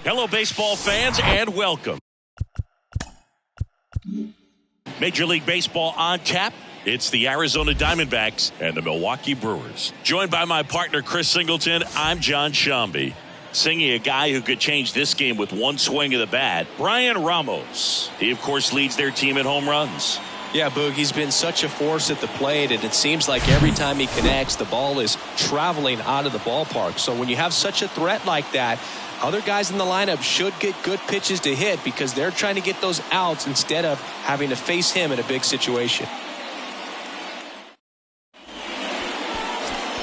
Hello, baseball fans, and welcome. Major League Baseball on tap. It's the Arizona Diamondbacks and the Milwaukee Brewers. Joined by my partner, Chris Singleton, I'm John Shambi. Singing a guy who could change this game with one swing of the bat, Brian Ramos. He, of course, leads their team in home runs. Yeah, Boog, he's been such a force at the plate, and it seems like every time he connects, the ball is traveling out of the ballpark. So when you have such a threat like that, other guys in the lineup should get good pitches to hit because they're trying to get those outs instead of having to face him in a big situation.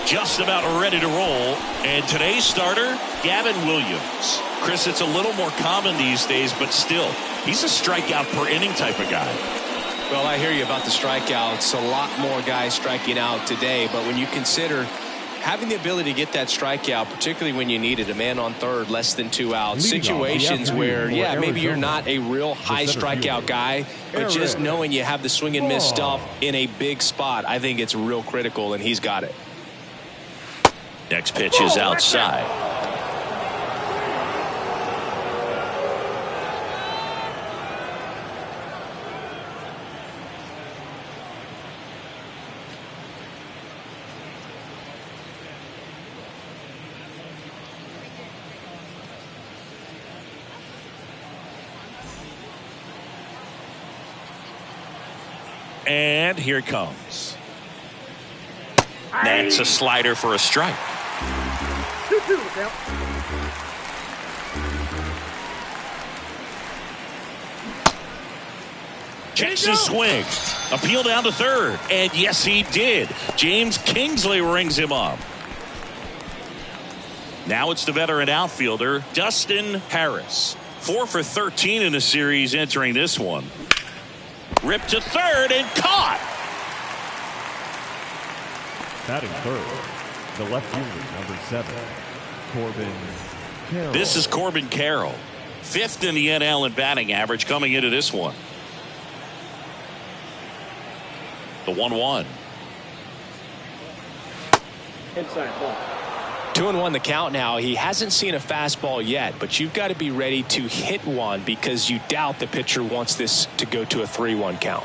Just about ready to roll, and today's starter, Gavin Williams. Chris, it's a little more common these days, but still, he's a strikeout per inning type of guy. Well, I hear you about the strikeouts. A lot more guys striking out today, but when you consider having the ability to get that strikeout, particularly when you need it, a man on third, less than 2 outs, situations where, yeah, maybe you're not a real high strikeout guy, but just knowing you have the swing and miss stuff in a big spot, I think it's real critical, and he's got it. Next pitch is outside. And here it comes. That's a slider for a strike. Checks his swing. Appeal down to third. And yes, he did. James Kingsley rings him up. Now it's the veteran outfielder, Dustin Harris. 4 for 13 in the series entering this one. Ripped to third and caught. Batting third, the left fielder, number 7, Corbin Carroll. This is Corbin Carroll, 5th in the NL in batting average coming into this one. The 1-1. Inside ball. 2-1 the count now. He hasn't seen a fastball yet, but you've got to be ready to hit one because you doubt the pitcher wants this to go to a 3-1 count.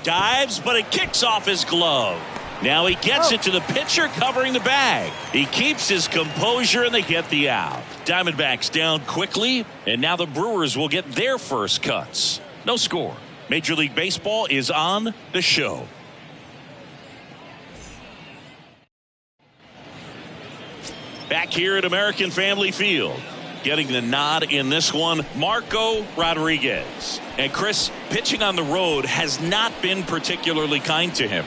Dives, but it kicks off his glove. Now he gets it to the pitcher covering the bag. He keeps his composure and they get the out. Diamondbacks down quickly, and now the Brewers will get their first cuts. No score. Major League Baseball is on the show. Back here at American Family Field. Getting the nod in this one, Marco Rodriguez. And Chris, pitching on the road has not been particularly kind to him.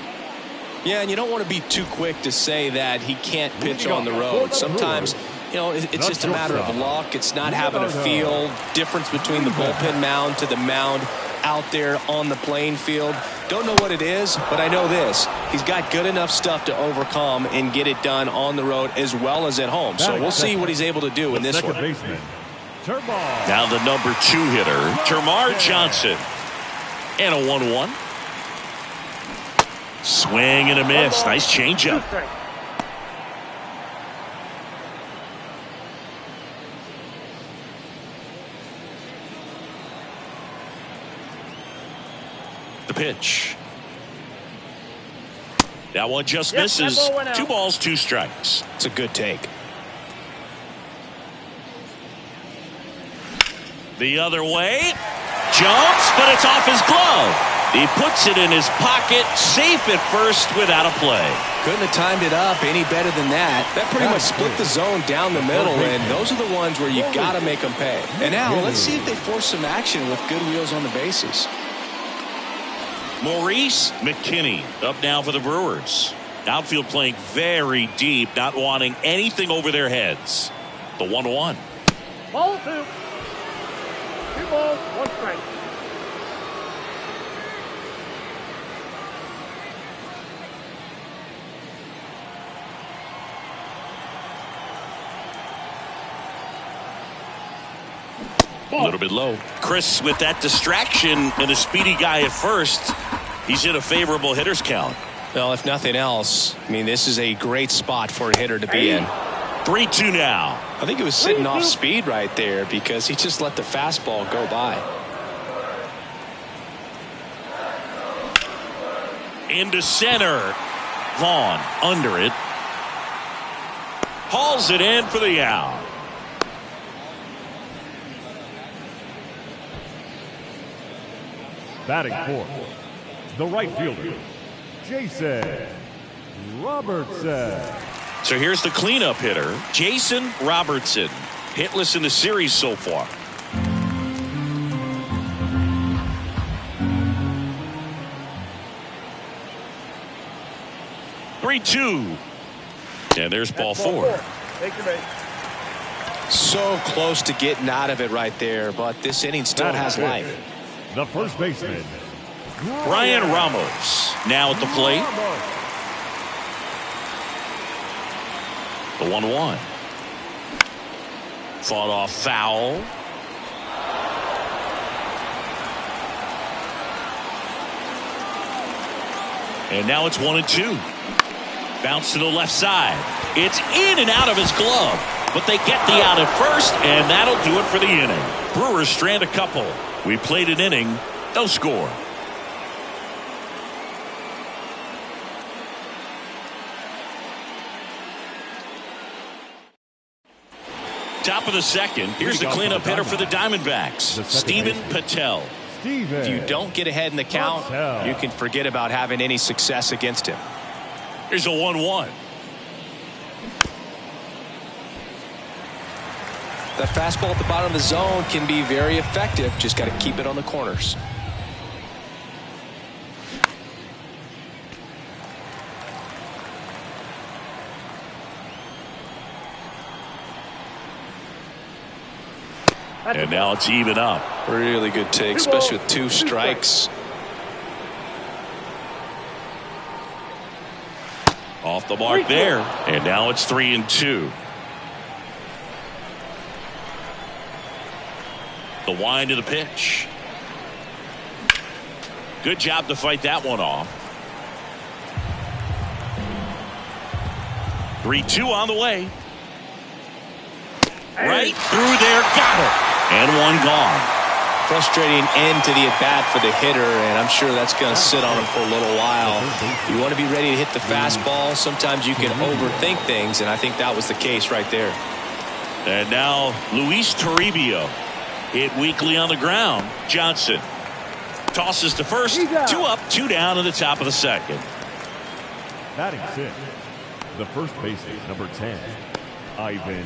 Yeah, and you don't want to be too quick to say that he can't pitch on the road. Sometimes, you know, it's just a matter of luck. It's not having a feel. Difference between the bullpen mound to the mound out there on the playing field. Don't know what it is, but I know this. He's got good enough stuff to overcome and get it done on the road as well as at home. So we'll see what he's able to do in this one. Now the number 2 hitter, Termarr Johnson. And a 1-1. Swing and a miss. Nice changeup. The pitch. That one just misses. 2 balls, 2 strikes. It's a good take. The other way. Jumps, but it's off his glove. He puts it in his pocket, safe at first without a play. Couldn't have timed it up any better than that. That pretty much split the zone down the middle, and those are the ones where you got to make them pay. And now let's see if they force some action with good wheels on the bases. Maurice McKinney up now for the Brewers. Outfield playing very deep, not wanting anything over their heads. The 1-1. Ball 2. 2 balls, 1 strike. A little bit low. Chris, with that distraction and a speedy guy at first, he's in a favorable hitter's count. Well, if nothing else, I mean, this is a great spot for a hitter to be in. 3-2 now. I think he was sitting off speed right there because he just let the fastball go by. Into center. Vaughn under it. Hauls it in for the out. Batting fourth, the right fielder, Jason Robertson. So here's the cleanup hitter, Jason Robertson. Hitless in the series so far. (3-2). And there's ball four. So close to getting out of it right there, but this inning still has life. The first baseman, Brian Ramos now at the plate. The 1-1. Fought off foul. And now it's 1-2. Bounce to the left side. It's in and out of his glove. But they get the out at first, and that'll do it for the inning. Brewers strand a couple. We played an inning, no score. Top of the second. Here's the cleanup hitter for the Diamondbacks, Steven Patel. If you don't get ahead in the count, you can forget about having any success against him. Here's a 1-1. That fastball at the bottom of the zone can be very effective. Just got to keep it on the corners. And now it's even up. Really good take, especially with 2 strikes. Off the mark there. And now it's 3-2. The wind of the pitch. Good job to fight that one off. 3-2 on the way. Right through there, got it. And one gone. Frustrating end to the at-bat for the hitter, and I'm sure that's going to sit on him for a little while. You want to be ready to hit the fastball. Sometimes you can overthink things, and I think that was the case right there. And now Luis Toribio hit weakly on the ground. Johnson tosses to first. 2 up, 2 down in the top of the second. Batting sixth, the first baseman, number 10, Ivan.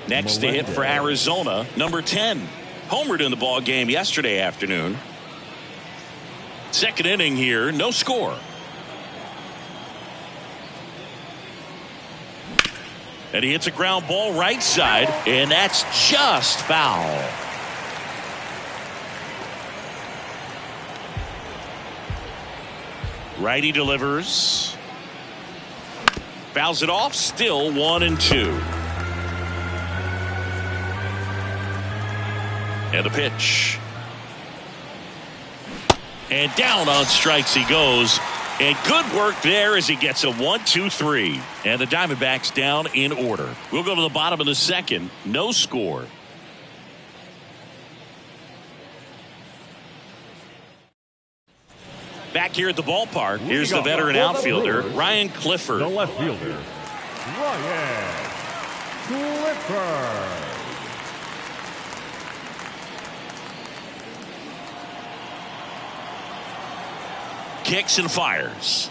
Next to hit for Arizona, number 10. Homered in the ball game yesterday afternoon. Second inning here, no score. And he hits a ground ball right side, and that's just foul. Righty delivers. Fouls it off, still 1-2. And a pitch. And down on strikes he goes. And good work there as he gets a 1-2-3. And the Diamondbacks down in order. We'll go to the bottom of the second. No score. Back here at the ballpark, here's the veteran outfielder, Ryan Clifford. The left fielder, Ryan Clifford. Kicks and fires.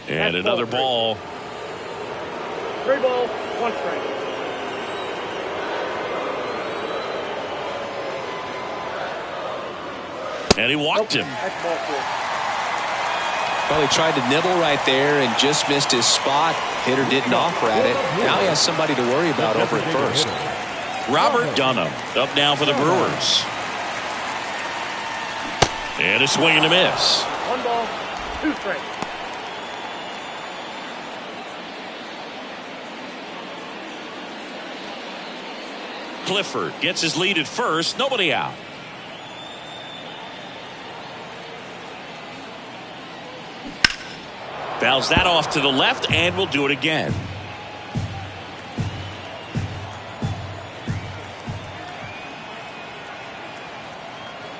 And another ball. 3 balls, 1 strike. And he walked him. That's ball 4. Well, he tried to nibble right there and just missed his spot. Hitter didn't offer at it. Now he has somebody to worry about over at first. Robert Dunham up now for the Brewers. And a swing and a miss. 1 ball, 2 strikes. Clifford gets his lead at first. Nobody out. Fouls that off to the left, and will do it again.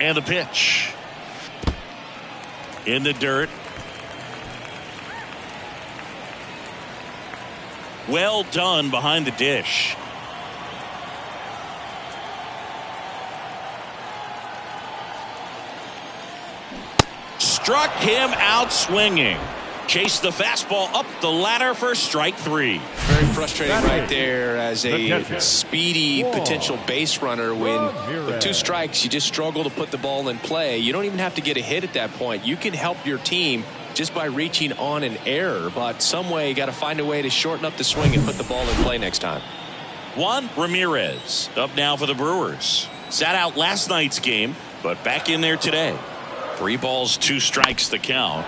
And the pitch. In the dirt. Well done behind the dish. Struck him out swinging. Chased the fastball up the ladder for strike 3. Very frustrating right there as a speedy potential base runner. When with 2 strikes, you just struggle to put the ball in play. You don't even have to get a hit at that point. You can help your team just by reaching on an error, but some way you got to find a way to shorten up the swing and put the ball in play next time. Juan Ramirez up now for the Brewers. Sat out last night's game, but back in there today. 3 balls, 2 strikes the count.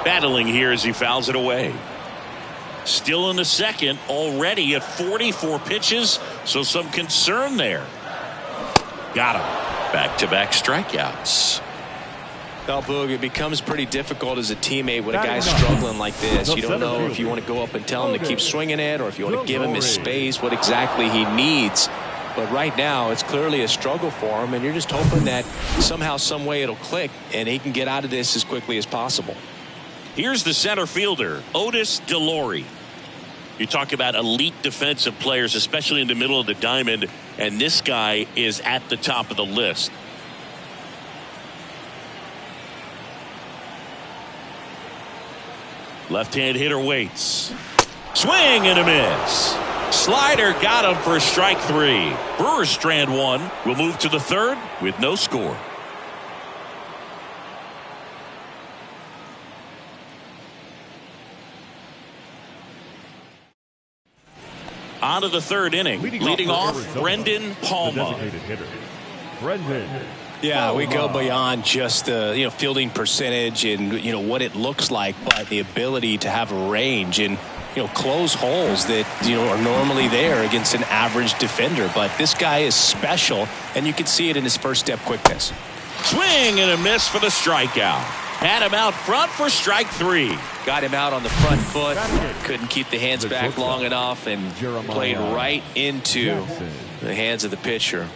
Battling here as he fouls it away. Still in the second, already at 44 pitches, so some concern there. Got him. Back-to-back strikeouts. Well, Boog, it becomes pretty difficult as a teammate when a guy's struggling like this. You don't know if you want to go up and tell him to keep swinging it or if you want to give him his space, what exactly he needs. But right now, it's clearly a struggle for him, and you're just hoping that somehow, some way it'll click, and he can get out of this as quickly as possible. Here's the center fielder, Rdlr. You talk about elite defensive players, especially in the middle of the diamond, and this guy is at the top of the list. Left-hand hitter waits. Swing and a miss. Slider got him for strike 3. Brewers strand 1. We'll move to the 3rd with no score. On to the 3rd inning. Leading off, Brendan Palma. Yeah, we go beyond just the fielding percentage and what it looks like, but the ability to have a range and close holes that are normally there against an average defender. But this guy is special, and you can see it in his first step quickness. Swing and a miss for the strikeout. Had him out front for strike 3. Got him out on the front foot. Couldn't keep the hands back long enough and played right into the hands of the pitcher.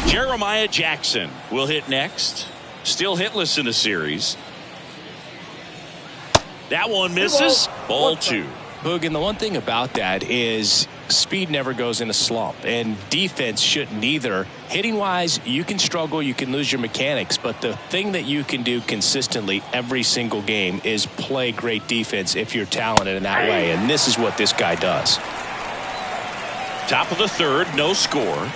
Jeremiah Jackson will hit next. Still hitless in the series. That one misses. Ball 2. Boog, and the one thing about that is speed never goes in a slump, and defense shouldn't either. Hitting wise, you can struggle, you can lose your mechanics, but the thing that you can do consistently every single game is play great defense if you're talented in that way, and this is what this guy does. Top of the 3rd, no score.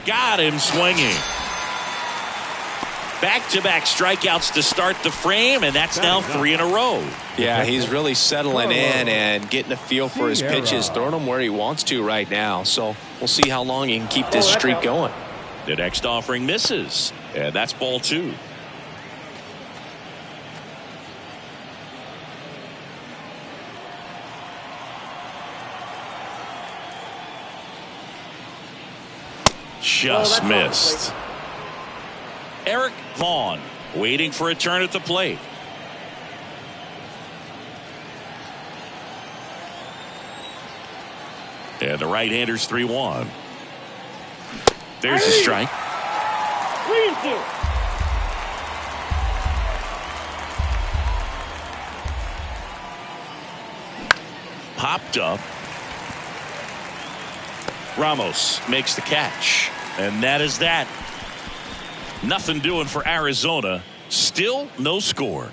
Got him swinging. Back-to-back strikeouts to start the frame, and that's now 3 in a row. Yeah, he's really settling in and getting a feel for his pitches, throwing them where he wants to right now. So we'll see how long he can keep this streak going. The next offering misses, and that's ball 2. Just missed. Eric Vaughn waiting for a turn at the plate. And the right-hander's 3-1. There's a strike. Popped up. Ramos makes the catch. And that is that. Nothing doing for Arizona. Still no score.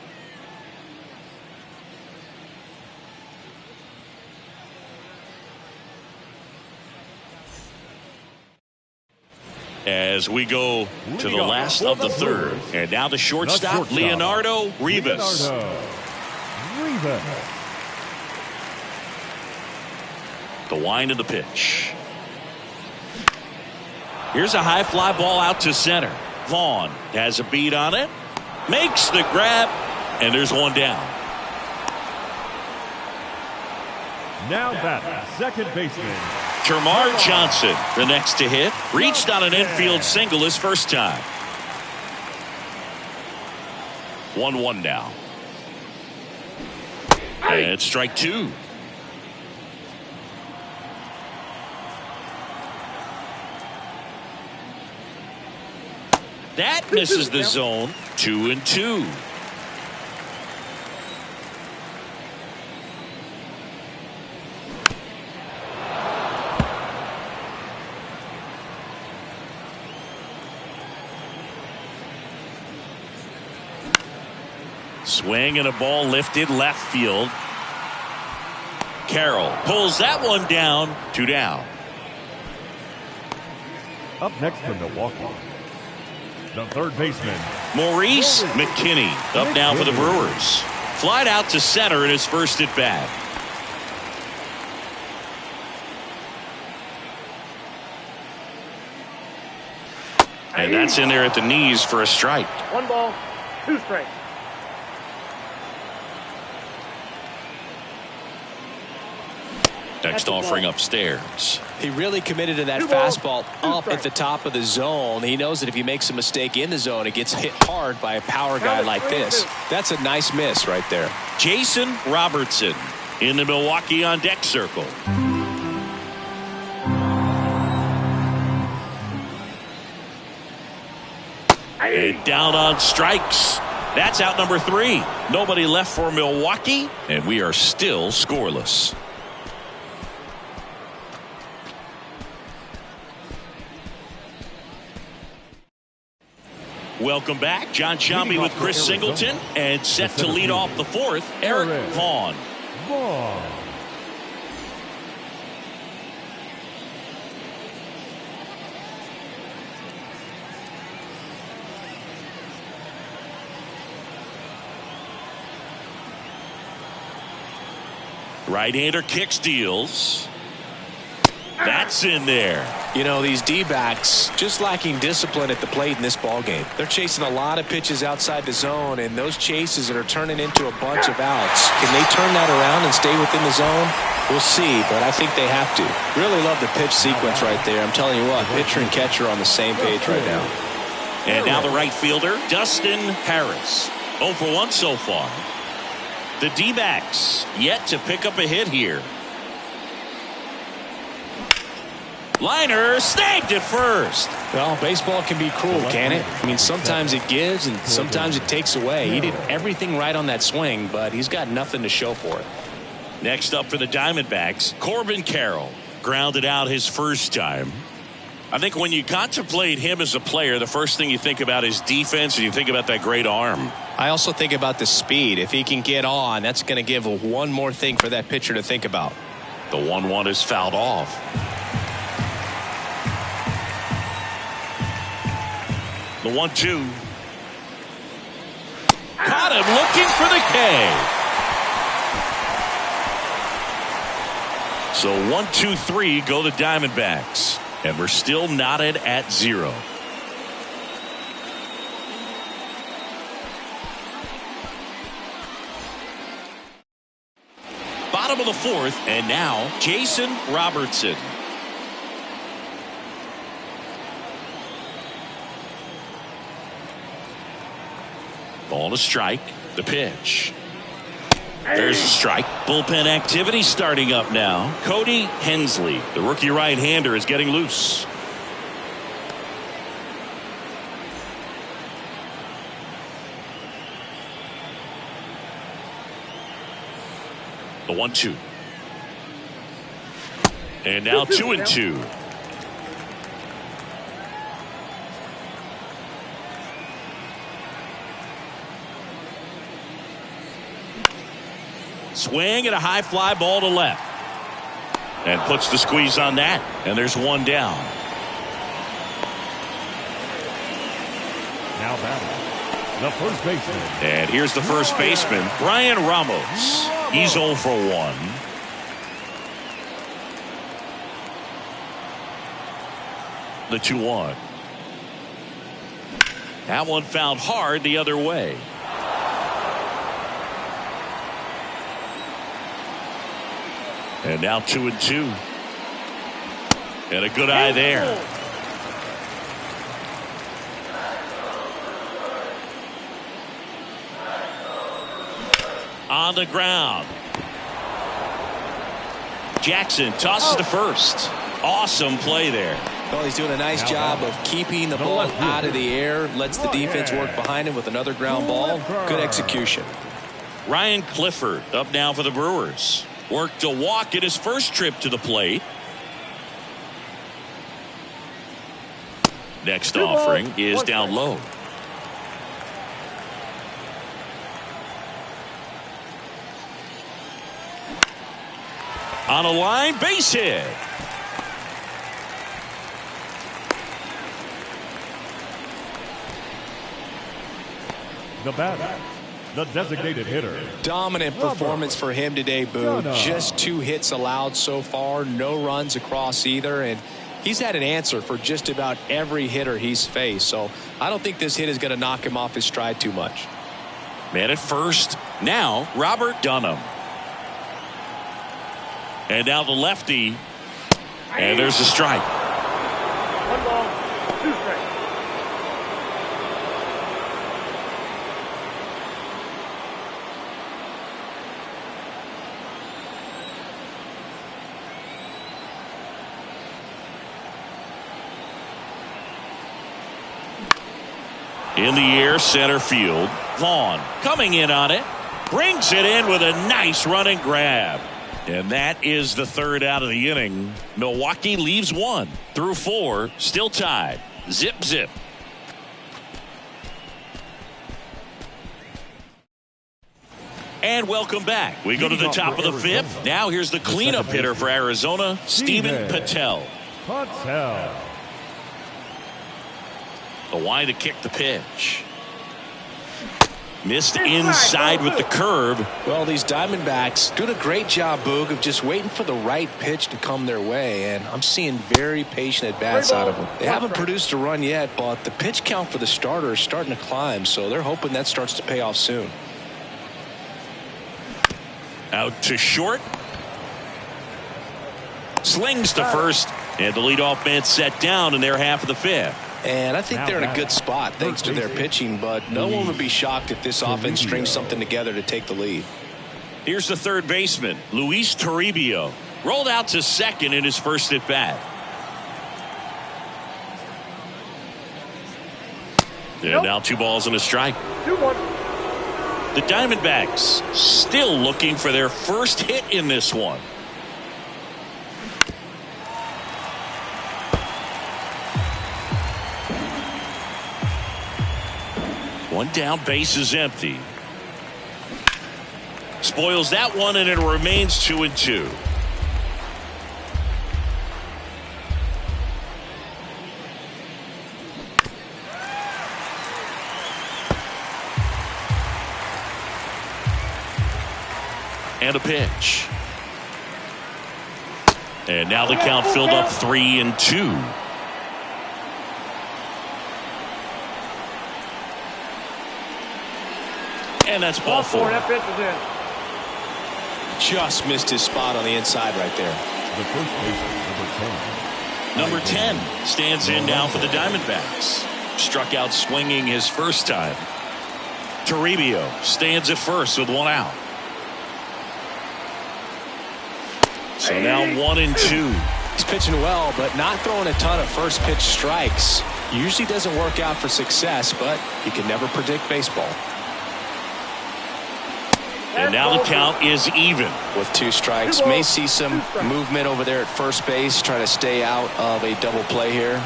As we go to the last of the 3rd. And now the shortstop, Leonardo Rivas. The wind of the pitch. Here's a high fly ball out to center. Vaughn has a beat on it. Makes the grab. And there's one down. Now batting, second baseman Termarr Johnson, the next to hit. Reached on an infield single his first time. 1-1 now. And strike two. That misses the zone. 2-2. Swing and a ball lifted left field. Carroll pulls that one down. 2 down. Up next for Milwaukee, the third baseman, Maurice McKinney up now for the Brewers. Flied out to center in his first at bat. And that's in there at the knees for a strike. 1 ball, 2 strikes. Next offering upstairs. He really committed to that fastball up at the top of the zone. He knows that if he makes a mistake in the zone, it gets hit hard by a power guy like this. That's a nice miss right there. Jason Robertson in the Milwaukee on deck circle. And down on strikes. That's out number 3. Nobody left for Milwaukee, and we are still scoreless. Welcome back. John Shambi with Chris Singleton, and set to lead off the 4th, Eric Vaughn. Right-hander kicks, deals. That's in there. You know, these D-backs just lacking discipline at the plate in this ballgame. They're chasing a lot of pitches outside the zone, and those chases that are turning into a bunch of outs. Can they turn that around and stay within the zone? We'll see, but I think they have to. Really love the pitch sequence right there. I'm telling you what, pitcher and catcher are on the same page right now. And now the right fielder, Dustin Harris. 0 for 1 so far. The D-backs yet to pick up a hit here. Liner snagged at first. Well, baseball can be cruel, can it? I mean, sometimes it gives and sometimes it takes away. He did everything right on that swing, but he's got nothing to show for it. Next up for the Diamondbacks, Corbin Carroll. Grounded out his first time. I think when you contemplate him as a player, the first thing you think about is defense, and you think about that great arm. I also think about the speed. If he can get on, that's going to give one more thing for that pitcher to think about. The 1-1 is fouled off. The 1-2. Caught him looking for the K. So 1-2-3 go the Diamondbacks. And we're still knotted at 0. Bottom of the 4th, and now Jason Robertson. Ball to strike. The pitch. There's a strike. Bullpen activity starting up now. Cody Hensley, the rookie right-hander, is getting loose. The 1-2. And now 2-2. Swing and a high fly ball to left. And puts the squeeze on that. And there's 1 down. Now batting, the first baseman. And here's the first baseman, Brian Ramos. He's 0 for 1. The 2-1. That one found hard the other way. And now 2-2. And a good eye there. On the ground. Jackson tosses to first. Awesome play there. Well, he's doing a nice job of keeping the ball out of the air. Lets the defense work behind him with another ground ball. Good execution. Ryan Clifford up now for the Brewers. Worked a walk in his first trip to the plate. Next offering is down low. On a line, base hit. The batter, the designated hitter. Dominant performance for him today, Boo. Just 2 hits allowed so far. No runs across either. And he's had an answer for just about every hitter he's faced. So I don't think this hit is going to knock him off his stride too much. Man at first. Now Robert Dunham. And now the lefty. And there's a strike. 1 ball, 2 strikes. In the air, center field. Vaughn coming in on it. Brings it in with a nice running grab. And that is the 3rd out of the inning. Milwaukee leaves 1 through 4. Still tied. Zip, zip. And welcome back. We go to the top of the 5th. Now here's the cleanup hitter for Arizona, Steven Patel. The wide to kick the pitch. Missed inside with the curve. Well, these Diamondbacks doing a great job, Boog, of just waiting for the right pitch to come their way. And I'm seeing very patient at-bats out of them. They haven't produced a run yet, but the pitch count for the starter is starting to climb. So they're hoping that starts to pay off soon. Out to short. Slings to first. And the leadoff man set down in their half of the 5th. And I think they're in a good spot thanks to their pitching, but no one would be shocked if this offense strings something together to take the lead. Here's the third baseman, Luis Toribio. Rolled out to second in his first at bat. And now 2 balls and a strike. 2-1. The Diamondbacks still looking for their first hit in this one. One down, base is empty. Spoils that one, and it remains 2-2. And a pitch. And now the count filled up 3-2. And that's ball 4. That pitch is in. Just missed his spot on the inside right there. The first baseman, Number 10 stands in now for the Diamondbacks. Struck out swinging his first time. Toribio stands at first with 1 out. So now 1-2. He's pitching well, but not throwing a ton of first pitch strikes. Usually doesn't work out for success, but you can never predict baseball. And now the count is even. With 2 strikes, may see some movement over there at first base, trying to stay out of a double play here.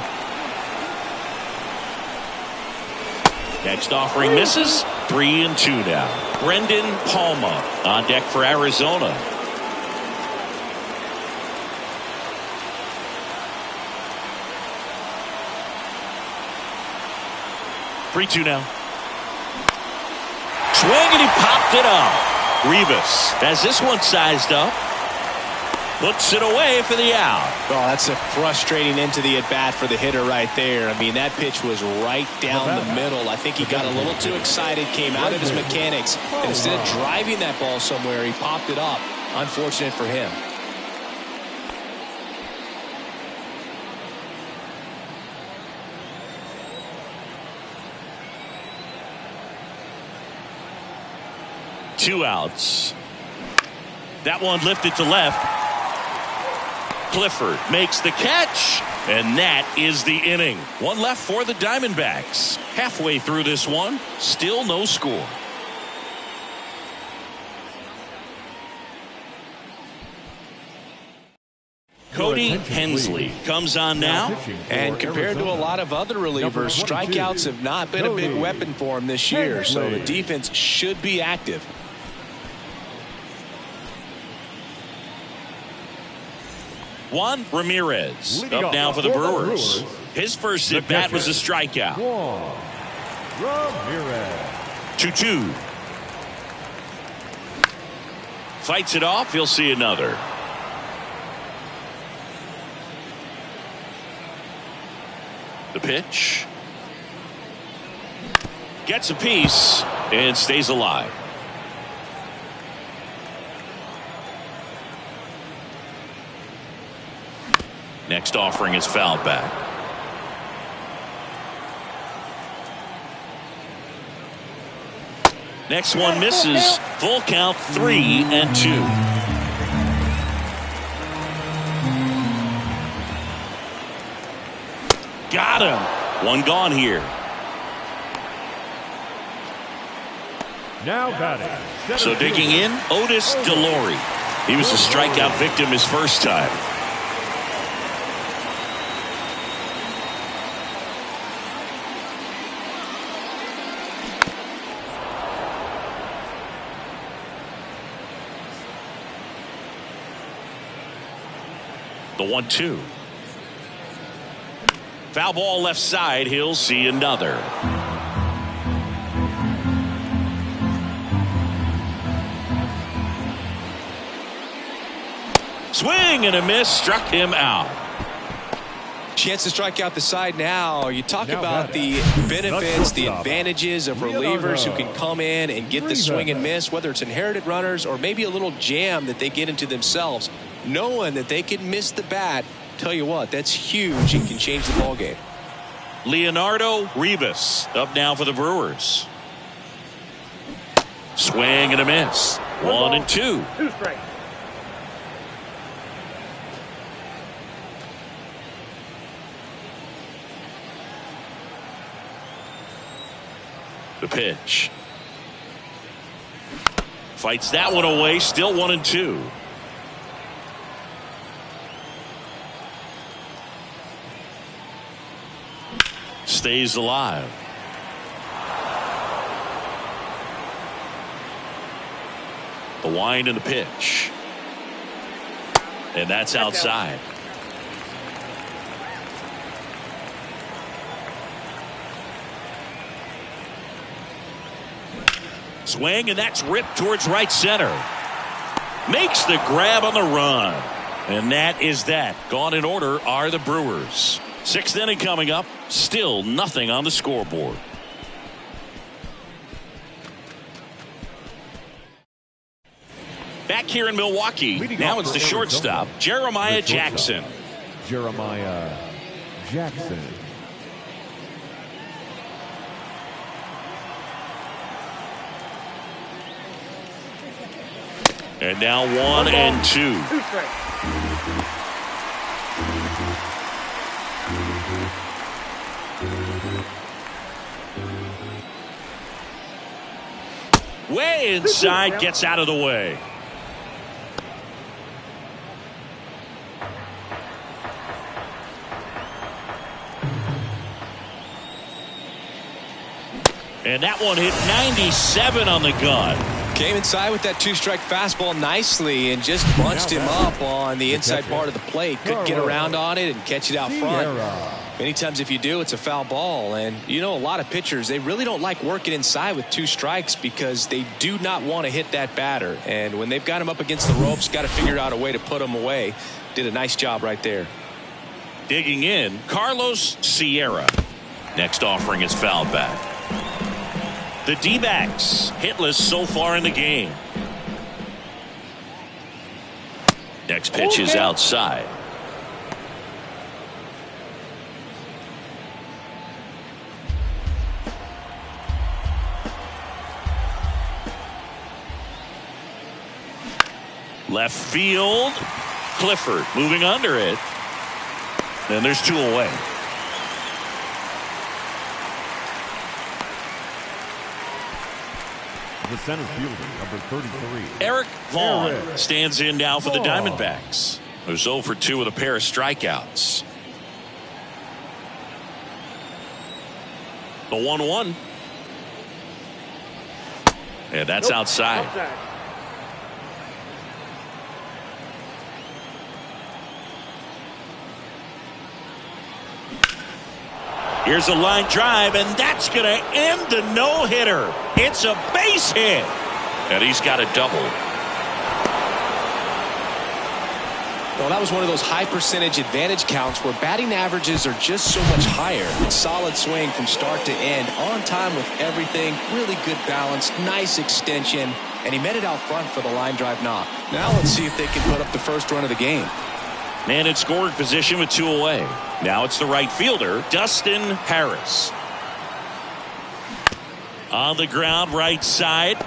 Next offering misses. 3-2 now. Brendan Palma on deck for Arizona. Three-two now. Swing, and he popped it up. Rivas has this one sized up. Puts it away for the out. Oh, that's a frustrating end to the at-bat for the hitter right there. I mean, that pitch was right down the middle. I think he got a little too excited, came out of his mechanics, and instead of driving that ball somewhere, he popped it up. Unfortunate for him. Two outs. That one lifted to left. Clifford makes the catch, and that is the inning. One left for the Diamondbacks. Halfway through this one, still no score. Cody Hensley comes on now. And compared to a lot of other relievers, strikeouts have not been a big weapon for him this year, so the defense should be active. Juan Ramirez up now for the Brewers. His first at bat was a strikeout. Ramirez. 2-2. Fights it off. He'll see another. The pitch. Gets a piece and stays alive. Next offering is fouled back. Next one misses. Full count, 3-2. Got him. One gone here. Now batting. So digging in, Rdlr. He was a strikeout victim his first time. The 1-2. Foul ball left side. He'll see another. Swing and a miss. Struck him out. Chance to strike out the side now. You talk about the benefits, the advantages of relievers who can come in and get the swing and miss, whether it's inherited runners or maybe a little jam that they get into themselves. Knowing that they can miss the bat, tell you what, that's huge and can change the ballgame. Leonardo Rivas up now for the Brewers. Swing and a miss. 1-2. 2 straight. The pitch. Fights that one away. Still 1-2. Stays alive. The wind and the pitch. And that's outside. Swing, and that's ripped towards right center. Makes the grab on the run. And that is that. Gone in order are the Brewers. 6th inning coming up. Still nothing on the scoreboard. Back here in Milwaukee. Now it's the shortstop, Jeremiah Jackson. Jeremiah Jackson. And now 1-2. 2 straight. Way inside, gets out of the way. And that one hit 97 on the gun. Came inside with that 2-strike fastball nicely and just bunched him up on the inside part of the plate. Couldn't get around on it and catch it out front. Many times if you do, it's a foul ball. And you know, a lot of pitchers, they really don't like working inside with 2 strikes because they do not want to hit that batter. And when they've got him up against the ropes, got to figure out a way to put him away. Did a nice job right there. Digging in, Carlos Sierra. Next offering is fouled back. The D-backs hitless so far in the game. Next pitch is outside. Left field. Clifford moving under it. And there's 2 away. The center fielder, number 33. Eric Vaughn stands in now for the Diamondbacks. There's 0 for 2 with a pair of strikeouts. The 1-1. And that's outside. Here's a line drive, and that's going to end the no-hitter. It's a base hit. And he's got a double. Well, that was one of those high percentage advantage counts where batting averages are just so much higher. Solid swing from start to end, on time with everything, really good balance, nice extension, and he met it out front for the line drive knock. Now let's see if they can put up the first run of the game. Man in scoring position with 2 away. Now it's the right fielder, Dustin Harris. On the ground, right side.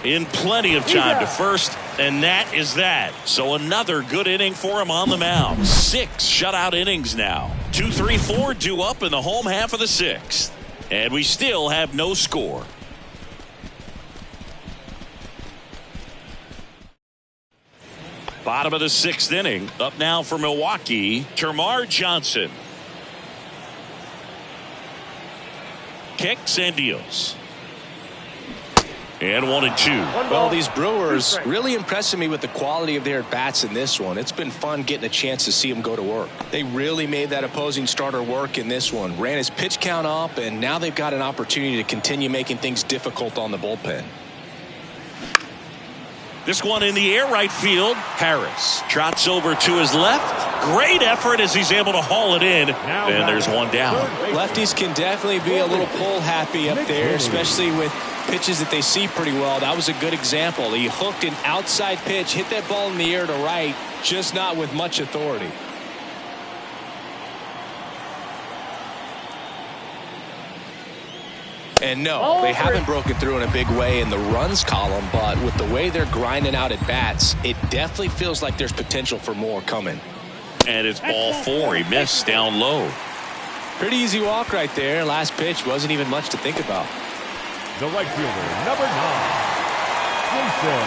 In plenty of time to first, and that is that. So another good inning for him on the mound. 6 shutout innings now. 2, 3, 4 due up in the home half of the 6th. And we still have no score. Bottom of the 6th inning. Up now for Milwaukee, Termarr Johnson. Kicks and deals. And 1-2. Well, these Brewers really impressing me with the quality of their at-bats in this one. It's been fun getting a chance to see them go to work. They really made that opposing starter work in this one. Ran his pitch count up, and now they've got an opportunity to continue making things difficult on the bullpen. This one in the air, right field. Harris trots over to his left. Great effort as he's able to haul it in. And there's one down. Lefties can definitely be a little pull happy up there, especially with pitches that they see pretty well. That was a good example. He hooked an outside pitch, hit that ball in the air to right, just not with much authority. And no, they haven't broken through in a big way in the runs column, but with the way they're grinding out at bats, it definitely feels like there's potential for more coming. And it's ball 4. He missed down low. Pretty easy walk right there. Last pitch wasn't even much to think about. The right fielder, number 9, Jason.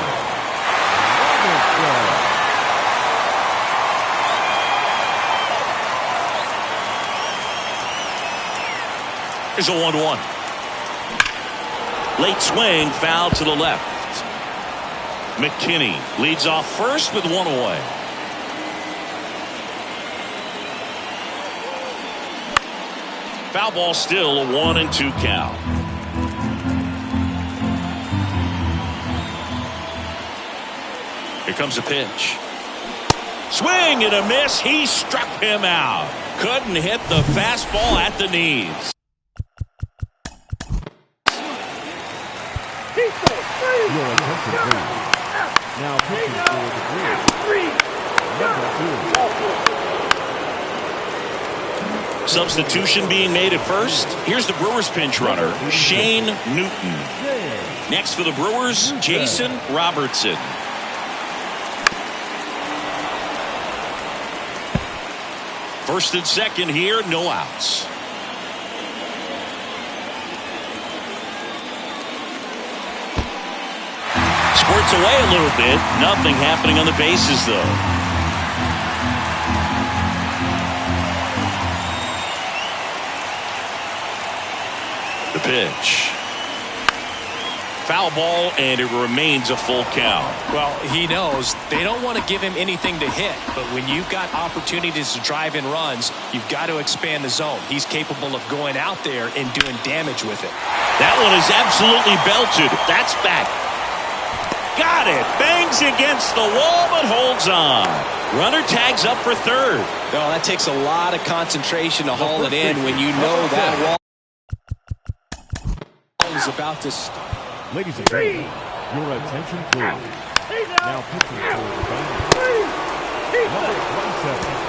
Here's a 1-1. Late swing, foul to the left. McKinney leads off first with 1 away. Foul ball, still a 1-2 count. Here comes a pitch. Swing and a miss. He struck him out. Couldn't hit the fastball at the knees. Your attention, please. Now pitching for the Brewers, number 2. Substitution being made at first. Here's the Brewers pinch runner, Shane Newton. Next for the Brewers, Jason Robertson. First and second here, no outs. Squirts away a little bit. Nothing happening on the bases, though. The pitch. Foul ball, and it remains a full count. Well, he knows they don't want to give him anything to hit, but when you've got opportunities to drive in runs, you've got to expand the zone. He's capable of going out there and doing damage with it. That one is absolutely belted. That's back. Got it. Bangs against the wall, but holds on. Runner tags up for third. No, that takes a lot of concentration to haul it in when you know that wall is about to stop. Ladies and gentlemen, your attention, please. Now pitching for the Diamondbacks, number 27.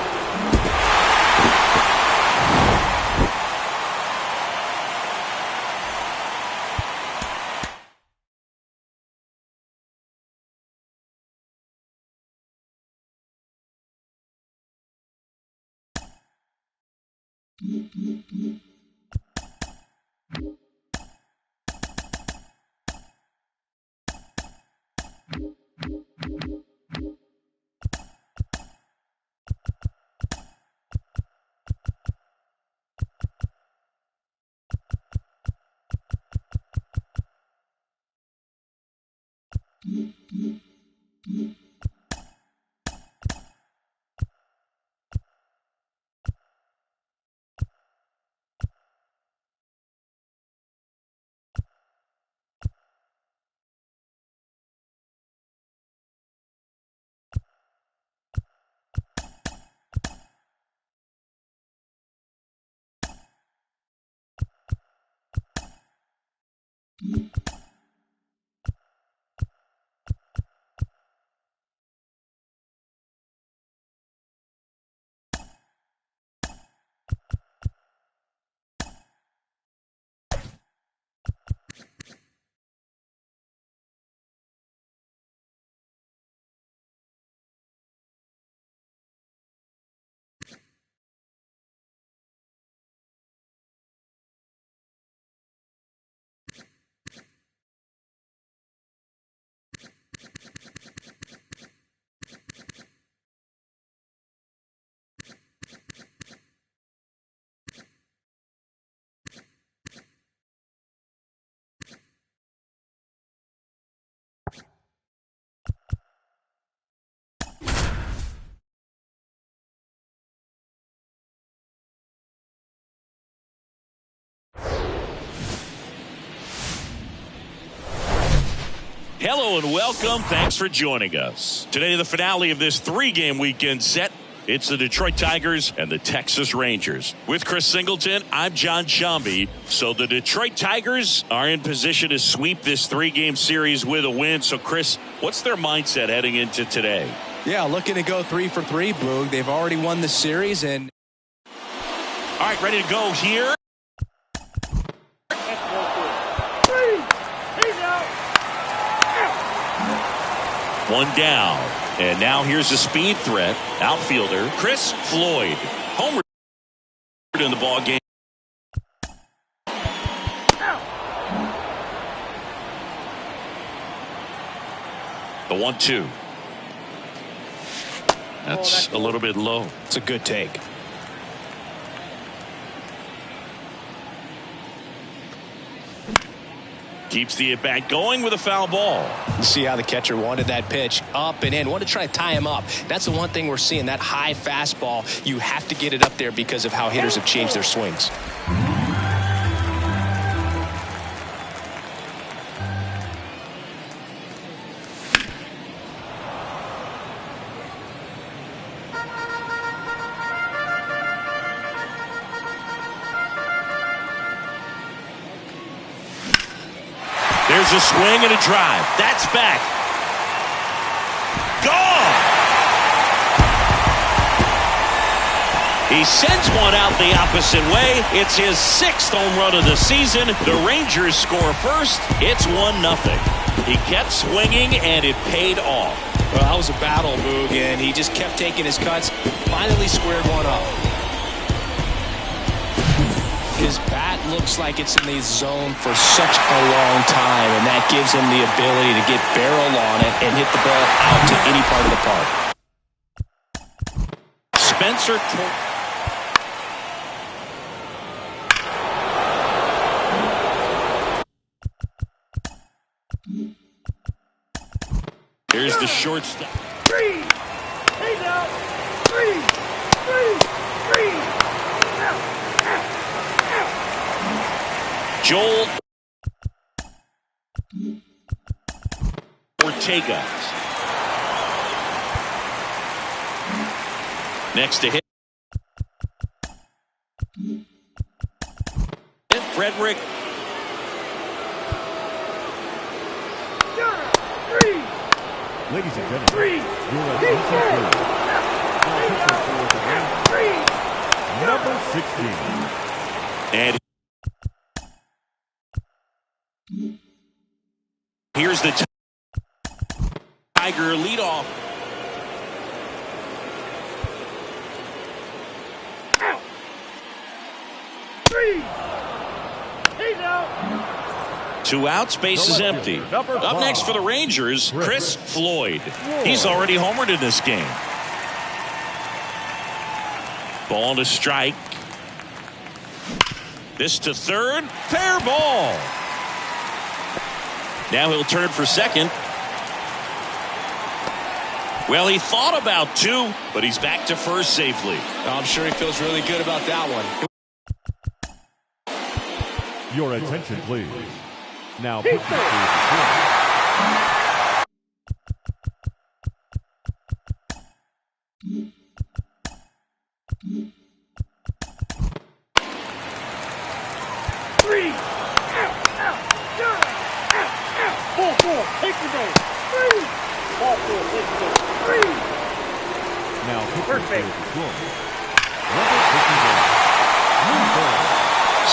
Hello and welcome. Thanks for joining us. Today, the finale of this 3-game weekend set. It's the Detroit Tigers and the Texas Rangers. With Chris Singleton, I'm John Shambi. So the Detroit Tigers are in position to sweep this 3-game series with a win. So, Chris, what's their mindset heading into today? Yeah, looking to go 3 for 3, Boog. They've already won the series. And all right, ready to go here. One down. And now here's the speed threat. Outfielder Chris Floyd. Homer in the ball game. The 1-2. That's a little bit low. It's a good take. Keeps the at-bat going with a foul ball. You see how the catcher wanted that pitch up and in. Wanted to try to tie him up. That's the one thing we're seeing, that high fastball. You have to get it up there because of how hitters have changed their swings. There's a swing and a drive. That's back. Gone. He sends one out the opposite way. It's his 6th home run of the season. The Rangers score first. It's 1-0. He kept swinging, and it paid off. Well, that was a battle, Boog, and he just kept taking his cuts. Finally squared one up. His bat looks like it's in the zone for such a long time, and that gives him the ability to get barrel on it and hit the ball out to any part of the park. Spencer. Here's the shortstop. 3. He's out. 3. 3. 3. Joel Ortega. Next to hit. Frederick. 3. Ladies and gentlemen, 3. your attention please. Number 16. And here's the Tiger leadoff. 2 outs, base is empty. Up next for the Rangers, Chris Floyd. He's already homered in this game. Ball to strike. This to third. Fair ball. Now he'll turn for second. Well, he thought about 2, but he's back to first safely. I'm sure he feels really good about that one. Your attention, please. Now, pitching to Three. Out. Ball four. Take the base. Three. Ball four. Take the base. Three. now pitching First base.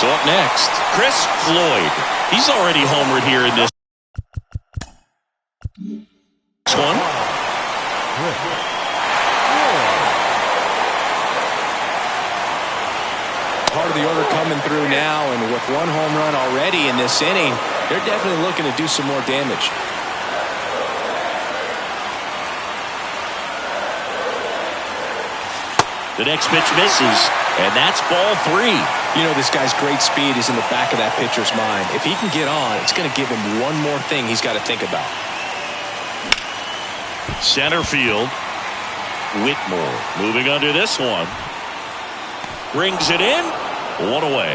So up next, Chris Floyd. He's already homered here in this one. Part of the order coming through now, and with 1 home run already in this inning, they're definitely looking to do some more damage. The next pitch misses, and that's ball 3. You know, this guy's great speed is in the back of that pitcher's mind. If he can get on, it's going to give him one more thing he's got to think about. Center field. Whitmore moving under this one. Brings it in. 1 away.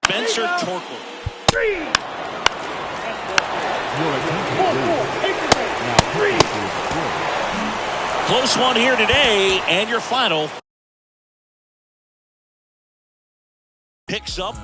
Spencer Torkel. Three. Your attention, Ball please. four. Take the base. Now, Three. pitching to Close one here today, and your final. Picks up.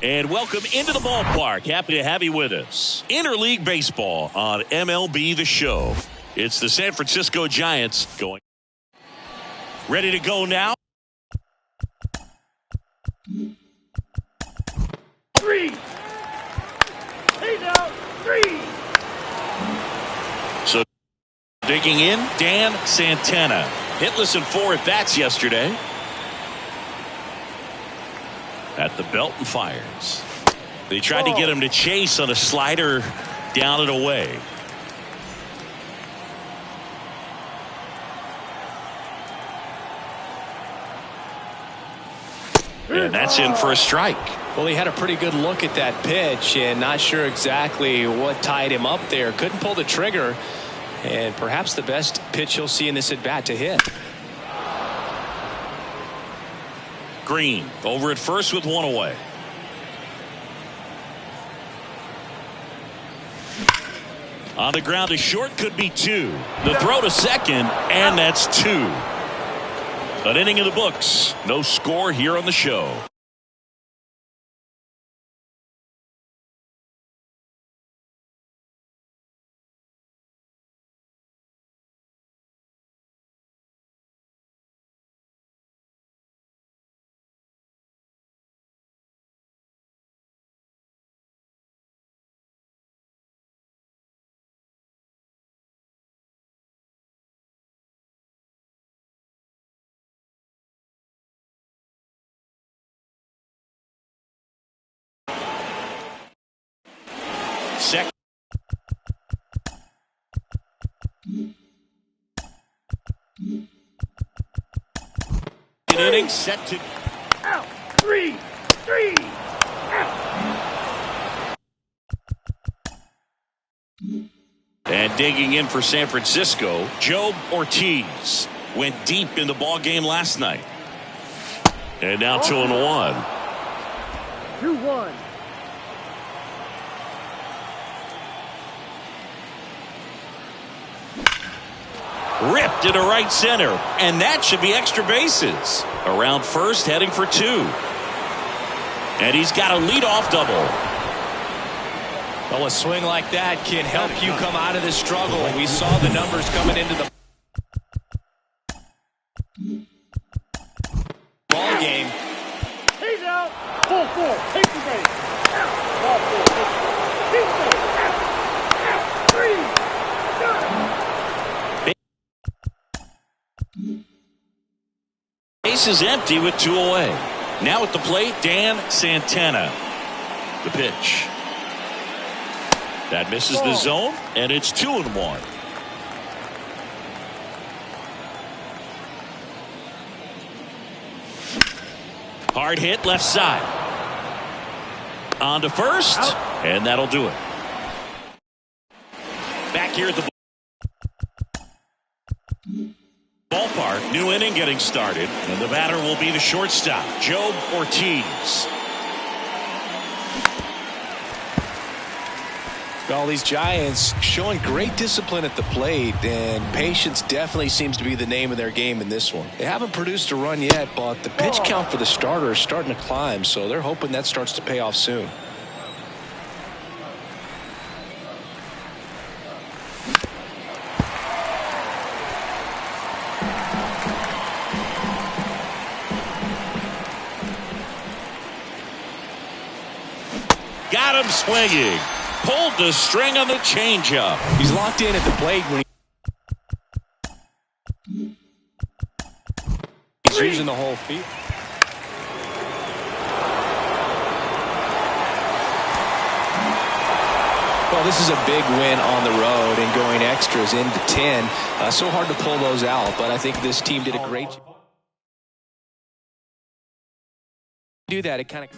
And welcome into the ballpark. Happy to have you with us. Interleague Baseball on MLB The Show. It's the San Francisco Giants going. Ready to go now. Three. He's out. Three. So digging in, Dan Santana. Hitless in 4 at-bats yesterday. At the belt and fires. They tried to get him to chase on a slider down and away. And that's in for a strike. Well, he had a pretty good look at that pitch and not sure exactly what tied him up there. Couldn't pull the trigger, and perhaps the best pitch he'll see in this at-bat to hit. Green over at first with 1 away. On the ground to short, could be 2. The throw to second, and that's 2. An inning in the books. No score here on the show. Second. second inning set to... Out. 3. And digging in for San Francisco, Joe Ortiz went deep in the ball game last night. And now 2-1. 2-1. Ripped into right center, and that should be extra bases. Around first, heading for 2. And he's got a leadoff double. Well, a swing like that can help you come out of the struggle. We saw the numbers coming into the ball game. He's out. 4-4. Take the base. Out. Ball 4. He's out. 3. Base is empty with 2 away. Now at the plate, Dan Santana. The pitch. That misses the zone, and it's 2-1. Hard hit left side. On to first, and that'll do it. Back here at the ballpark, new inning getting started, and the batter will be the shortstop, Joe Ortiz. Well, these Giants showing great discipline at the plate, and patience definitely seems to be the name of their game in this one. They haven't produced a run yet, but the pitch count for the starter is starting to climb, so they're hoping that starts to pay off soon. Got him swinging. Pulled the string on the changeup. He's locked in at the plate when he's using the whole field. Well, this is a big win on the road and going extras into 10. So hard to pull those out, but I think this team did a great job. Do that, it kind of...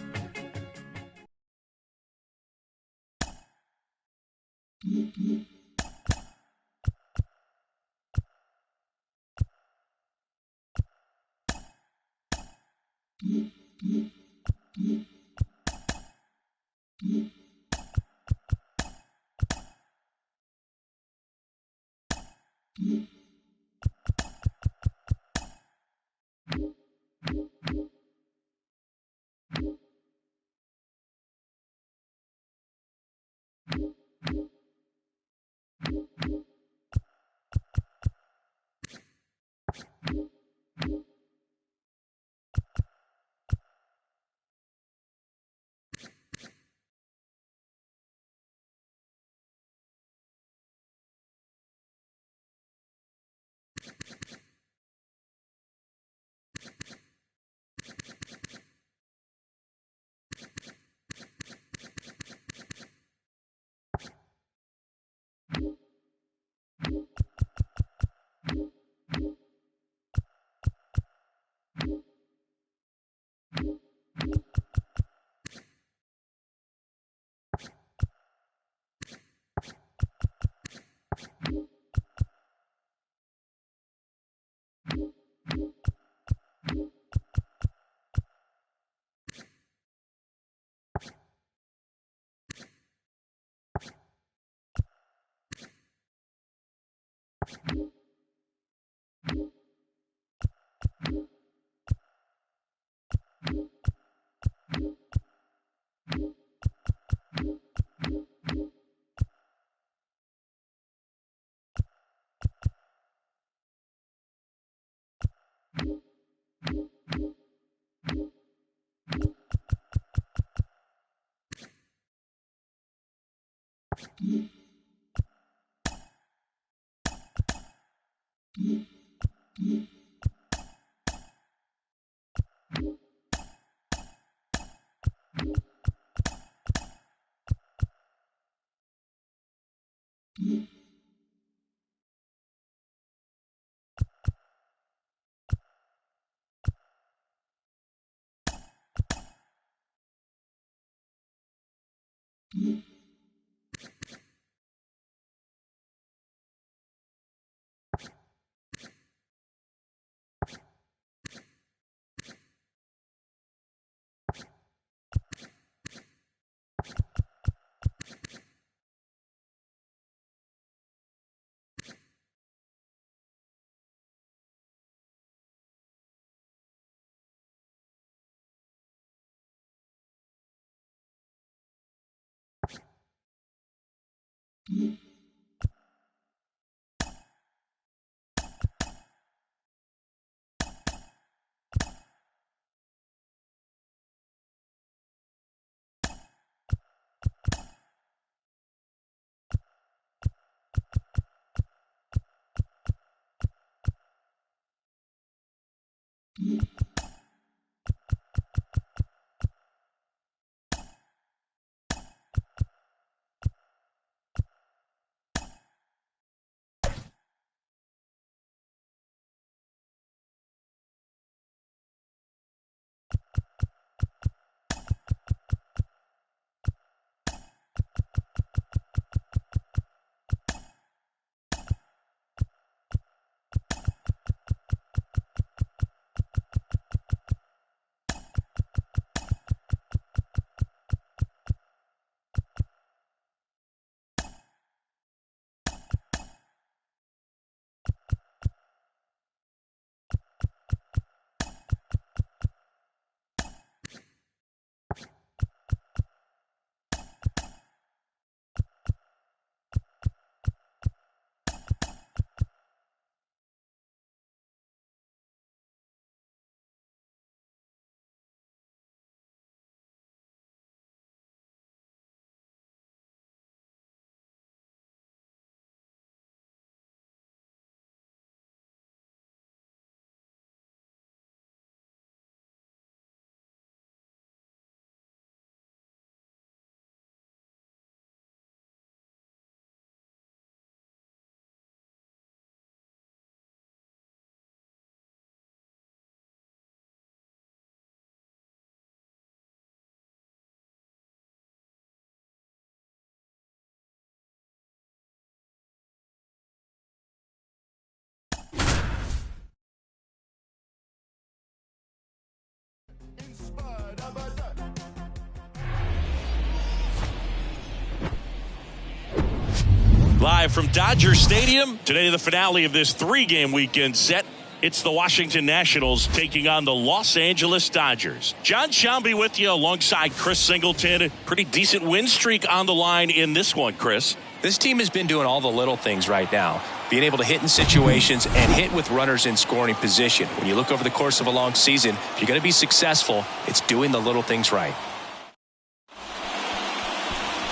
Live from Dodger Stadium, today the finale of this 3-game weekend set. It's the Washington Nationals taking on the Los Angeles Dodgers. John Sciambi with you alongside Chris Singleton. Pretty decent win streak on the line in this one, Chris. This team has been doing all the little things right now. Being able to hit in situations and hit with runners in scoring position. When you look over the course of a long season, if you're going to be successful, it's doing the little things right.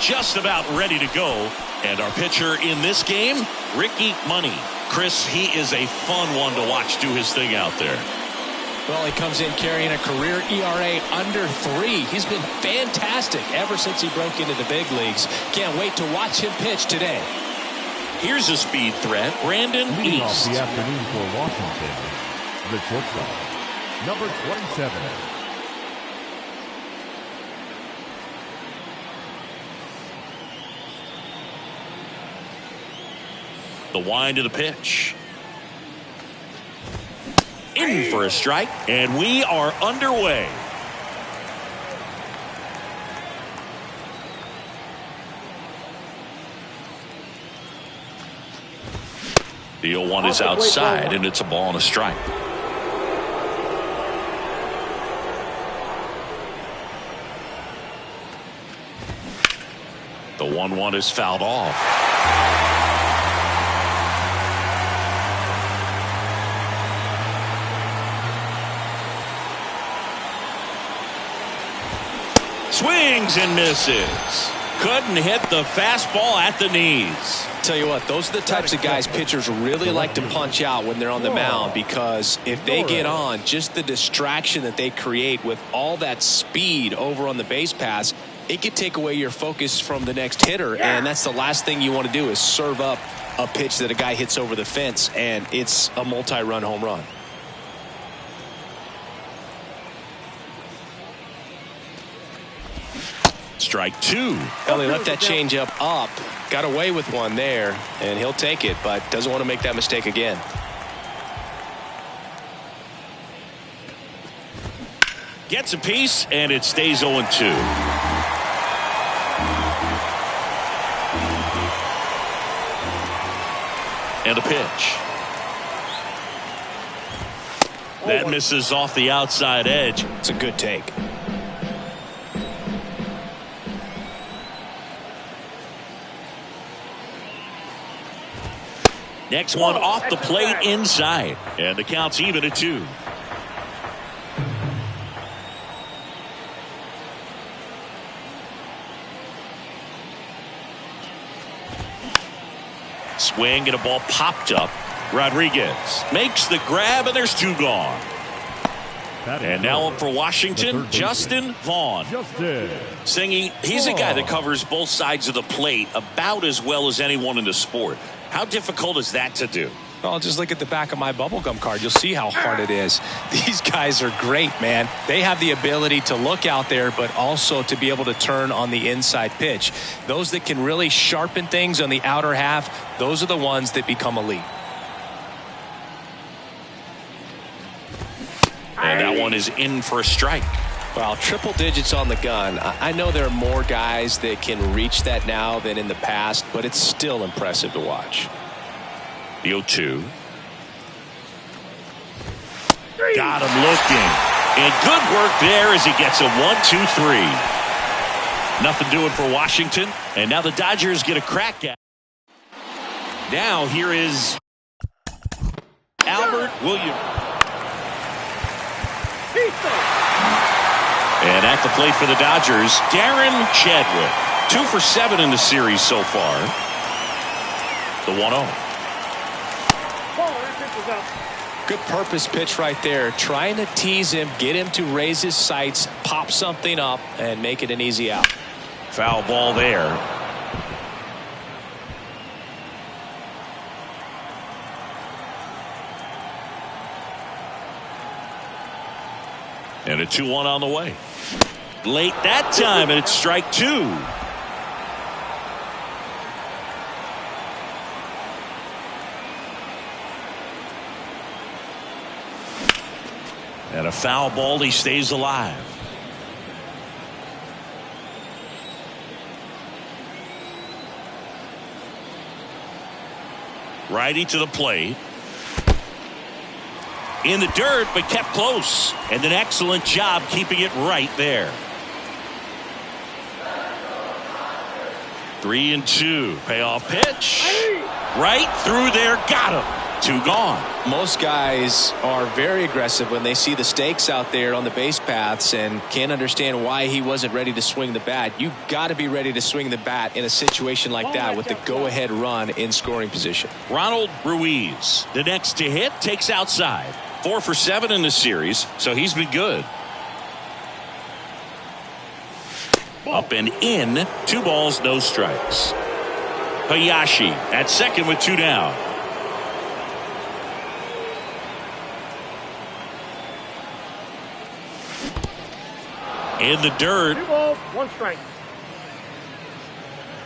Just about ready to go. And our pitcher in this game, Ricky Money. Chris, he is a fun one to watch do his thing out there. Well, he comes in carrying a career ERA under 3. He's been fantastic ever since he broke into the big leagues. Can't wait to watch him pitch today. Here's a speed threat, Brandon Leading off East. the afternoon for Washington, the shortstop, number 27. The wind of the pitch. In for a strike, and we are underway. The 0-1 is outside, and it's a ball and a strike. The 1-1 is fouled off. Swings and misses. Couldn't hit the fastball at the knees. Tell you what, those are the types of guys pitchers really like to punch out when they're on the mound, because if they get on, just the distraction that they create with all that speed over on the base pass, it could take away your focus from the next hitter, and that's the last thing you want to do is serve up a pitch that a guy hits over the fence, and it's a multi-run home run. Strike two. Well, he left that changeup up, got away with one there, and he'll take it, but doesn't want to make that mistake again. Gets a piece, and it stays 0-2. And a pitch. That misses off the outside edge. It's a good take. Next one off the plate inside. And the count's even at 2. Swing and a ball popped up. Rodriguez makes the grab, and there's 2 gone. And now up for Washington, Justin Vaughn. Singy, he's a guy that covers both sides of the plate about as well as anyone in the sport. How difficult is that to do? Well, just look at the back of my bubblegum card. You'll see how hard it is. These guys are great, man. They have the ability to look out there, but also to be able to turn on the inside pitch. Those that can really sharpen things on the outer half, those are the ones that become elite. And that one is in for a strike. Well, triple digits on the gun. I know there are more guys that can reach that now than in the past, but it's still impressive to watch. The 0-2. Got him looking. And good work there as he gets a 1-2-3. Nothing doing for Washington. And now the Dodgers get a crack at it. Now here is Albert Williams. And at the plate for the Dodgers, Darren Chadwick. 2 for 7 in the series so far. The 1-0. Good purpose pitch right there. Trying to tease him, get him to raise his sights, pop something up, and make it an easy out. Foul ball there. And a 2-1 on the way. Late that time, and it's strike 2. And a foul ball, he stays alive. Righty to the plate. In the dirt, but kept close. And an excellent job keeping it right there. 3-2. Payoff pitch. Right through there. Got him. 2 gone. Most guys are very aggressive when they see the stakes out there on the base paths and can't understand why he wasn't ready to swing the bat. You've got to be ready to swing the bat in a situation like that with the go-ahead run in scoring position. Ronald Ruiz, the next to hit, takes outside. 4 for 7 in the series, so he's been good. Up and in, 2 balls, no strikes. Hayashi at second with 2 down. In the dirt. 2 balls, 1 strike.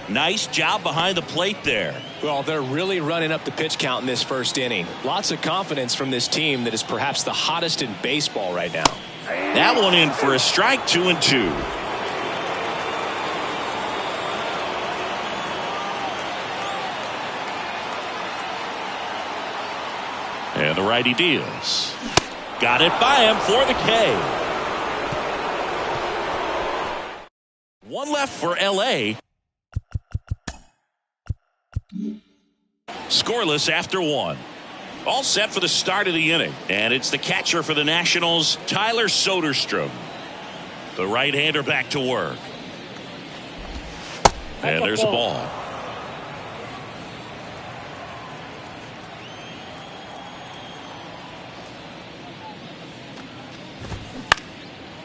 Nice job behind the plate there. Well, they're really running up the pitch count in this first inning. Lots of confidence from this team that is perhaps the hottest in baseball right now. That one in for a strike. 2-2. And the righty deals. Got it by him for the K. 1 left for LA. Scoreless after 1. All set for the start of the inning. And it's the catcher for the Nationals, Tyler Soderstrom. The right-hander back to work. And there's a ball.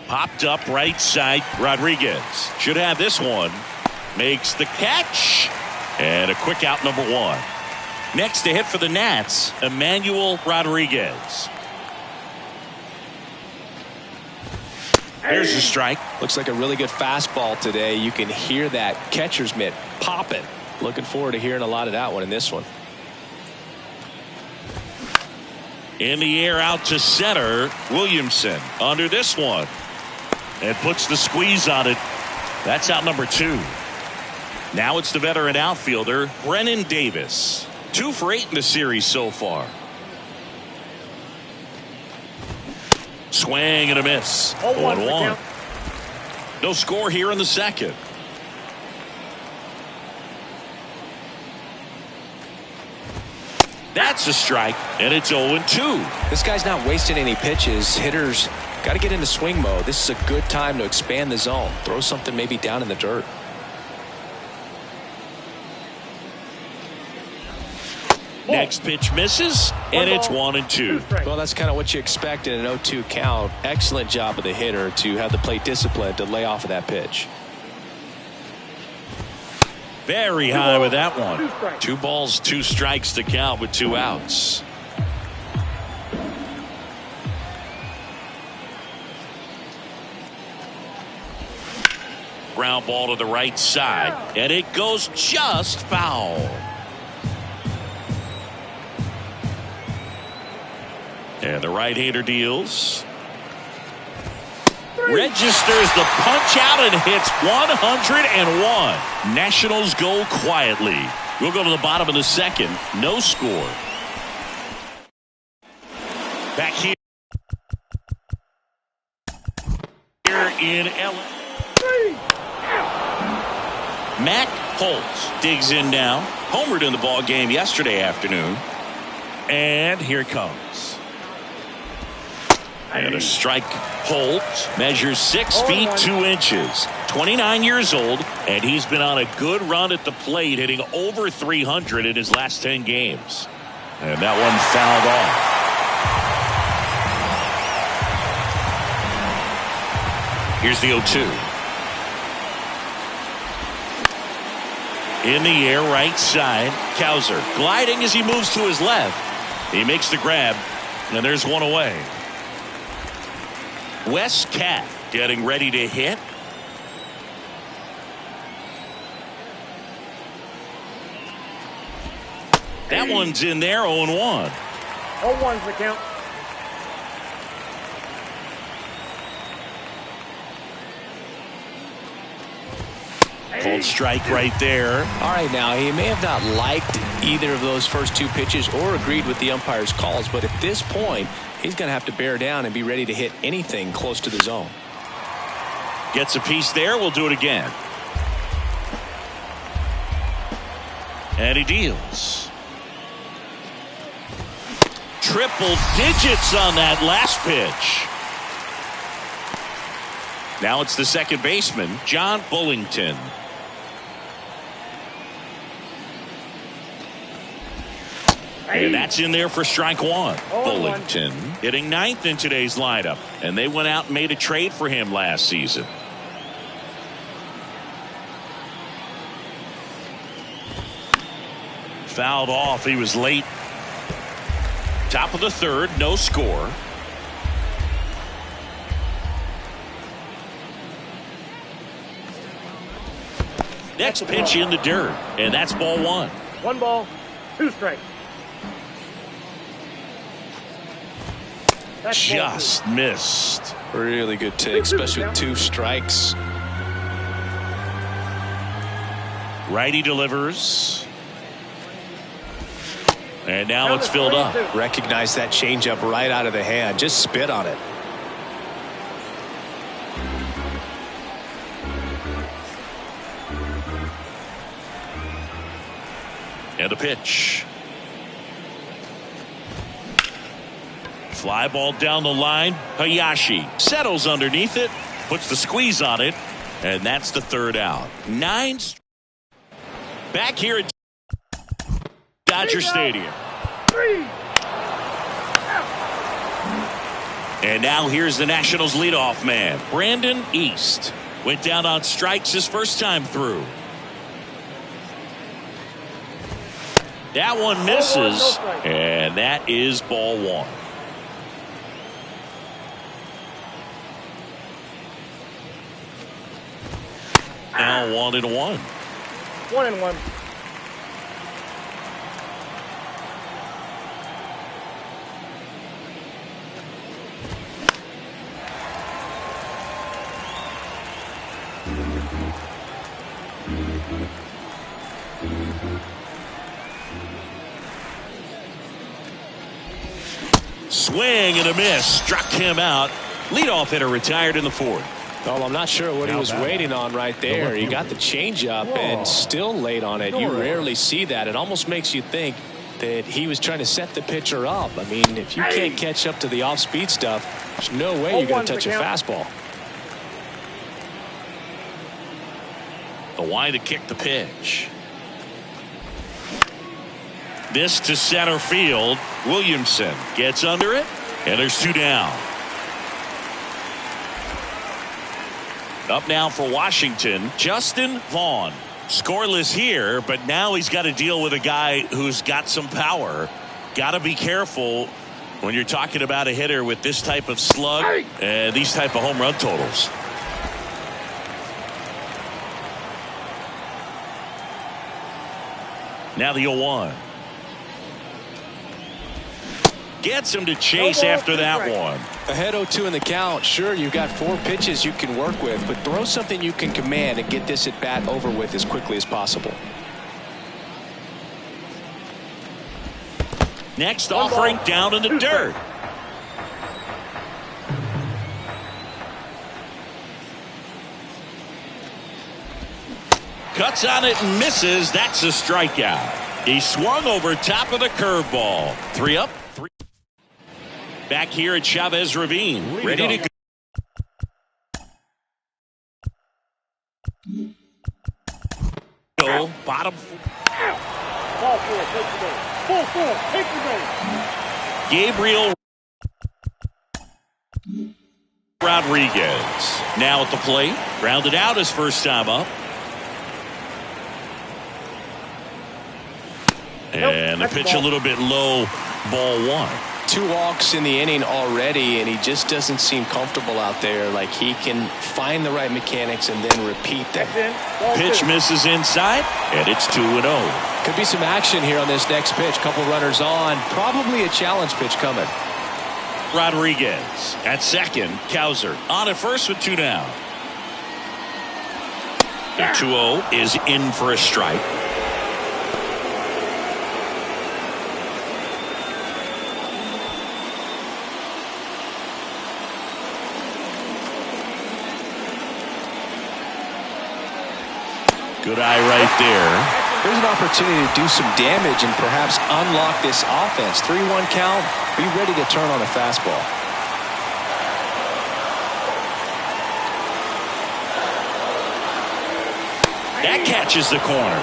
Popped up right side. Rodriguez should have this one. Makes the catch. And a quick out, number 1. Next to hit for the Nats, Emmanuel Rodriguez. There's a strike. Looks like a really good fastball today. You can hear that catcher's mitt popping. Looking forward to hearing a lot of that one in this one. In the air out to center. Williamson under this one. And puts the squeeze on it. That's out number 2. Now it's the veteran outfielder, Brennan Davis. 2 for 8 in the series so far. Swing and a miss. 0-1. No score here in the second. That's a strike, and it's 0-2. This guy's not wasting any pitches. Hitters got to get into swing mode. This is a good time to expand the zone. Throw something maybe down in the dirt. Next pitch misses, and it's 1-2. Well, that's kind of what you expect in an 0-2 count. Excellent job of the hitter to have the plate discipline to lay off of that pitch. Very high with that one. 2 balls, 2 strikes to count with 2 outs. Ground ball to the right side, and it goes just foul. And the right-hander deals. Registers the punch out and hits 101. Nationals go quietly. We'll go to the bottom of the second. No score. Back here in LA. Matt Holtz digs in now. Homered in the ball game yesterday afternoon. And here it comes. And a strike. Holt measures 6 feet 2 inches. 29 years old, and he's been on a good run at the plate, hitting over 300 in his last 10 games. And that one fouled off. Here's the 0-2. In the air, right side. Cowser gliding as he moves to his left. He makes the grab, and there's one away. Wes Cat getting ready to hit. That one's in there, 0-1. 0-1's the count. Cold strike right there. All right, now he may have not liked either of those first 2 pitches or agreed with the umpire's calls, but at this point he's going to have to bear down and be ready to hit anything close to the zone. Gets a piece there. We'll do it again. And he deals. Triple digits on that last pitch. Now it's the second baseman, John Bullington. And that's in there for strike 1. Bullington hitting 9th in today's lineup. And they went out and made a trade for him last season. Fouled off. He was late. Top of the third. No score. Next pitch in the dirt. And that's ball 1. 1 ball, 2 strikes. Just missed. Really good take, especially with 2 strikes. Righty delivers. And now it's filled up. Recognize that changeup right out of the hand. Just spit on it. And a pitch. Fly ball down the line. Hayashi settles underneath it, puts the squeeze on it, and that's the 3rd out. 9. Back here at Dodger Stadium. 3. And now here's the Nationals leadoff man, Brandon East. Went down on strikes his first time through. That one misses, and that is ball 1. now 1-1. 1-1. Swing and a miss. Struck him out. Leadoff hitter retired in the fourth. Well, I'm not sure what he was waiting on right there. He got the changeup and still late on it. You rarely see that. It almost makes you think that he was trying to set the pitcher up. I mean, if you can't catch up to the off-speed stuff, there's no way you're going to touch a fastball. The wide to kick the pitch. This to center field. Williamson gets under it, and there's 2 down. Up now for Washington, Justin Vaughn. Scoreless here, but now he's got to deal with a guy who's got some power. Got to be careful when you're talking about a hitter with this type of slug and these type of home run totals. Now the 0-1. Gets him to chase after that one. Ahead 0-2 in the count. Sure, you've got 4 pitches you can work with, but throw something you can command and get this at bat over with as quickly as possible. Next offering down in the dirt. Cuts on it and misses. That's a strikeout. He swung over top of the curveball. 3 up, 3. Back here at Chavez Ravine. Ready to go. Bottom. Ball 4, take the base. Ball 4, take the base. Gabriel Rodriguez now at the plate. Grounded out his first time up. And the pitch a little bit low. Ball 1. 2 walks in the inning already, and he just doesn't seem comfortable out there. Like he can find the right mechanics and then repeat them. Pitch misses inside, and it's 2-0. Could be some action here on this next pitch. Couple runners on. Probably a challenge pitch coming. Rodriguez at second. Cowser on at first with 2 down. The 2-0 is in for a strike. Good eye right there. There's an opportunity to do some damage and perhaps unlock this offense. 3-1 count. Be ready to turn on a fastball. That catches the corner.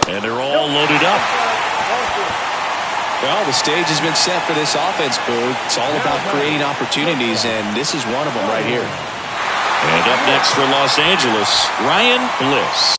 And they're all loaded up. Well, the stage has been set for this offense, Boo. It's all about creating opportunities, and this is one of them right here. And up next for Los Angeles, Ryan Bliss.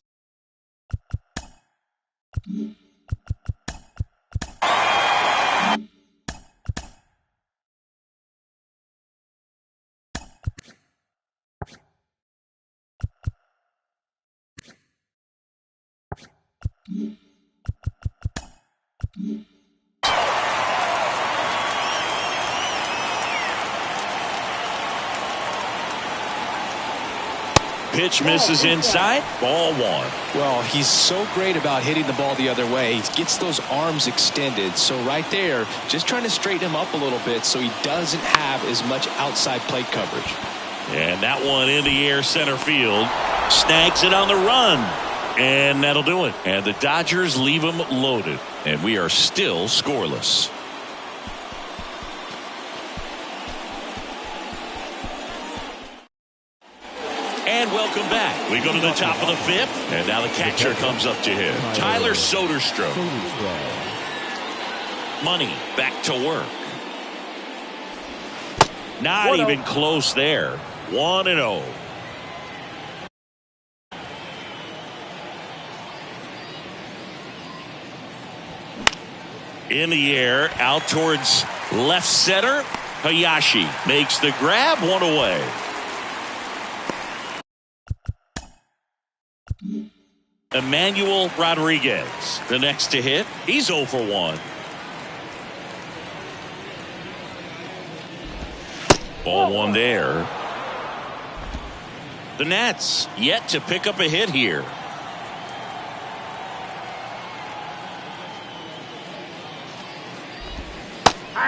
Pitch misses inside. Ball 1. Well, he's so great about hitting the ball the other way. He gets those arms extended. So right there, just trying to straighten him up a little bit so he doesn't have as much outside plate coverage. And that one in the air center field. Snags it on the run. And that'll do it. And the Dodgers leave him loaded. And we are still scoreless. And welcome back. We go to the top of the 5th. And now the catcher comes up to him. Tyler Soderstrom. Money back to work. Not even close there. 1-0. In the air, out towards left center. Hayashi makes the grab, one away. Emmanuel Rodriguez, the next to hit. He's 0 for 1. Ball one there. The Nats yet to pick up a hit here.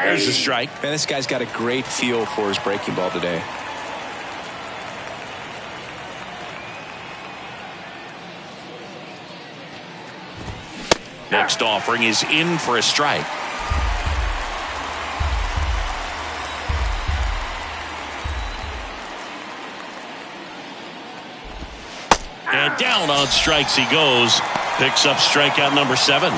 There's a strike. Man, this guy's got a great feel for his breaking ball today. Next offering is in for a strike. And down on strikes he goes. Picks up strikeout number 7.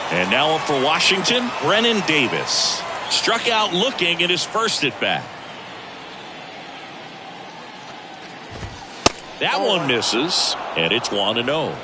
And now up for Washington, Brennan Davis. Struck out looking at his first at bat. That one misses, and it's 1-0.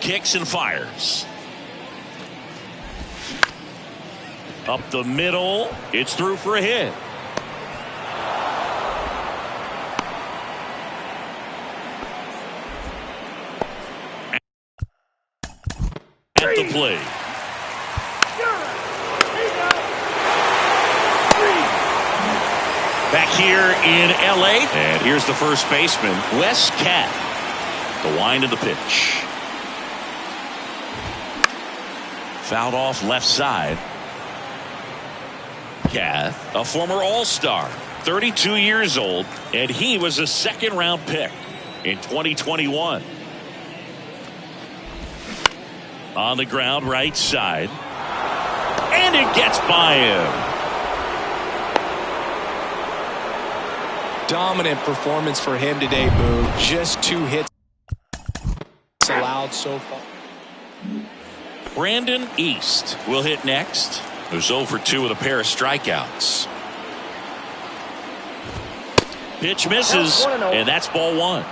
Kicks and fires. Up the middle. It's through for a hit. At the plate, here in L.A. And here's the first baseman, Wes Cat. The wind of the pitch. Fouled off left side. Cat, a former All-Star, 32 years old, and he was a second-round pick in 2021. On the ground, right side. And it gets by him. Dominant performance for him today, Boone. Just 2 hits allowed so far. Brandon East will hit next. Who's 0 for 2 with a pair of strikeouts. Pitch misses, and that's ball 1.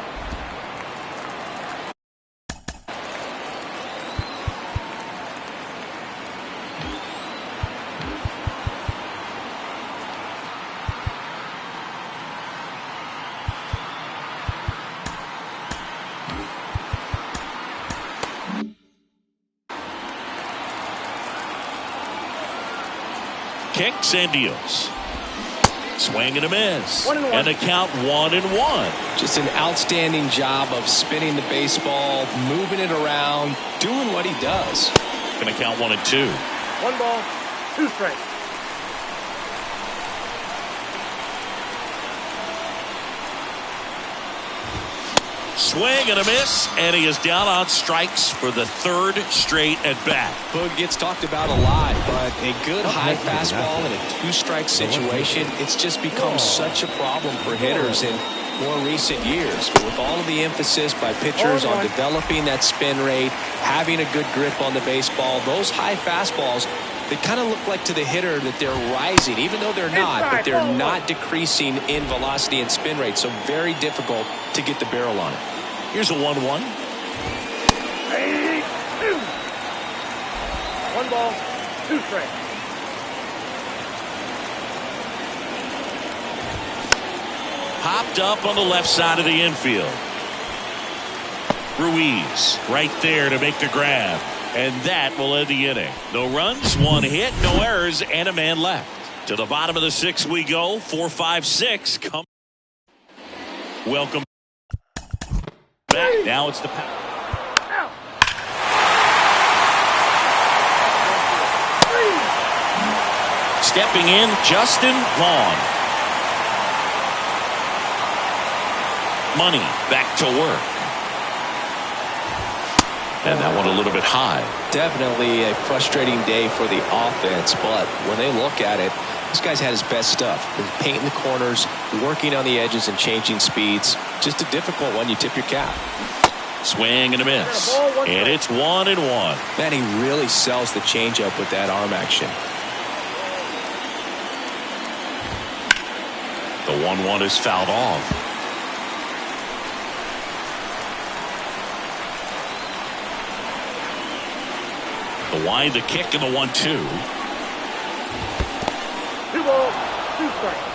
Kicks and deals. Swing and a miss. And the count 1-1. Just an outstanding job of spinning the baseball, moving it around, doing what he does. Going to count 1-2. 1 ball, 2 strikes. Swing and a miss, and he is down on strikes for the 3rd straight at bat. Boog gets talked about a lot, but a good high fastball in a 2-strike situation, it's just become such a problem for hitters in more recent years. With all of the emphasis by pitchers on developing that spin rate, having a good grip on the baseball, those high fastballs, they kind of look like to the hitter that they're rising, even though they're not, but they're not decreasing in velocity and spin rate, so very difficult to get the barrel on it. Here's a 1-1. 1 ball, 2 strikes. Popped up on the left side of the infield. Ruiz right there to make the grab. And that will end the inning. No runs, 1 hit, no errors, and a man left. To the bottom of the 6th we go. 4, 5, 6. Come. Welcome back. Now it's the power. Stepping in, Justin Vaughn. Money back to work. And that one a little bit high. Definitely a frustrating day for the offense, but when they look at it, this guy's had his best stuff. Painting the corners, working on the edges, and changing speeds. Just a difficult one. You tip your cap. Swing and a miss. And it's 1-1. Man, he really sells the changeup with that arm action. The 1-1 is fouled off. The wind, the kick, and the 1-2. 2 balls, 2 strikes.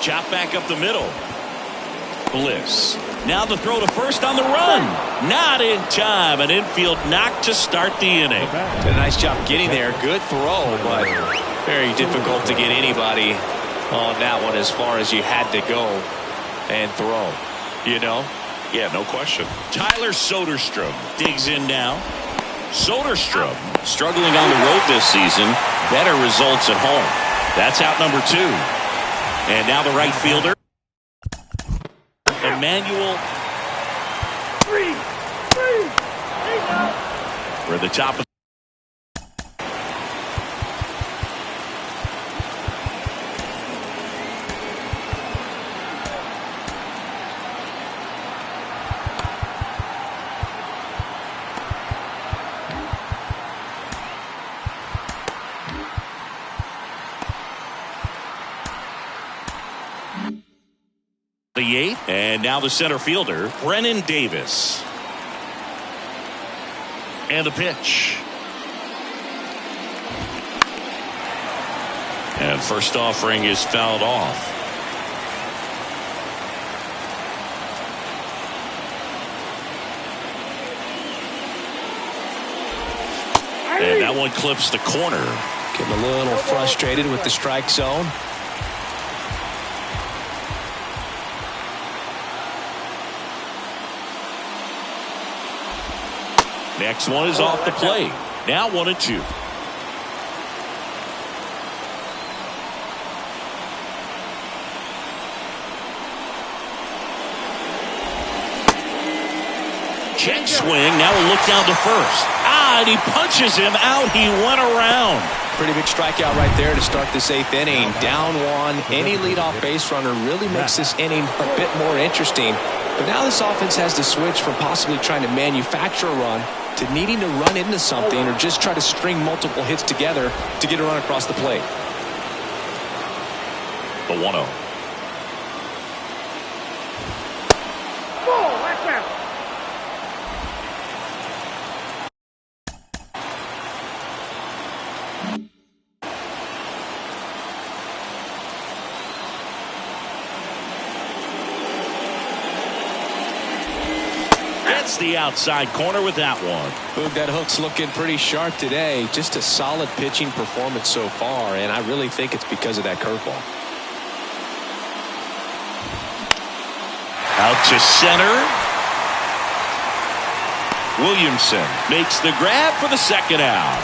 Chop back up the middle. Bliss. Now the throw to first on the run. Not in time. An infield knock to start the inning. Did a nice job getting there. Good throw, but very difficult to get anybody on that one as far as you had to go and throw. You know? Yeah, no question. Tyler Soderstrom digs in now. Soderstrom struggling on the road this season. Better results at home. That's out number 2. And now the right fielder, Emmanuel. 3, 3, 8 out. We're at the top of the 8th, and now the center fielder, Brennan Davis. And the pitch. And first offering is fouled off. And that one clips the corner. Getting a little frustrated with the strike zone. Next one is off the plate. Now 1-2. Check swing. Now a look down to first. And he punches him out. He went around. Pretty big strikeout right there to start this 8th inning. Down one. Any leadoff base runner really makes this inning a bit more interesting. But now this offense has to switch from possibly trying to manufacture a run to needing to run into something or just try to string multiple hits together to get a run across the plate. The 1-0. The outside corner with that one. Boog, that hook's looking pretty sharp today. Just a solid pitching performance so far, and I really think it's because of that curveball. Out to center. Williamson makes the grab for the second out.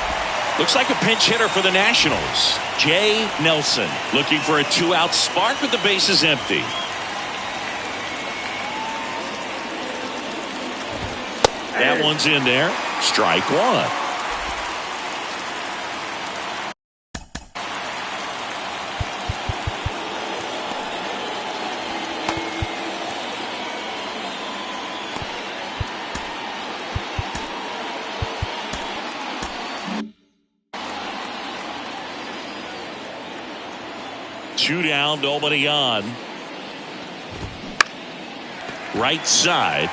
Looks like a pinch hitter for the Nationals. Jay Nelson looking for a 2-out spark with the bases empty. That one's in there. Strike one. Two down, nobody on. Right side.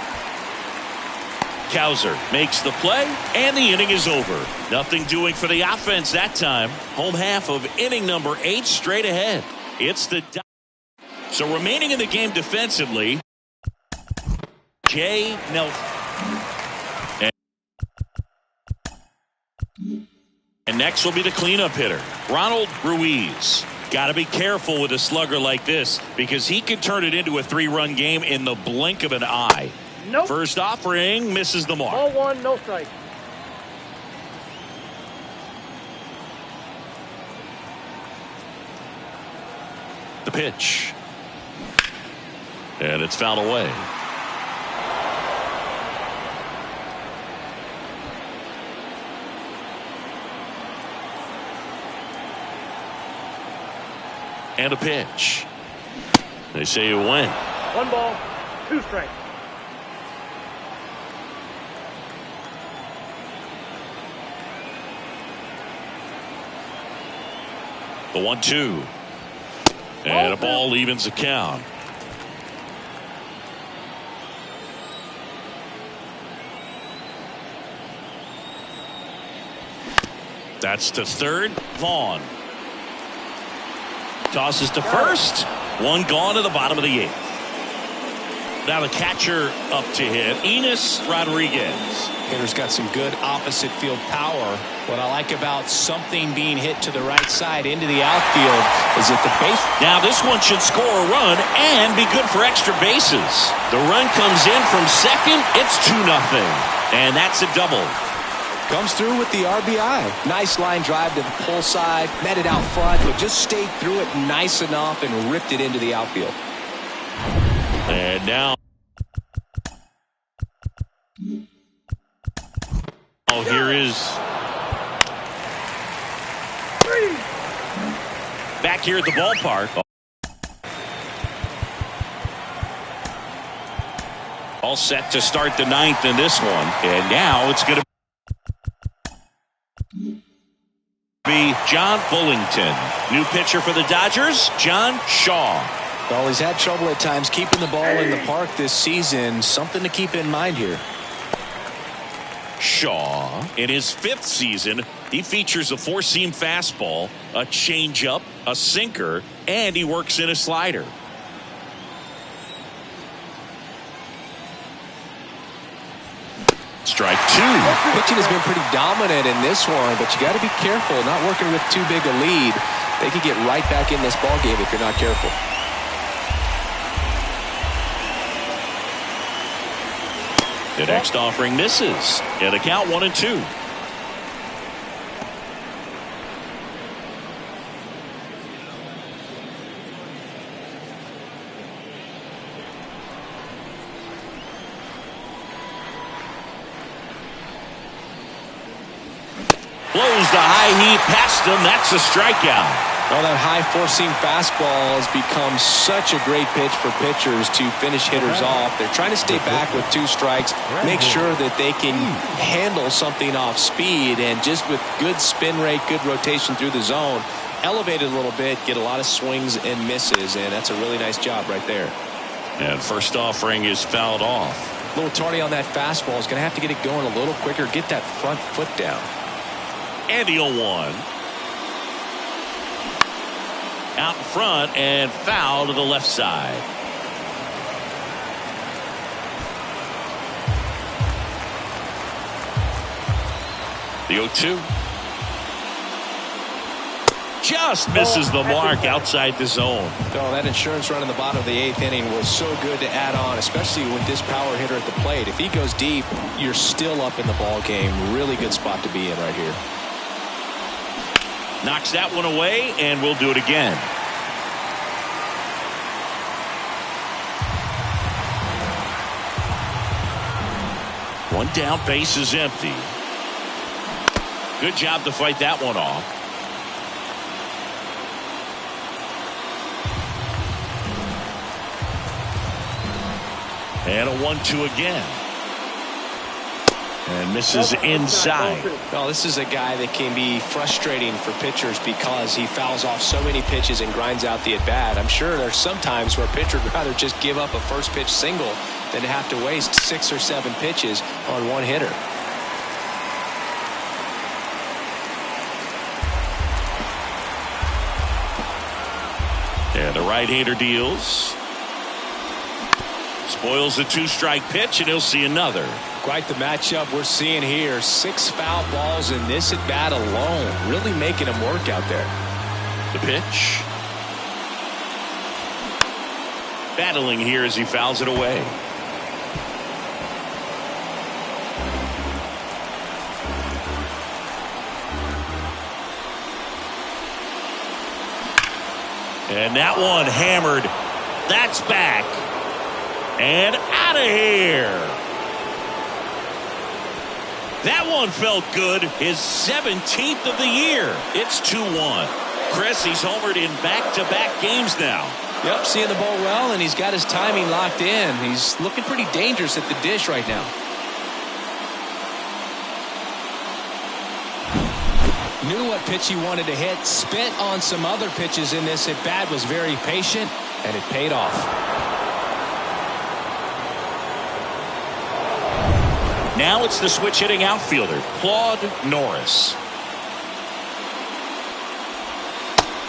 Cowser makes the play, and the inning is over. Nothing doing for the offense that time. Home half of inning number 8 straight ahead. It's the so remaining in the game defensively, Jay Nelson. And next will be the cleanup hitter, Ronald Ruiz. Got to be careful with a slugger like this because he could turn it into a 3-run game in the blink of an eye. Nope. First offering misses the mark. Ball 1, no strike. The pitch. And it's fouled away. And a pitch. They say it went. 1 ball, 2 strikes. The 1-2. And a ball evens the count. That's to third. Vaughn tosses to first. One gone to the bottom of the 8th. Now the catcher up to hit, Enos Rodriguez. Hitter's got some good opposite field power. What I like about something being hit to the right side into the outfield is that the base. Now this one should score a run and be good for extra bases. The run comes in from second. It's 2-0. And that's a double. Comes through with the RBI. Nice line drive to the pull side. Met it out front, but just stayed through it nice enough and ripped it into the outfield. And now. Oh, here is. Back here at the ballpark. All set to start the 9th in this one. And now it's going to be John Bullington. New pitcher for the Dodgers, John Shaw. Well, he's had trouble at times keeping the ball in the park this season. Something to keep in mind here. Shaw, in his 5th season, he features a 4-seam fastball, a changeup, a sinker, and he works in a slider. strike two. Pitching has been pretty dominant in this one, but you got to be careful, not working with too big a lead. They could get right back in this ball game if you're not careful. The next offering misses. And the count 1-2. Blows the high heat past him. That's a strikeout. Well, that high four-seam fastball has become such a great pitch for pitchers to finish hitters off. They're trying to stay back with 2 strikes, make sure that they can handle something off speed, and just with good spin rate, good rotation through the zone, elevate it a little bit, get a lot of swings and misses, and that's a really nice job right there. And first offering is fouled off. A little tardy on that fastball. Is going to have to get it going a little quicker, get that front foot down. And the 0-1. Out in front and foul to the left side. The 0-2. Just misses the mark outside the zone. Oh, that insurance run in the bottom of the 8th inning was so good to add on, especially with this power hitter at the plate. If he goes deep, you're still up in the ball game. Really good spot to be in right here. Knocks that one away, and we'll do it again. One down, base is empty. Good job to fight that one off. And a 1-2 again. And misses inside. Well, this is a guy that can be frustrating for pitchers because he fouls off so many pitches and grinds out the at-bat. I'm sure there's some times where a pitcher would rather just give up a first pitch single than to have to waste 6 or 7 pitches on one hitter. And the right-hander deals. Spoils the 2-strike pitch, and he'll see another. Quite the matchup we're seeing here. 6 foul balls in this at-bat alone. Really making him work out there. The pitch. Battling here as he fouls it away. And that one hammered. That's back. And out of here. That one felt good. His 17th of the year. It's 2-1. Chris, he's homered in back-to-back games now. Yep, seeing the ball well, and he's got his timing locked in. He's looking pretty dangerous at the dish right now. Knew what pitch he wanted to hit. Spent on some other pitches in this at-bat. Was very patient, and it paid off. Now it's the switch-hitting outfielder, Claude Norris.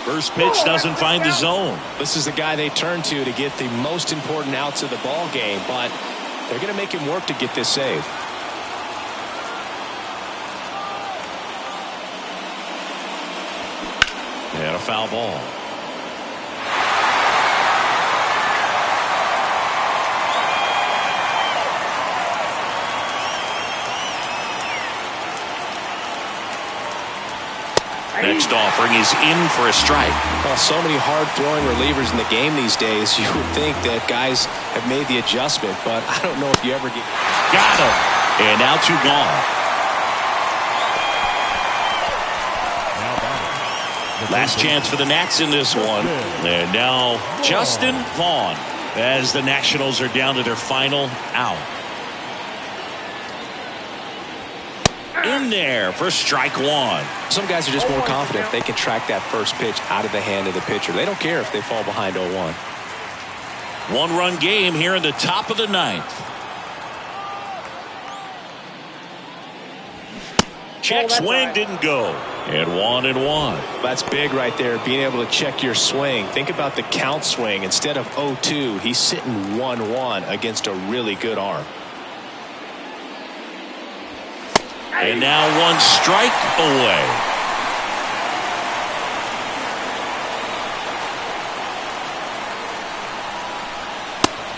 First pitch doesn't find the zone. This is the guy they turn to get the most important outs of the ball game, but they're going to make him work to get this save. And a foul ball. Next offering is in for a strike. Well, so many hard-throwing relievers in the game these days. You would think that guys have made the adjustment, but I don't know if you ever get... Got him. And now 2 gone. Last chance for the Nats in this one. And now Justin Vaughn as the Nationals are down to their final out. In there for strike 1. Some guys are just more confident if they can track that first pitch out of the hand of the pitcher. They don't care if they fall behind 0-1. 1-run game here in the top of the 9th. Check swing didn't go. And 1-1. That's big right there, being able to check your swing. Think about the count swing. Instead of 0-2, he's sitting 1-1 against a really good arm. And now one strike away.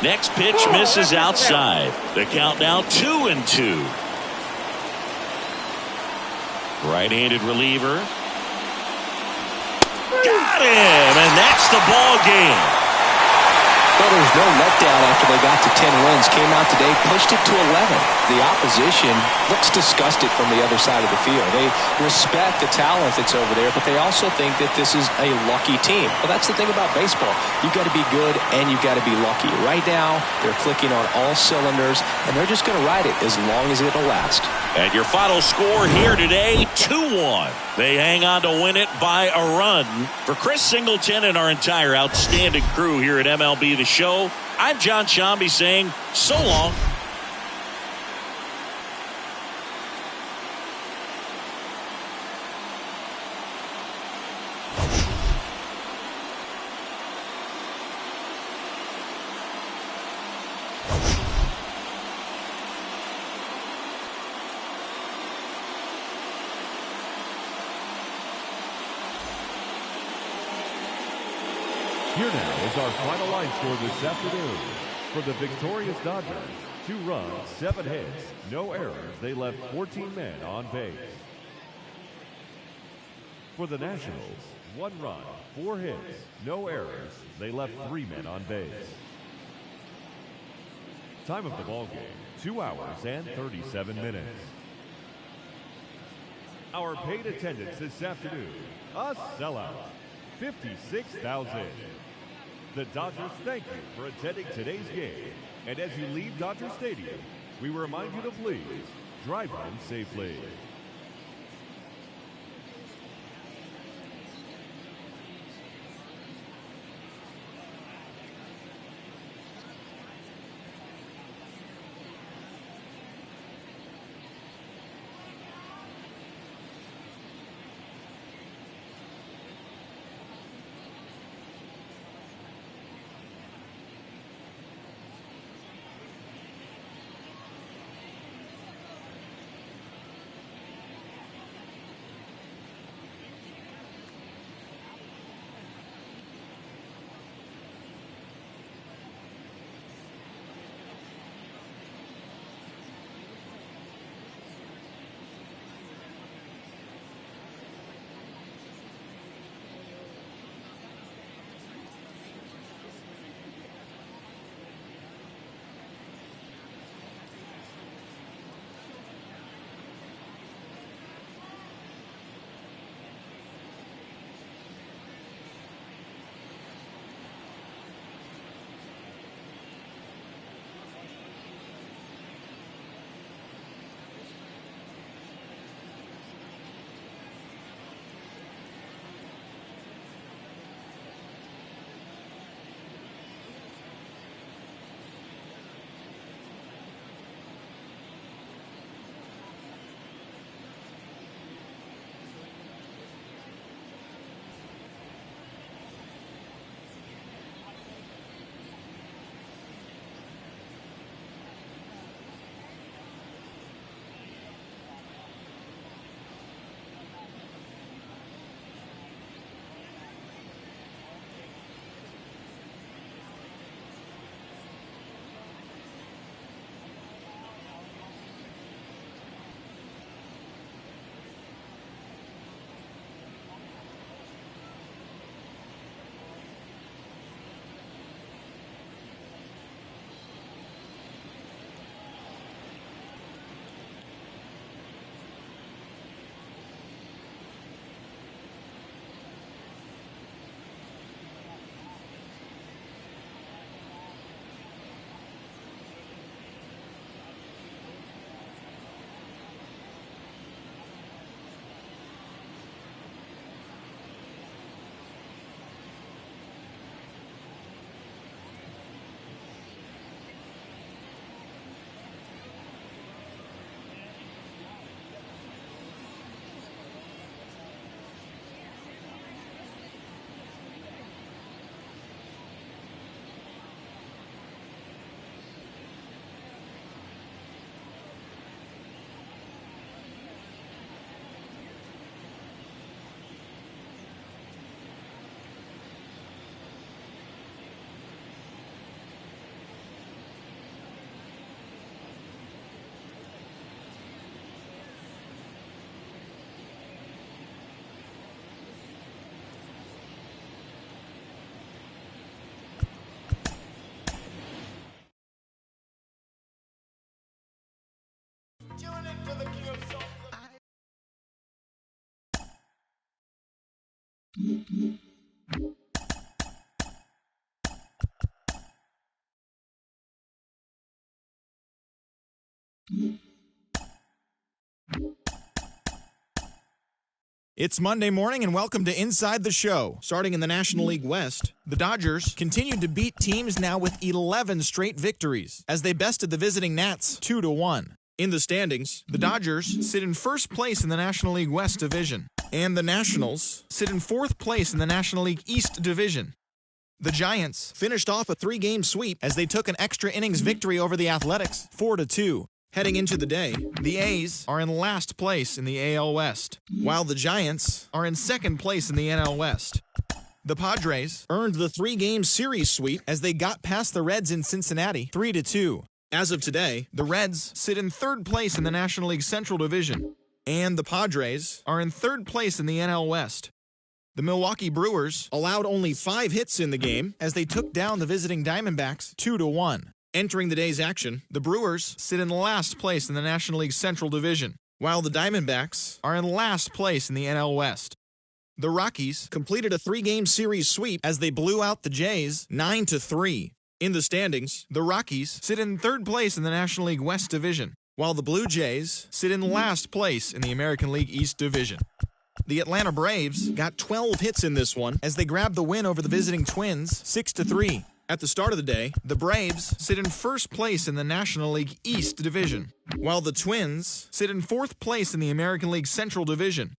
Next pitch misses outside. The count now 2-2. Right-handed reliever. Got him, and that's the ball game. Well, there was no letdown after they got to 10 wins. Came out today, pushed it to 11. The opposition looks disgusted from the other side of the field. They respect the talent that's over there, but they also think that this is a lucky team. Well, that's the thing about baseball. You've got to be good and you've got to be lucky. Right now, they're clicking on all cylinders, and they're just going to ride it as long as it'll last. And your final score here today, 2-1. They hang on to win it by a run. For Chris Singleton and our entire outstanding crew here at MLB The Show, I'm John Shambi saying so long. Here now is our final line score this afternoon. For the victorious Dodgers, 2 runs, 7 hits, no errors. They left 14 men on base. For the Nationals, 1 run, 4 hits, no errors. They left 3 men on base. Time of the ball game, 2 hours and 37 minutes. Our paid attendance this afternoon, a sellout, 56,000. The Dodgers thank you for attending today's game. And as you leave Dodger Stadium, we remind you to please drive home safely. It's Monday morning and welcome to Inside the Show. Starting in the National League West, the Dodgers continued to beat teams now with 11 straight victories as they bested the visiting Nats 2-1. In the standings, the Dodgers sit in first place in the National League West Division, and the Nationals sit in fourth place in the National League East Division. The Giants finished off a 3-game sweep as they took an extra innings victory over the Athletics 4-2. Heading into the day, the A's are in last place in the AL West, while the Giants are in second place in the NL West. The Padres earned the 3-game series sweep as they got past the Reds in Cincinnati 3-2. As of today, the Reds sit in third place in the National League Central Division, and the Padres are in third place in the NL West. The Milwaukee Brewers allowed only 5 hits in the game as they took down the visiting Diamondbacks 2-1. Entering the day's action, the Brewers sit in last place in the National League Central Division, while the Diamondbacks are in last place in the NL West. The Rockies completed a 3-game series sweep as they blew out the Jays 9-3. In the standings, the Rockies sit in third place in the National League West Division, while the Blue Jays sit in last place in the American League East Division. The Atlanta Braves got 12 hits in this one as they grabbed the win over the visiting Twins 6-3. At the start of the day, the Braves sit in first place in the National League East Division, while the Twins sit in fourth place in the American League Central Division.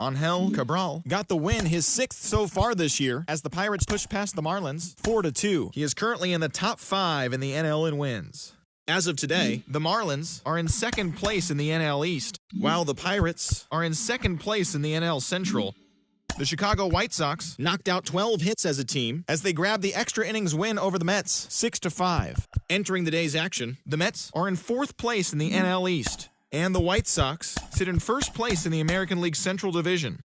Angel Cabral got the win, his 6th so far this year, as the Pirates pushed past the Marlins 4-2. He is currently in the top 5 in the NL in wins. As of today, the Marlins are in second place in the NL East, while the Pirates are in second place in the NL Central. The Chicago White Sox knocked out 12 hits as a team as they grabbed the extra innings win over the Mets 6-5. Entering the day's action, the Mets are in fourth place in the NL East, and the White Sox sit in first place in the American League Central Division.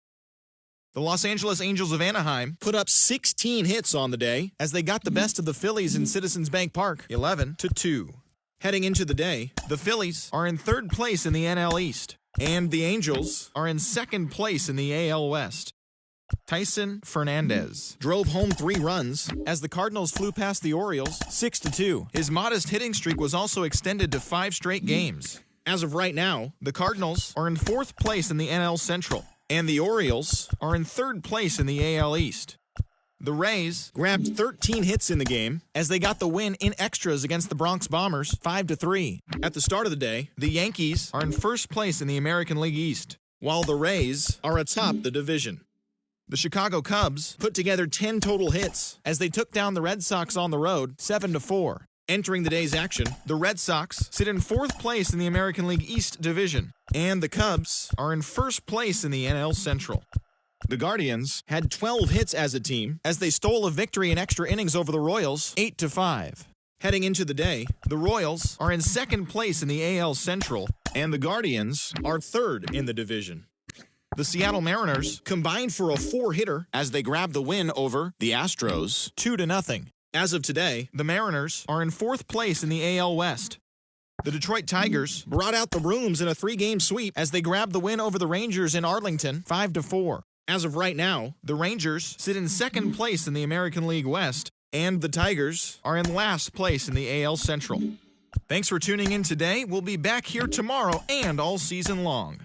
The Los Angeles Angels of Anaheim put up 16 hits on the day as they got the best of the Phillies in Citizens Bank Park 11-2. Heading into the day, the Phillies are in third place in the NL East, and the Angels are in second place in the AL West. Tyson Fernandez drove home 3 runs as the Cardinals flew past the Orioles 6-2. His modest hitting streak was also extended to 5 straight games. As of right now, the Cardinals are in fourth place in the NL Central, and the Orioles are in third place in the AL East. The Rays grabbed 13 hits in the game as they got the win in extras against the Bronx Bombers 5-3. At the start of the day, the Yankees are in first place in the American League East, while the Rays are atop the division. The Chicago Cubs put together 10 total hits as they took down the Red Sox on the road 7-4. Entering the day's action, the Red Sox sit in fourth place in the American League East Division, and the Cubs are in first place in the NL Central. The Guardians had 12 hits as a team as they stole a victory in extra innings over the Royals 8-5. Heading into the day, the Royals are in second place in the AL Central, and the Guardians are third in the division. The Seattle Mariners combined for a 4-hitter as they grabbed the win over the Astros 2-0. As of today, the Mariners are in fourth place in the AL West. The Detroit Tigers brought out the brooms in a 3-game sweep as they grabbed the win over the Rangers in Arlington 5-4. As of right now, the Rangers sit in second place in the American League West, and the Tigers are in last place in the AL Central. Thanks for tuning in today. We'll be back here tomorrow and all season long.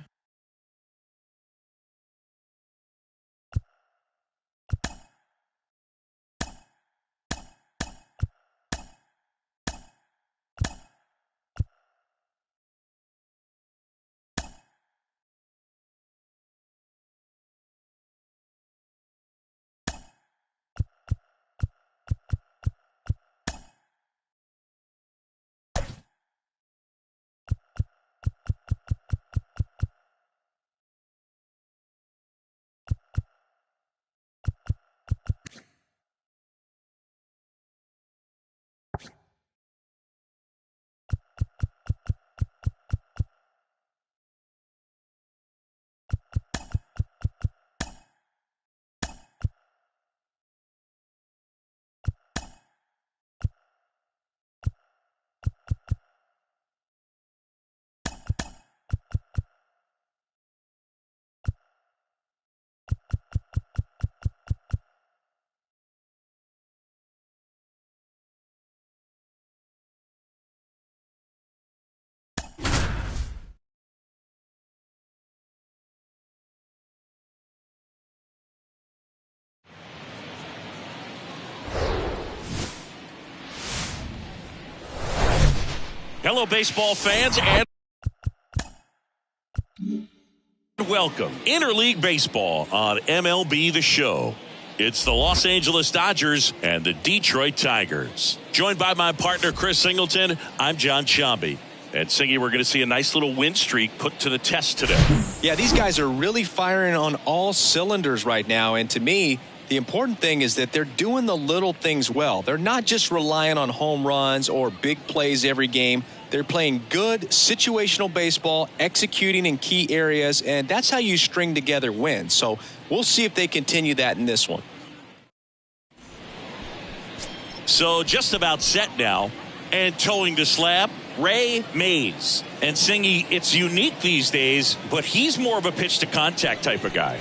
Hello, baseball fans, and welcome. Interleague Baseball on MLB The Show. It's the Los Angeles Dodgers and the Detroit Tigers. Joined by my partner, Chris Singleton, I'm John Shambi. And Singy, we're going to see a nice little win streak put to the test today. Yeah, these guys are really firing on all cylinders right now. And to me, the important thing is that they're doing the little things well. They're not just relying on home runs or big plays every game. They're playing good situational baseball, executing in key areas, and that's how you string together wins. So we'll see if they continue that in this one. So just about set now, and towing the slab, Ray Mays. And Singy, it's unique these days, but he's more of a pitch to contact type of guy.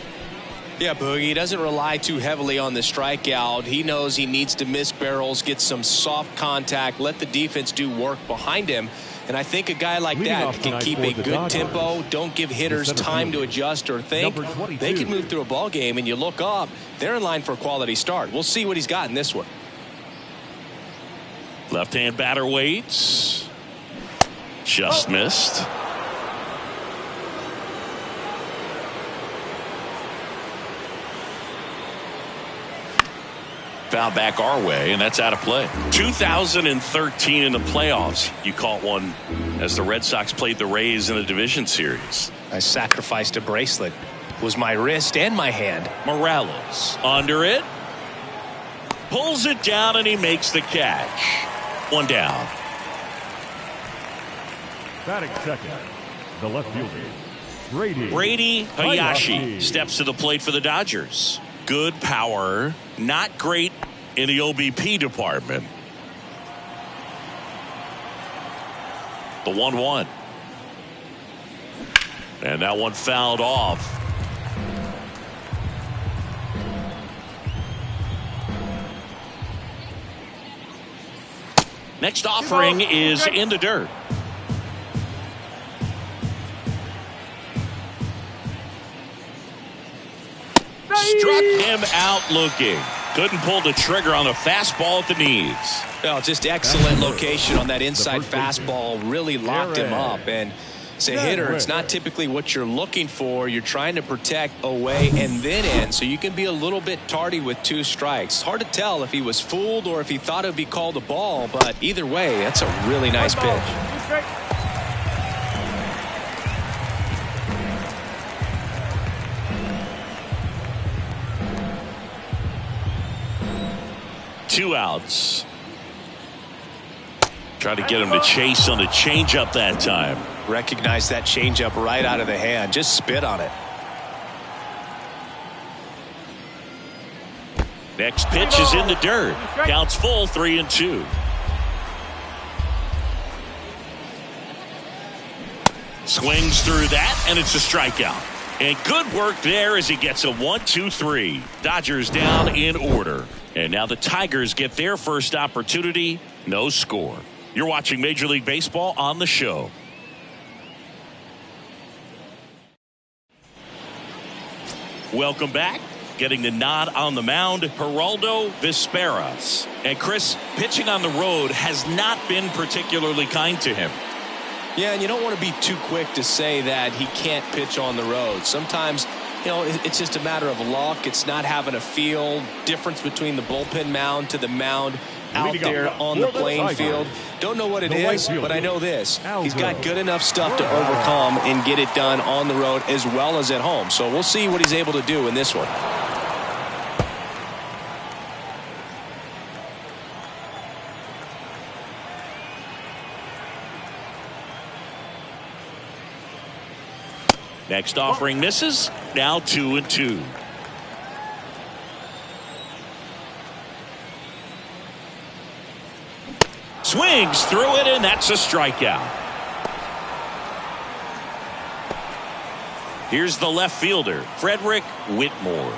Yeah, Boogie, he doesn't rely too heavily on the strikeout. He knows he needs to miss barrels, get some soft contact, let the defense do work behind him. And I think a guy like that can keep a good tempo, don't give hitters time to adjust or think. They can move through a ball game, and you look up, they're in line for a quality start. We'll see what he's got in this one. Left-hand batter waits. Just missed. Foul back our way, and that's out of play. 2013 in the playoffs, you caught one as the Red Sox played the Rays in the division series. I sacrificed a bracelet. It was my wrist and my hand. Morales under it. Pulls it down, and he makes the catch. One down. Batting second, the left fielder, Brady Hayashi steps to the plate for the Dodgers. Good power, not great in the OBP department. The 1-1. And that one fouled off. Next offering is in the dirt. Struck him out looking. Couldn't pull the trigger on the fastball at the knees. Well, just excellent location on that inside fastball. Really locked him up. And as a hitter, it's not typically what you're looking for. You're trying to protect away and then in, so you can be a little bit tardy with 2 strikes. Hard to tell if he was fooled or if he thought it would be called a ball, but either way, that's a really nice pitch. 2 outs. Try to get him to chase on the changeup that time. Recognize that changeup right out of the hand. Just spit on it. Next pitch is in the dirt. Counts full, 3-2. Swings through that, and it's a strikeout. And good work there as he gets a 1-2-3. Dodgers down in order. And now the Tigers get their first opportunity. No score. You're watching Major League Baseball on the show. Welcome back. Getting the nod on the mound, Geraldo Vizqueras. And Chris, pitching on the road has not been particularly kind to him. Yeah, and you don't want to be too quick to say that he can't pitch on the road. Sometimes, you know, it's just a matter of luck. It's not having a feel. Difference between the bullpen mound to the mound out there on the playing field. Don't know what it is, but I know this. He's got good enough stuff to overcome and get it done on the road as well as at home. So we'll see what he's able to do in this one. Next offering misses. Now 2-2. Swings through it, and that's a strikeout. Here's the left fielder, Frederick Whitmore.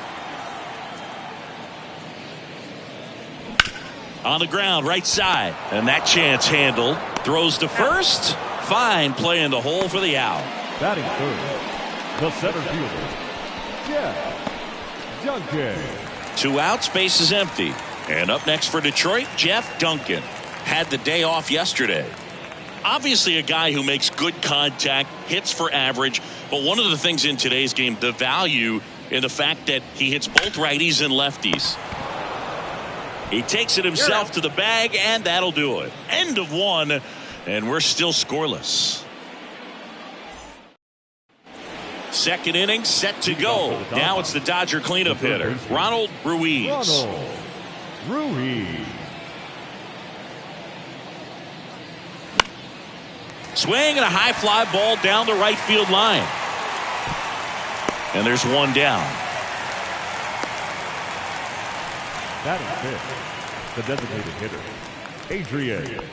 On the ground, right side. And that chance handled. Throws to first. Fine play in the hole for the out. Batting third, the center fielder, Jeff Duncan. 2 outs, base is empty. And up next for Detroit, Jeff Duncan. Had the day off yesterday. Obviously a guy who makes good contact, hits for average, but one of the things in today's game, the value in the fact that he hits both righties and lefties. He takes it himself to the bag, and that'll do it. End of one, and we're still scoreless. Second inning set to go. Now it's the Dodger cleanup hitter, Ronald Ruiz. Swing and a high fly ball down the right field line. And there's one down. That is the designated hitter,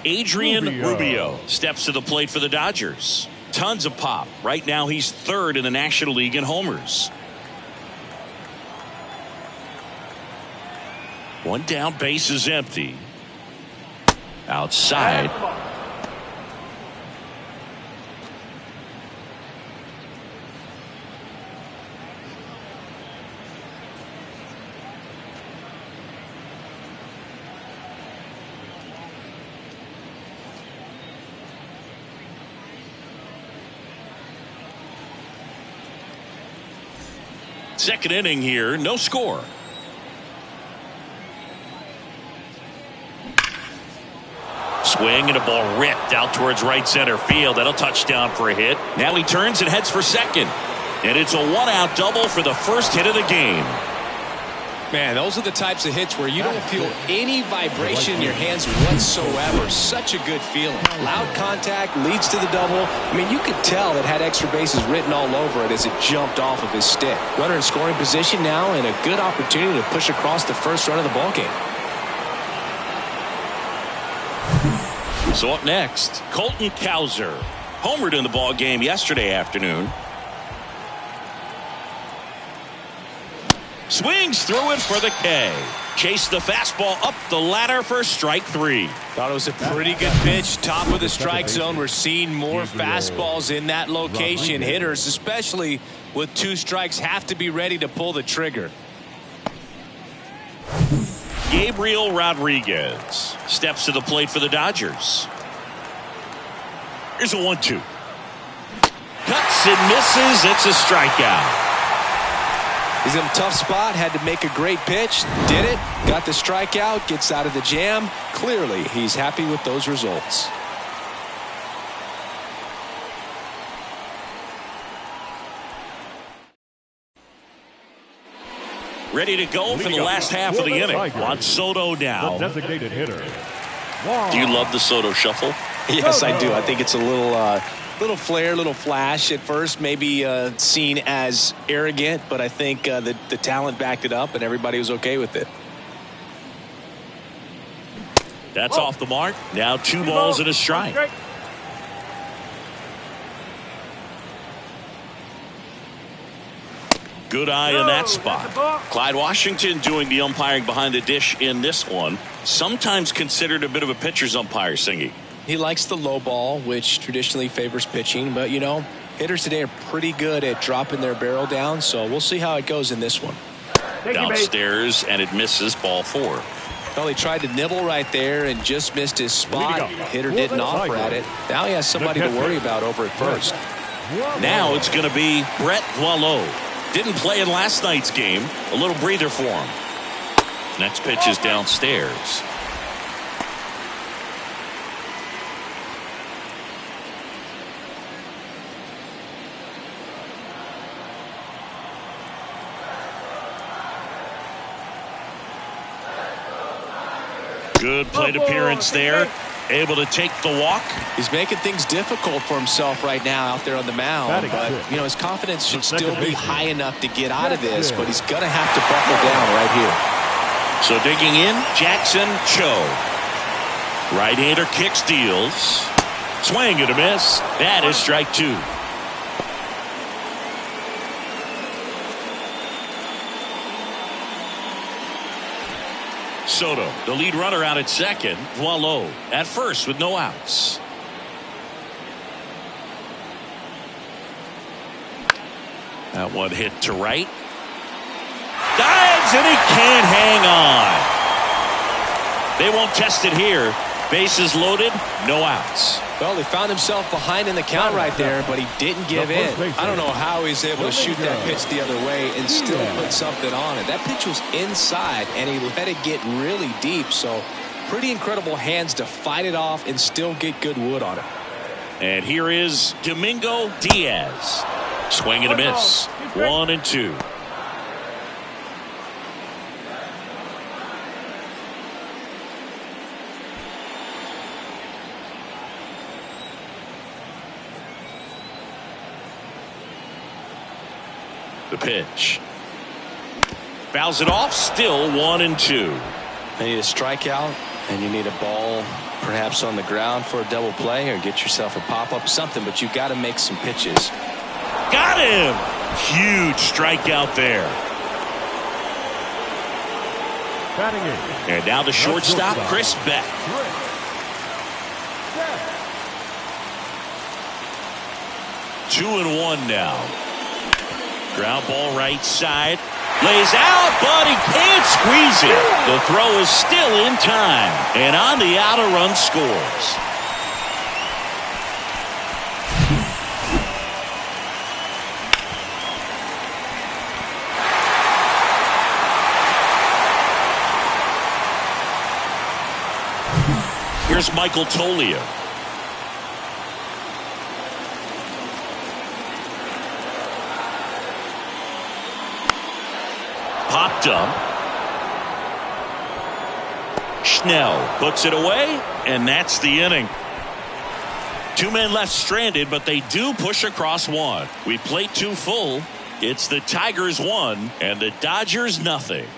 Adrian Rubio steps to the plate for the Dodgers. Tons of pop. Right now he's third in the National League in homers. One down, base is empty. Outside. Second inning here, no score. Swing and a ball ripped out towards right center field. That'll touch down for a hit. Now he turns and heads for second. And it's a one-out double for the first hit of the game. Man, those are the types of hits where you don't feel any vibration in your hands whatsoever. Such a good feeling. Loud contact leads to the double. I mean, you could tell it had extra bases written all over it as it jumped off of his stick. Runner in scoring position now, and a good opportunity to push across the first run of the ballgame. So up next, Colton Cowser. Homered in the ballgame yesterday afternoon. Swings through it for the K. Chase the fastball up the ladder for strike three. Thought it was a pretty good pitch. Top of the strike zone. We're seeing more fastballs in that location. Hitters, especially with two strikes, have to be ready to pull the trigger. Gabriel Rodriguez steps to the plate for the Dodgers. Here's a 1-2. Cuts and misses. It's a strikeout. He's in a tough spot, had to make a great pitch, did it, got the strikeout, gets out of the jam. Clearly, he's happy with those results. Ready to go for the last half of the inning. On Soto now. the designated hitter. Do you love the Soto shuffle? Yes, I do. I think it's a little flair, little flash at first, maybe seen as arrogant, but I think the talent backed it up and everybody was okay with it. That's off the mark. Now 2 balls and a strike. Good eye in that spot. Clyde Washington doing the umpiring behind the dish in this one. Sometimes considered a bit of a pitcher's umpire, Singy. He likes the low ball, which traditionally favors pitching, but you know, hitters today are pretty good at dropping their barrel down, so we'll see how it goes in this one. Downstairs, and it misses, ball 4. Well, he tried to nibble right there and just missed his spot. Hitter didn't offer at it. Now he has somebody to worry about over at first. Now it's going to be Brett Boileau. Didn't play in last night's game. A little breather for him. Next pitch is downstairs. Good plate appearance there. Able to take the walk. He's making things difficult for himself right now out there on the mound. But, you know, his confidence should still be high enough to get out of this. But he's going to have to buckle down right here. So digging in, Jackson Cho. Right-hander kicks, deals. Swing and a miss. That is strike 2. Soto, the lead runner out at second. Boileau at first with no outs. That one hit to right. Dives and he can't hang on. They won't test it here. Bases loaded, no outs. Well, he found himself behind in the count right there, but he didn't give in. I don't know how he's able to shoot that pitch the other way and still put something on it. That pitch was inside, and he let it get really deep. So pretty incredible hands to fight it off and still get good wood on it. And here is Domingo Diaz. Swing and a miss. 1-2. The pitch. Fouls it off. Still 1-2. You need a strikeout, and you need a ball perhaps on the ground for a double play, or get yourself a pop-up, something, but you got to make some pitches. Got him. Huge strikeout there. Batting in. And now the shortstop, Chris Beck. 2-1 now. Ground ball right side. Lays out, but he can't squeeze it. The throw is still in time. And on the out, a run scores. Here's Michael Tolio. Popped up. Schnell puts it away, and that's the inning. 2 men left stranded, but they do push across one. We play 2 full. It's the Tigers 1 and the Dodgers nothing.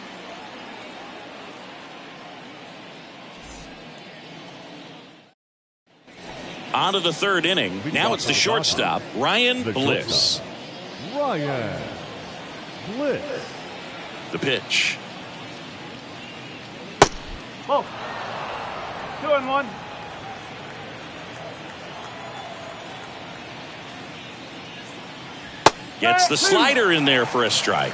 On to the 3rd inning. Now it's the shortstop, Ryan Bliss. Ryan Bliss. The pitch. Oh. 2-1. Gets the slider in there for a strike.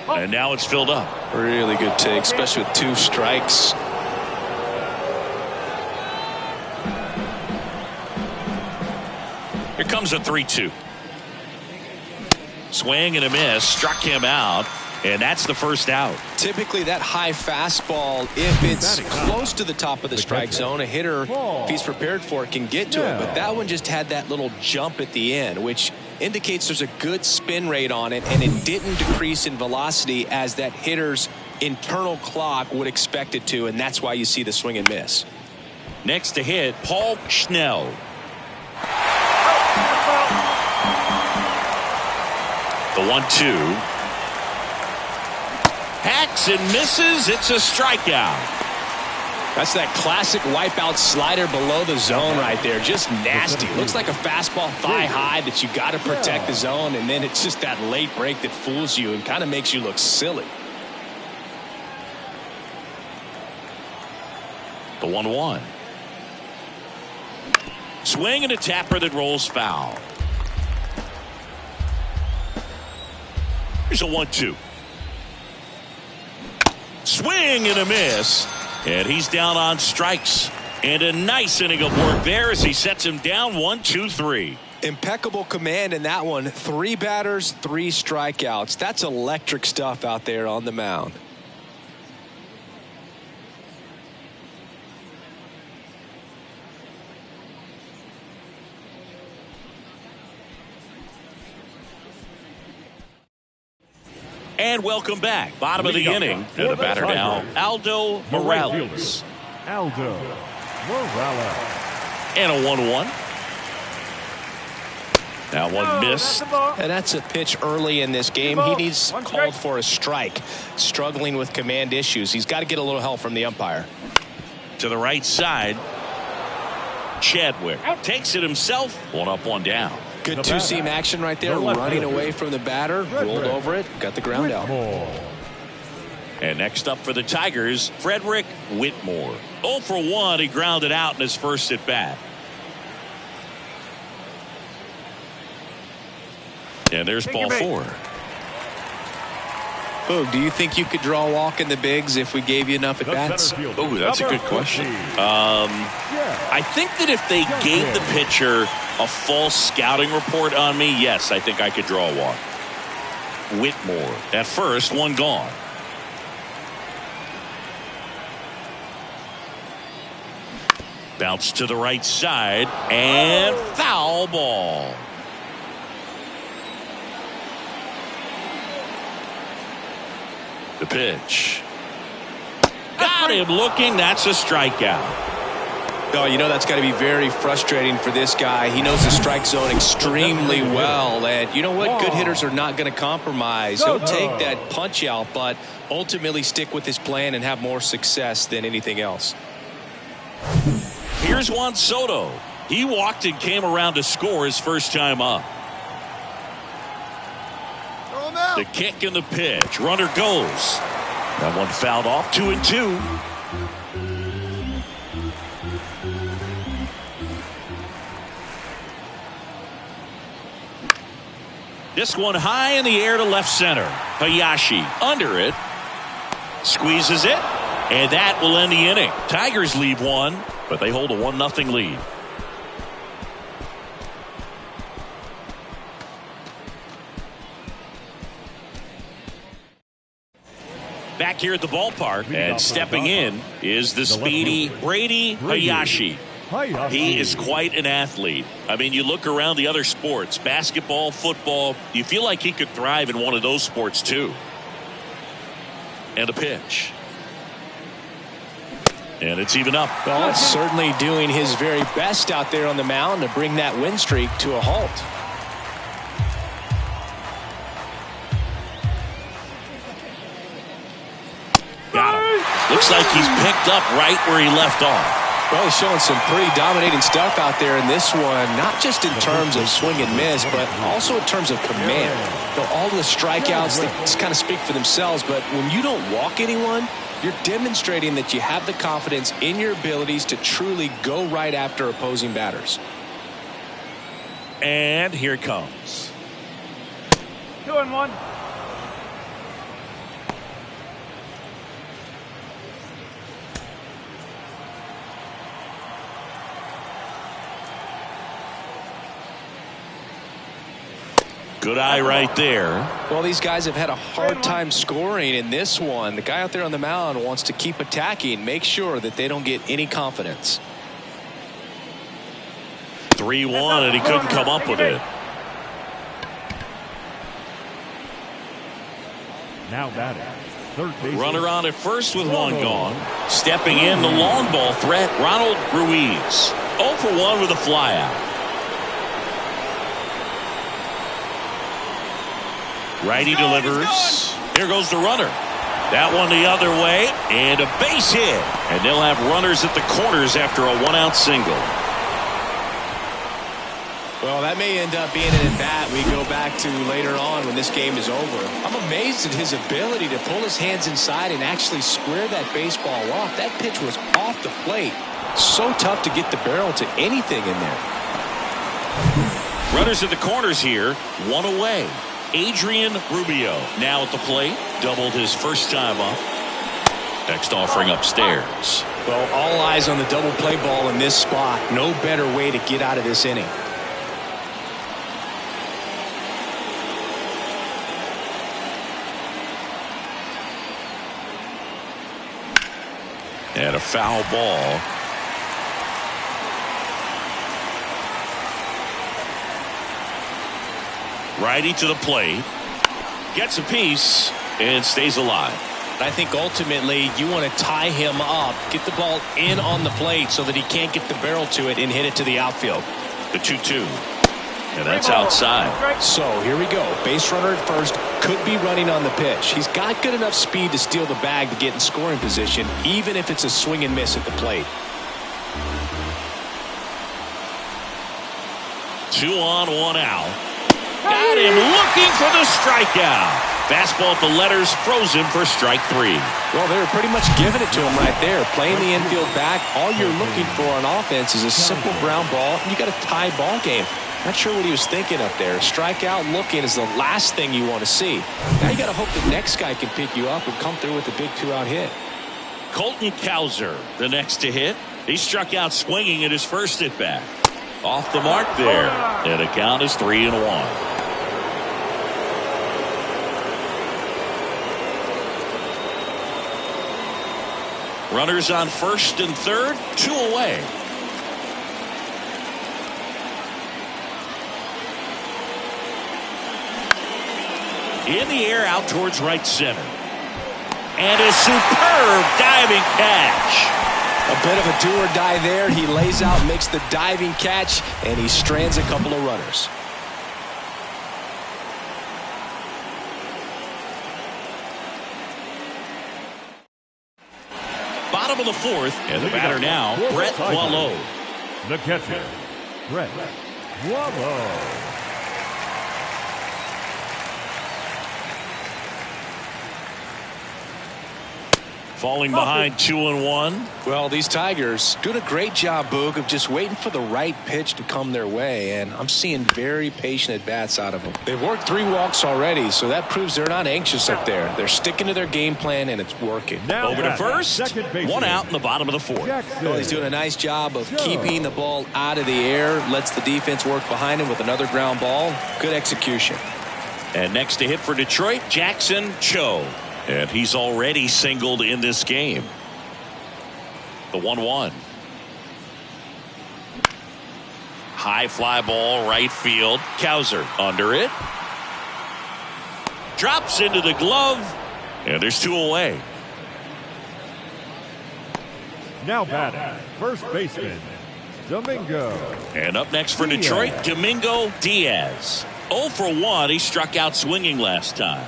And now it's filled up. Really good take, especially with 2 strikes. Here comes a 3-2. Swing and a miss. Struck him out. And that's the first out. Typically that high fastball, if it's close to the top of the strike zone, a hitter, if he's prepared for it, can get to it. But that one just had that little jump at the end, which indicates there's a good spin rate on it, and it didn't decrease in velocity as that hitter's internal clock would expect it to, and that's why you see the swing and miss. Next to hit, Paul Schnell. The 1-2. Hacks and misses. It's a strikeout. That's that classic wipeout slider below the zone right there. Just nasty. Looks like a fastball thigh high that you got to protect the zone, and then it's just that late break that fools you and kind of makes you look silly. The 1-1. Swing and a tapper that rolls foul. Here's a 1-2. Swing and a miss. And he's down on strikes. And a nice inning of work there as he sets him down 1-2-3. Impeccable command in that one. 3 batters, 3 strikeouts. That's electric stuff out there on the mound. And welcome back. Bottom of the inning. And the batter now, Aldo Morales. Aldo Morales. And a 1-1. Now one miss. And that's a pitch early in this game. He needs called for a strike. Struggling with command issues. He's got to get a little help from the umpire. To the right side. Chadwick takes it himself. 1 up, 1 down. Good 2-seam action right there. Running away from the batter. Rolled over it. Got the ground out. And next up for the Tigers, Frederick Whitmore. 0 for 1. He grounded out in his first at bat. And there's ball 4. Boog, do you think you could draw a walk in the bigs if we gave you enough at bats? Oh, that's a good question. I think that if they gave the pitcher a false scouting report on me, yes, I think I could draw a walk. Whitmore at first, one gone. Bounce to the right side and foul ball. The pitch. Got him looking. That's a strikeout. Oh, you know that's got to be very frustrating for this guy. He knows the strike zone extremely well. And you know what? Good hitters are not going to compromise. He'll take that punch out, but ultimately stick with his plan and have more success than anything else. Here's Juan Soto. He walked and came around to score his first time up. The kick and the pitch. Runner goes. That one fouled off. 2-2. This one high in the air to left center. Hayashi under it. Squeezes it. And that will end the inning. Tigers leave one, but they hold a 1-0 lead. Back here at the ballpark, and stepping in is the speedy Brady Hayashi. He is quite an athlete. I mean, you look around the other sports, basketball, football, you feel like he could thrive in one of those sports too. And a pitch. And it's even up. Well, it's certainly doing his very best out there on the mound to bring that win streak to a halt. Got him. Looks like he's picked up right where he left off. Well, he's showing some pretty dominating stuff out there in this one, not just in terms of swing and miss, but also in terms of command. You know, all the strikeouts, they just kind of speak for themselves, but when you don't walk anyone, you're demonstrating that you have the confidence in your abilities to truly go right after opposing batters. And here it comes. 2-1. Good eye right there. Well, these guys have had a hard time scoring in this one. The guy out there on the mound wants to keep attacking, make sure that they don't get any confidence. 3-1, and he couldn't come up with it. Now batting, third base. Runner on at first with one gone. Stepping in, the long ball threat, Ronald Ruiz. 0 for 1 with a flyout. Righty delivers. Here goes the runner. That one the other way, and a base hit. And they'll have runners at the corners after a 1-out single. Well, that may end up being an at-bat we go back to later on when this game is over. I'm amazed at his ability to pull his hands inside and actually square that baseball off. That pitch was off the plate. So tough to get the barrel to anything in there. Runners at the corners here, one away. Adrian Rubio now at the plate, doubled his first time up. Next offering upstairs. Well, all eyes on the double play ball in this spot. No better way to get out of this inning. And a foul ball. Righty to the plate. Gets a piece and stays alive. I think ultimately you want to tie him up, get the ball in on the plate so that he can't get the barrel to it and hit it to the outfield. The 2-2. And that's outside. So here we go. Base runner at first, could be running on the pitch. He's got good enough speed to steal the bag to get in scoring position, even if it's a swing and miss at the plate. 2 on, 1 out. Got him looking for the strikeout. Fastball at the letters, froze him for strike 3. Well, they were pretty much giving it to him right there. Playing the infield back, all you're looking for on offense is a simple ground ball, and you got a tie ball game. Not sure what he was thinking up there. Strikeout looking is the last thing you want to see. Now you got to hope the next guy can pick you up and come through with a big 2-out hit. Colton Cowser, the next to hit. He struck out swinging at his first at bat. Off the mark there. And the count is 3-1. Runners on first and third, 2 away. In the air out towards right center. And a superb diving catch. A bit of a do or die there. He lays out, makes the diving catch, and he strands a couple of runners. Bottom of the fourth, and the batter now, Brett Boileau. The catcher, Brett Boileau. Falling behind 2-1. Well, these Tigers doing a great job, Boog, of just waiting for the right pitch to come their way, and I'm seeing very patient at-bats out of them. They've worked 3 walks already, so that proves they're not anxious up there. They're sticking to their game plan, and it's working. Now over to first, 1 out in the bottom of the fourth. Well, he's doing a nice job of keeping the ball out of the air, lets the defense work behind him with another ground ball. Good execution. And next to hit for Detroit, Jackson Cho. And he's already singled in this game. The 1-1. High fly ball, right field. Cowser under it. Drops into the glove. And there's 2 away. Now batting, first baseman, Domingo. And up next for Detroit, Domingo Diaz. 0 for 1. He struck out swinging last time.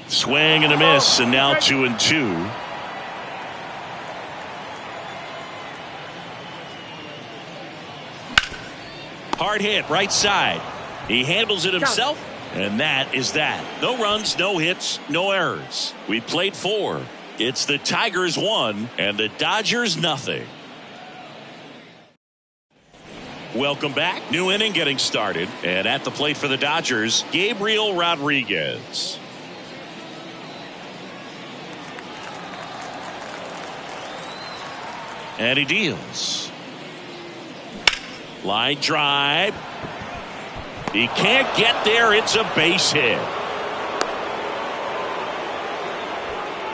Swing and a miss, and now 2-2. Hard hit, right side. He handles it himself, and that is that. No runs, no hits, no errors. We played 4. It's the Tigers 1 and the Dodgers nothing. Welcome back. New inning getting started. And at the plate for the Dodgers, Gabriel Rodriguez. And he deals. Line drive. He can't get there. It's a base hit.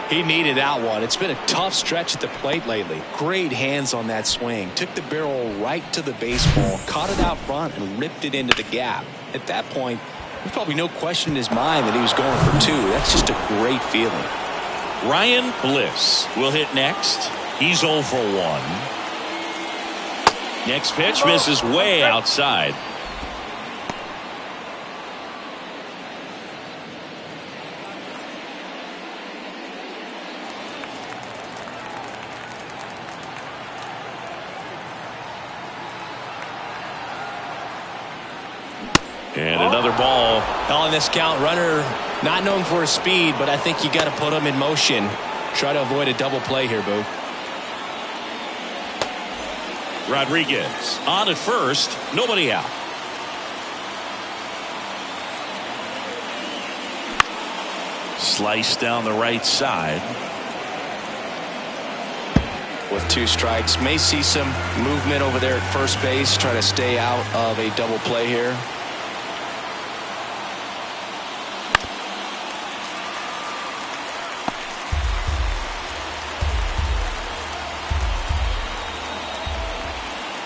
He needed that one. It's been a tough stretch at the plate lately. Great hands on that swing. Took the barrel right to the baseball, caught it out front, and ripped it into the gap. At that point, there's probably no question in his mind that he was going for 2. That's just a great feeling. Ryan Bliss will hit next. He's 0 for 1. Next pitch misses way outside. And another ball. On this count, runner not known for his speed, but I think you got to put him in motion. Try to avoid a double play here, Boo. Rodriguez on at first, nobody out. Slice down the right side. With 2 strikes, may see some movement over there at first base. Try to stay out of a double play here.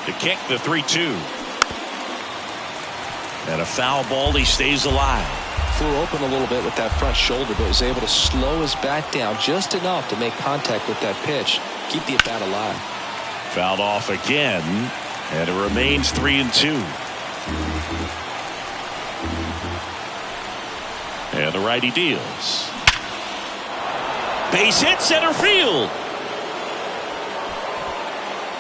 To kick the 3-2. And a foul ball. He stays alive. Flew open a little bit with that front shoulder, but was able to slow his bat down just enough to make contact with that pitch. Keep the at-bat alive. Fouled off again, and it remains 3-2. And the righty deals. Base hit, center field.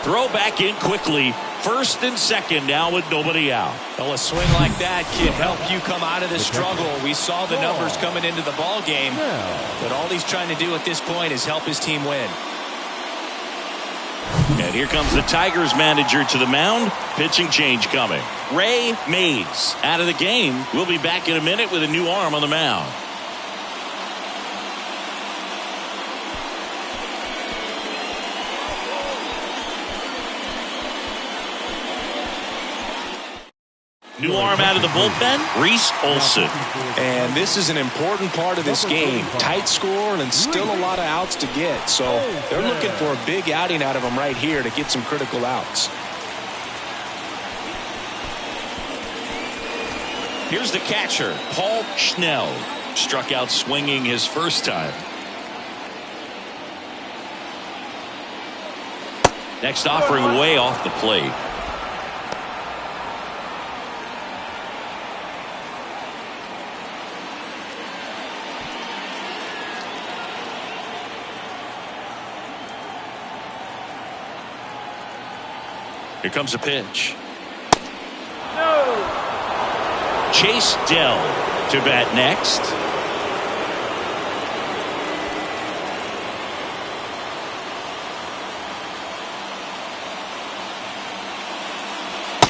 Throw back in quickly. First and second now with nobody out. Well, a swing like that can help you come out of the struggle. We saw the numbers coming into the ball game, but all he's trying to do at this point is help his team win. And here comes the Tigers manager to the mound. Pitching change coming. Ray Mays out of the game. We'll be back in a minute with a new arm on the mound. New arm out of the bullpen, Reese Olson. And this is an important part of this game. Tight score and still a lot of outs to get. So they're looking for a big outing out of him right here to get some critical outs. Here's the catcher, Paul Schnell. Struck out swinging his first time. Next offering way off the plate. Here comes a pitch. No. Chase Dell to bat next.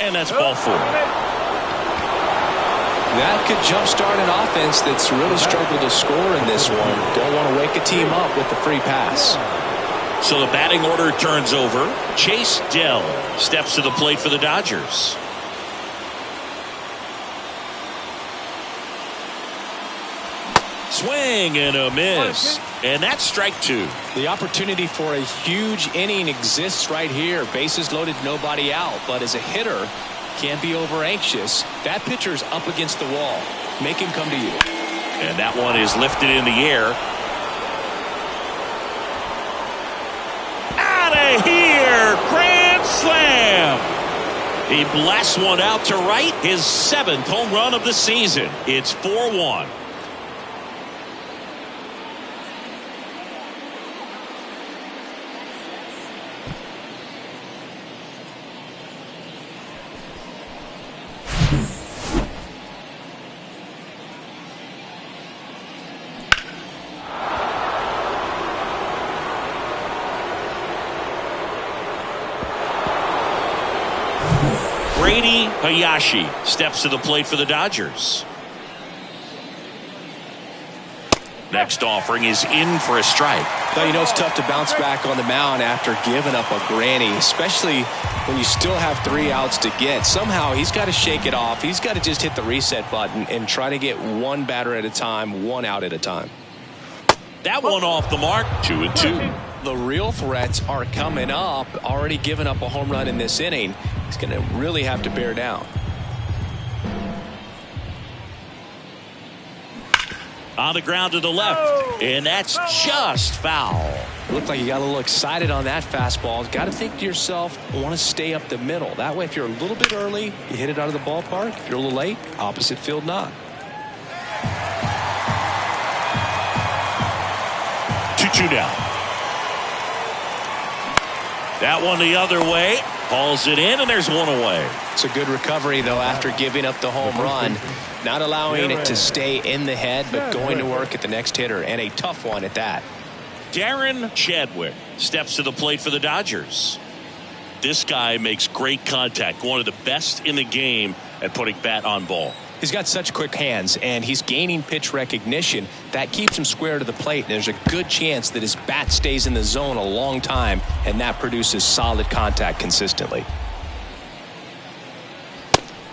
And that's ball 4. That could jumpstart an offense that's really struggled to score in this one. Don't want to wake a team up with the free pass. So the batting order turns over. Chase Dell steps to the plate for the Dodgers. Swing and a miss. And that's strike 2. The opportunity for a huge inning exists right here. Bases loaded, nobody out. But as a hitter, can't be over anxious. That pitcher's up against the wall. Make him come to you. And that one is lifted in the air. Here, grand slam. He blasts one out to right, his 7th home run of the season. It's 4-1. Hayashi steps to the plate for the Dodgers. Next offering is in for a strike. Well, you know it's tough to bounce back on the mound after giving up a granny, especially when you still have 3 outs to get. Somehow he's got to shake it off. He's got to just hit the reset button and try to get one batter at a time, 1 out at a time. That one off the mark, 2-2. The real threats are coming up. Already given up a home run in this inning. He's going to really have to bear down. On the ground to the left, and that's just foul. Looked like you got a little excited on that fastball. Got to think to yourself, want to stay up the middle. That way, if you're a little bit early, you hit it out of the ballpark. If you're a little late, opposite field nod. 2-2 now. That one the other way. Hauls it in, and there's one away. It's a good recovery, though, after giving up the home run. Not allowing it to stay in the head, but going to work at the next hitter, and a tough one at that. Darren Chadwick steps to the plate for the Dodgers. This guy makes great contact, one of the best in the game at putting bat on ball. He's got such quick hands, and he's gaining pitch recognition. That keeps him square to the plate, and there's a good chance that his bat stays in the zone a long time, and that produces solid contact consistently.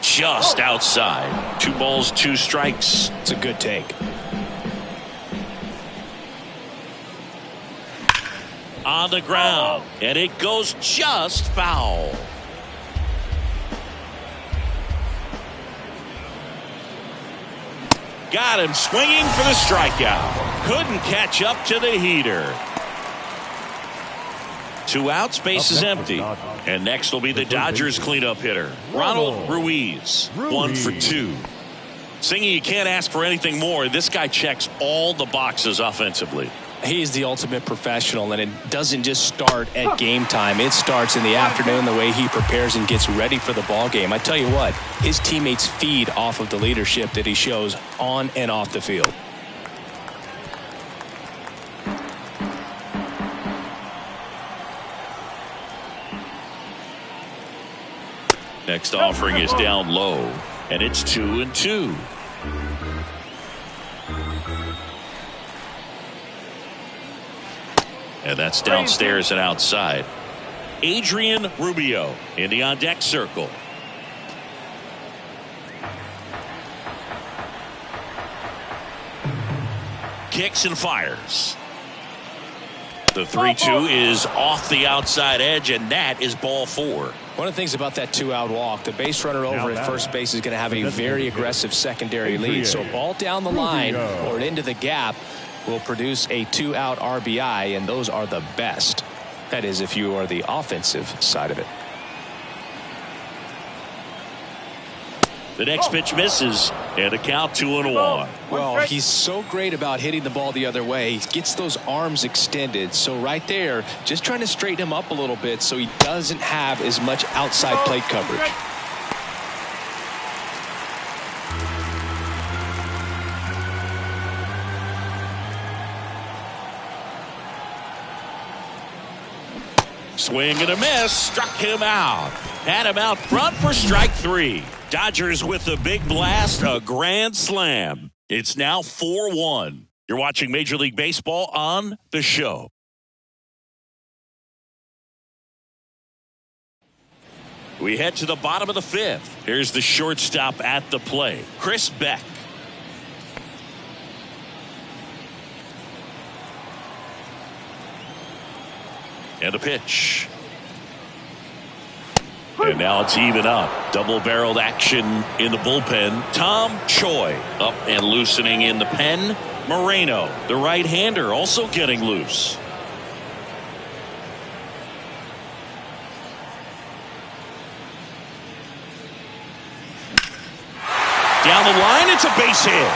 Just outside. 2 balls, 2 strikes. It's a good take. On the ground, and it goes just foul. Got him swinging for the strikeout. Couldn't catch up to the heater. 2 outs, base is empty. And next will be the Dodgers cleanup hitter, Ronald Ruiz. 1 for 2. Singy, you can't ask for anything more. This guy checks all the boxes offensively. He's the ultimate professional, and it doesn't just start at game time. It starts in the afternoon, the way he prepares and gets ready for the ball game. I tell you what, his teammates feed off of the leadership that he shows on and off the field. Next offering is down low, and it's 2-2. And that's downstairs and outside. Adrian Rubio in the on-deck circle. Kicks and fires. The 3-2 is off the outside edge, and that is ball 4. One of the things about that 2-out walk, the base runner over at first base is going to have a very aggressive secondary lead. So a ball down the line or into the gap will produce a 2-out RBI, and those are the best. That is, if you are the offensive side of it. The next pitch misses, and a count 2-1. Well, he's so great about hitting the ball the other way. He gets those arms extended. So right there, just trying to straighten him up a little bit so he doesn't have as much outside plate coverage. Swing and a miss, struck him out. Had him out front for strike 3. Dodgers with a big blast, a grand slam. It's now 4-1. You're watching Major League Baseball on The Show. We head to the bottom of the 5th. Here's the shortstop at the plate, Chris Beck. And a pitch. And now it's even up. Double-barreled action in the bullpen. Tom Choi up and loosening in the pen. Moreno, the right-hander, also getting loose. Down the line, it's a base hit.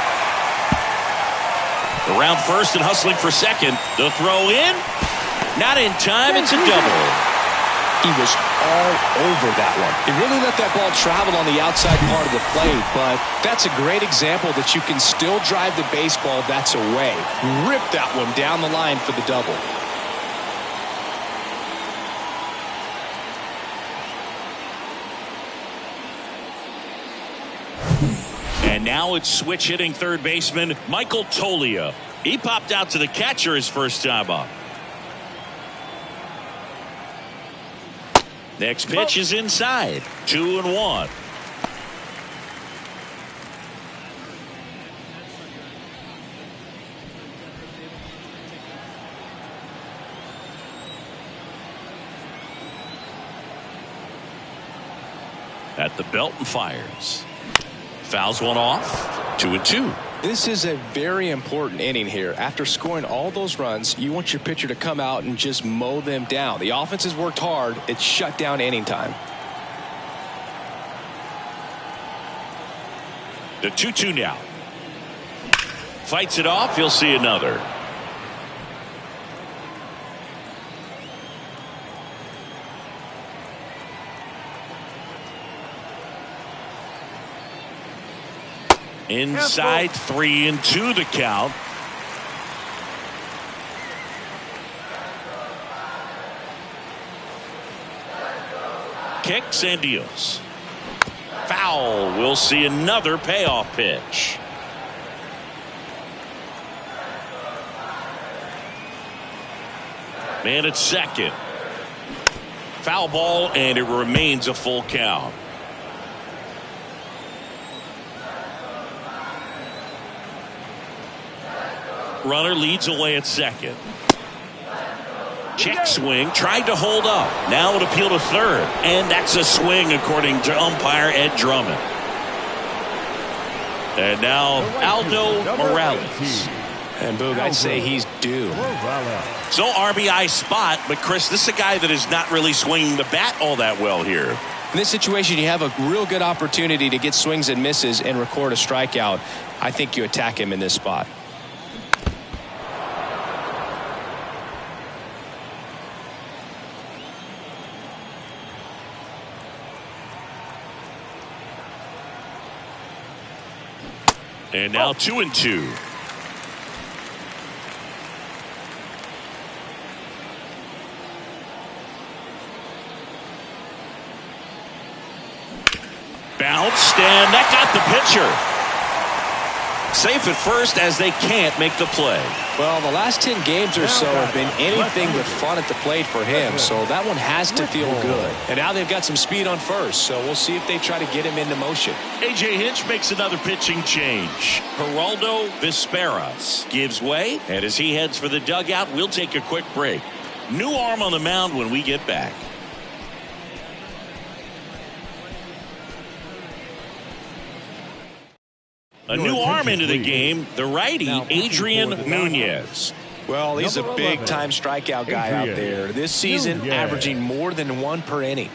Around first and hustling for second. The throw in. Not in time. It's a double. He was all over that one. He really let that ball travel on the outside part of the plate, but that's a great example that you can still drive the baseball that's away. Rip that one down the line for the double. And now it's switch hitting third baseman Michael Toglia. He popped out to the catcher his first time up. Next pitch is inside. 2-1. At the belt and fires. Fouls one off. 2-2. This is a very important inning here. After scoring all those runs, you want your pitcher to come out and just mow them down. The offense has worked hard. It's shut down inning time. The 2-2 now. Fights it off. He'll see another. Inside 3-2 the count. Kicks and deals. Foul. We'll see another payoff pitch. Man at second. Foul ball, and it remains a full count. Runner leads away at second. Check swing, tried to hold up. Now an appeal to third. And that's a swing according to umpire Ed Drummond. And now Aldo Morales. And Boog, I'd say he's due. So RBI spot, but Chris, this is a guy that is not really swinging the bat all that well here. In this situation, you have a real good opportunity to get swings and misses and record a strikeout. I think you attack him in this spot. And now 2-2. and that got the pitcher. Safe at first as they can't make the play. Well, the last 10 games or so have been anything but fun at the plate for him, so that one has to feel good. And now they've got some speed on first, so we'll see if they try to get him into motion. A.J. Hinch makes another pitching change. Geraldo Vizcarras gives way, and as he heads for the dugout, we'll take a quick break. New arm on the mound when we get back. A new arm into the game, the righty, Adrian Nunez. Well, he's a big-time strikeout guy out there. This season, averaging more than 1 per inning.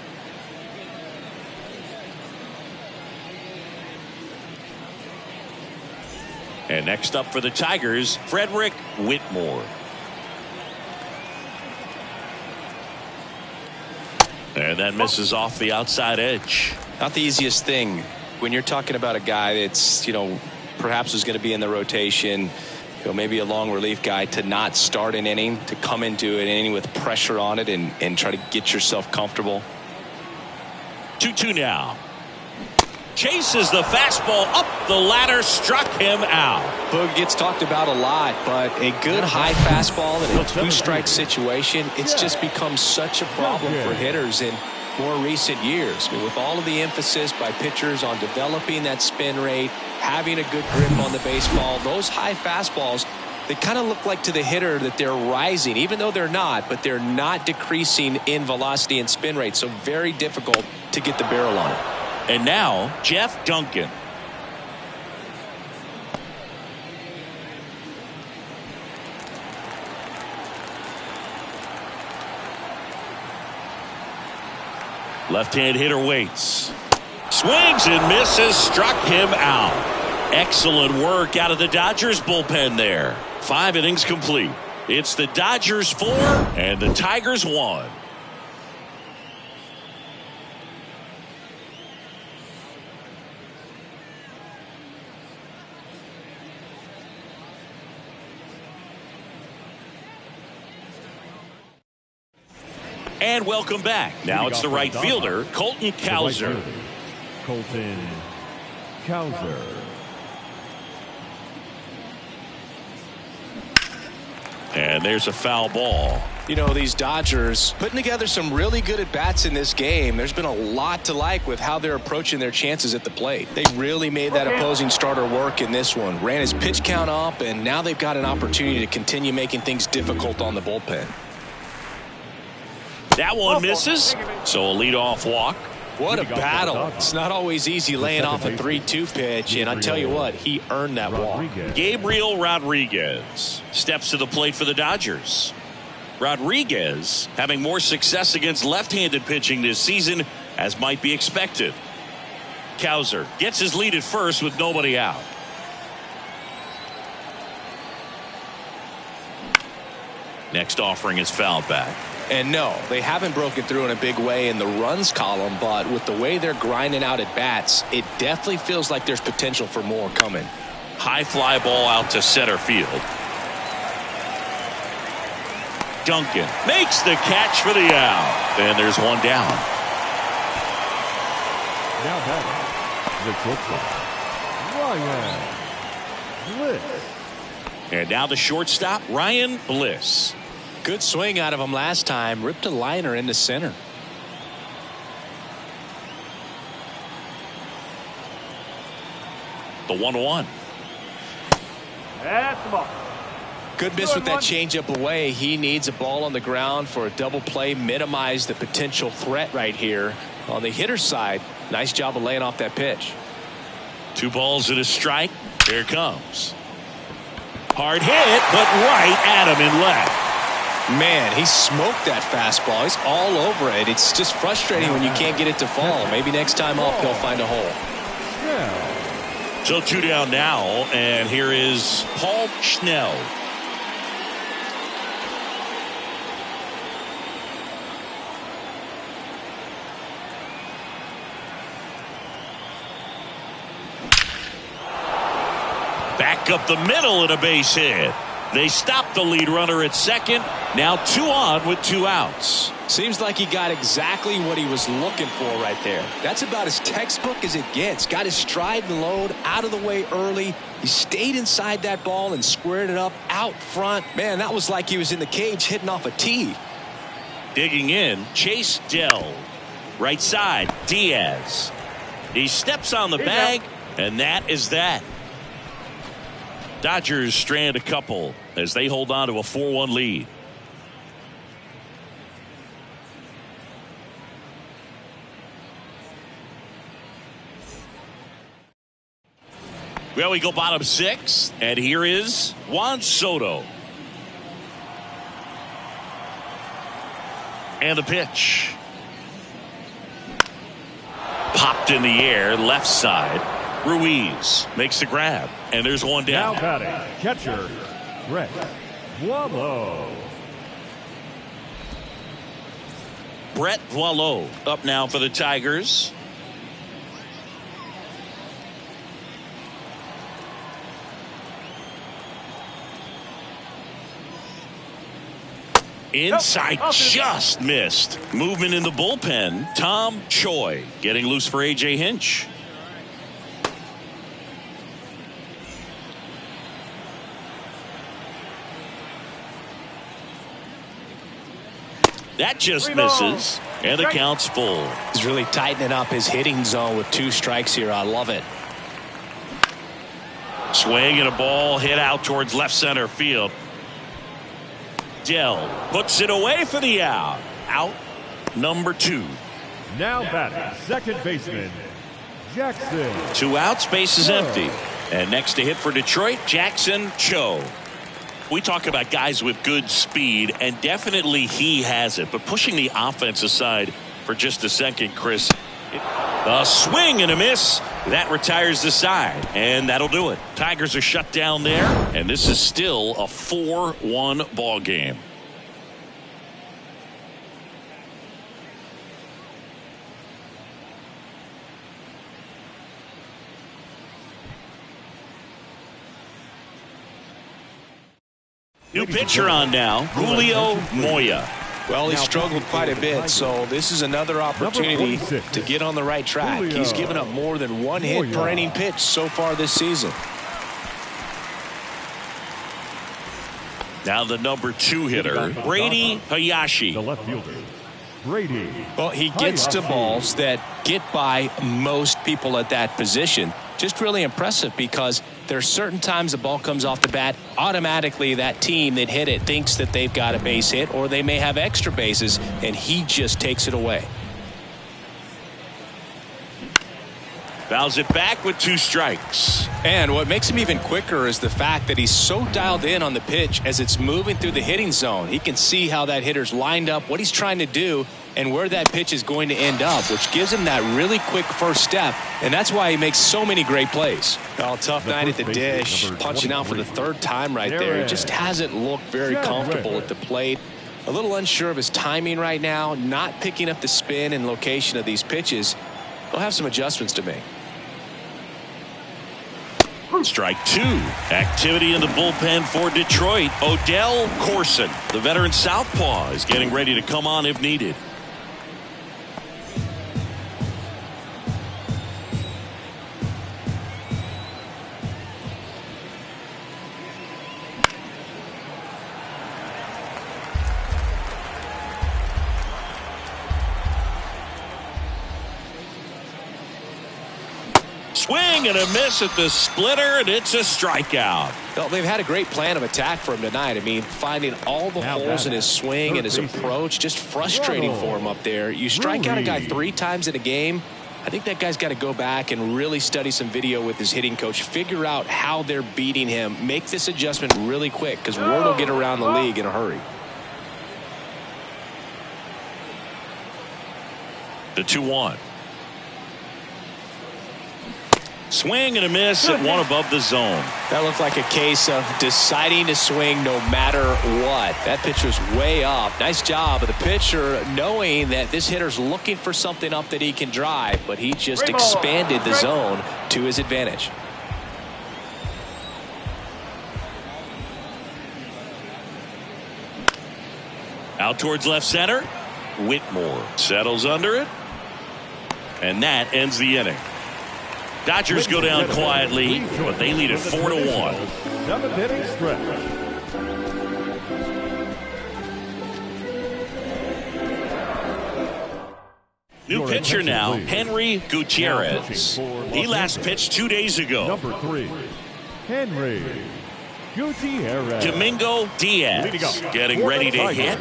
And next up for the Tigers, Frederick Whitmore. And that misses off the outside edge. Not the easiest thing when you're talking about a guy that's, perhaps is going to be in the rotation, maybe a long relief guy, to not start an inning, to come into an inning with pressure on it and try to get yourself comfortable. 2-2 now. Chases the fastball up the ladder, struck him out. Boog gets talked about a lot, but a good high fastball in a 2-strike situation, it's just become such a problem for hitters in more recent years. With all of the emphasis by pitchers on developing that spin rate, having a good grip on the baseball, those high fastballs, they kind of look like to the hitter that they're rising, even though they're not, but they're not decreasing in velocity and spin rate, so very difficult to get the barrel on it. And now, Jeff Duncan. Left-hand hitter waits. Swings and misses, struck him out. Excellent work out of the Dodgers bullpen there. 5 innings complete. It's the Dodgers 4 and the Tigers 1. And welcome back. Now it's the right fielder, Colton Cowser. Colton Cowser. And there's a foul ball. These Dodgers putting together some really good at-bats in this game. There's been a lot to like with how they're approaching their chances at the plate. They really made that opposing starter work in this one. Ran his pitch count up, and now they've got an opportunity to continue making things difficult on the bullpen. That one misses, so a leadoff walk. What a battle. It's not always easy laying off a 3-2 pitch, and I tell you what, he earned that walk. Gabriel Rodriguez steps to the plate for the Dodgers. Rodriguez having more success against left-handed pitching this season, as might be expected. Cowser gets his lead at first with nobody out. Next offering is fouled back. And no, they haven't broken through in a big way in the runs column, but with the way they're grinding out at bats, it definitely feels like there's potential for more coming. High fly ball out to center field. Duncan makes the catch for the out. And there's one down. Now batting, the shortstop, Ryan Bliss. And now the shortstop, Ryan Bliss. Good swing out of him last time. Ripped a liner into center. The 1-1. That's the ball. Good miss with that changeup away. He needs a ball on the ground for a double play. Minimize the potential threat right here. On the hitter's side, nice job of laying off that pitch. 2 balls and a strike. Here it comes. Hard hit, but right at him in left. Man, he smoked that fastball. He's all over it. It's just frustrating when you can't get it to fall. Maybe next time up he'll find a hole. So 2 down now, and here is Paul Schnell. Back up the middle and a base hit. They stop the lead runner at second. Now 2 on with 2 outs. Seems like he got exactly what he was looking for right there. That's about as textbook as it gets. Got his stride and load out of the way early. He stayed inside that ball and squared it up out front. Man, that was like he was in the cage hitting off a tee. Digging in, Chase Dell. Right side, Diaz. He steps on the bag, and that is that. Dodgers strand a couple as they hold on to a 4-1 lead. Well, we go bottom 6, and here is Juan Soto. And the pitch. Popped in the air, left side. Ruiz makes the grab, and there's one down. Now batting, catcher, Brett Boileau. Brett Boileau up now for the Tigers. Inside, just missed. Movement in the bullpen. Tom Choi getting loose for A.J. Hinch. That just misses, and the count's full. He's really tightening up his hitting zone with 2 strikes here. I love it. Swing and a ball hit out towards left center field. Dell puts it away for the out. Out number 2. Now batting, second baseman, Jackson. 2 outs, base is empty. And next to hit for Detroit, Jackson Cho. We talk about guys with good speed, and definitely he has it. But pushing the offense aside for just a second, Chris. A swing and a miss. That retires the side, and that'll do it. Tigers are shut down there, and this is still a 4-1 ball game. New pitcher on now, Julio Moya. Well, he struggled quite a bit, so this is another opportunity to get on the right track. He's given up more than 1 hit per inning pitch so far this season. Now the number 2 hitter, Brady Hayashi. The left fielder, Brady. Well, he gets to balls that get by most people at that position. Just really impressive because there are certain times the ball comes off the bat, automatically that team that hit it thinks that they've got a base hit, or they may have extra bases, and he just takes it away. Fouls it back with 2 strikes. And what makes him even quicker is the fact that he's so dialed in on the pitch as it's moving through the hitting zone. He can see how that hitter's lined up, what he's trying to do, and where that pitch is going to end up, which gives him that really quick first step, and that's why he makes so many great plays. Oh, tough night at the dish, punching out for the 3rd time right there. He just hasn't looked very comfortable at the plate. A little unsure of his timing right now, not picking up the spin and location of these pitches. He'll have some adjustments to make. Strike 2. Activity in the bullpen for Detroit. Odell Corson, the veteran southpaw, is getting ready to come on if needed. Swing and a miss at the splitter, and it's a strikeout. Well, they've had a great plan of attack for him tonight. I mean, finding all the holes in his swing and his approach, just frustrating for him up there. You strike out a guy 3 times in a game, I think that guy's got to go back and really study some video with his hitting coach, figure out how they're beating him, make this adjustment really quick, because word will get around the league in a hurry. The 2-1. Swing and a miss at 1 above the zone. That looked like a case of deciding to swing no matter what. That pitch was way up. Nice job of the pitcher knowing that this hitter's looking for something up that he can drive, but he just expanded the zone to his advantage. Out towards left center. Whitmore settles under it. And that ends the inning. Dodgers go down quietly, but they lead it 4-1. Seventh inning stretch. New pitcher now, Henry Gutierrez. He last pitched 2 days ago. Number 3, Henry Gutierrez. Domingo Diaz getting ready to hit.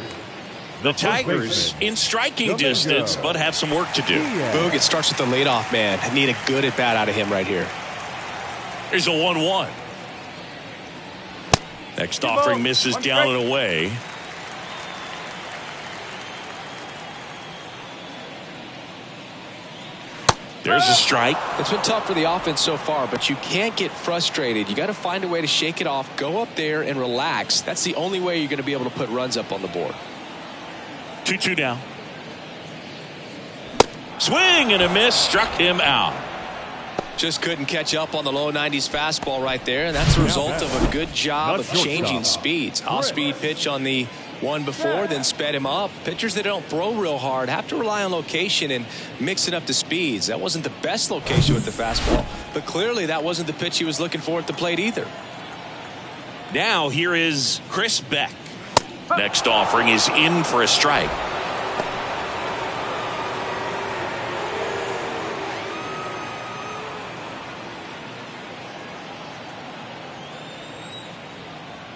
The Tigers in striking distance, but have some work to do. Boog, it starts with the leadoff man. I need a good at-bat out of him right here. Here's a 1-1. Next offering misses down and away. There's a strike. It's been tough for the offense so far, but you can't get frustrated. You got to find a way to shake it off, go up there and relax. That's the only way you're going to be able to put runs up on the board. 2-2 now. Swing and a miss, struck him out. Just couldn't catch up on the low 90s fastball right there, and that's a result of a good job of changing speeds. Off-speed pitch on the one before, then sped him up. Pitchers that don't throw real hard have to rely on location and mix it up to speeds. That wasn't the best location with the fastball, but clearly that wasn't the pitch he was looking for at the plate either. Now here is Chris Beck. Next offering is in for a strike.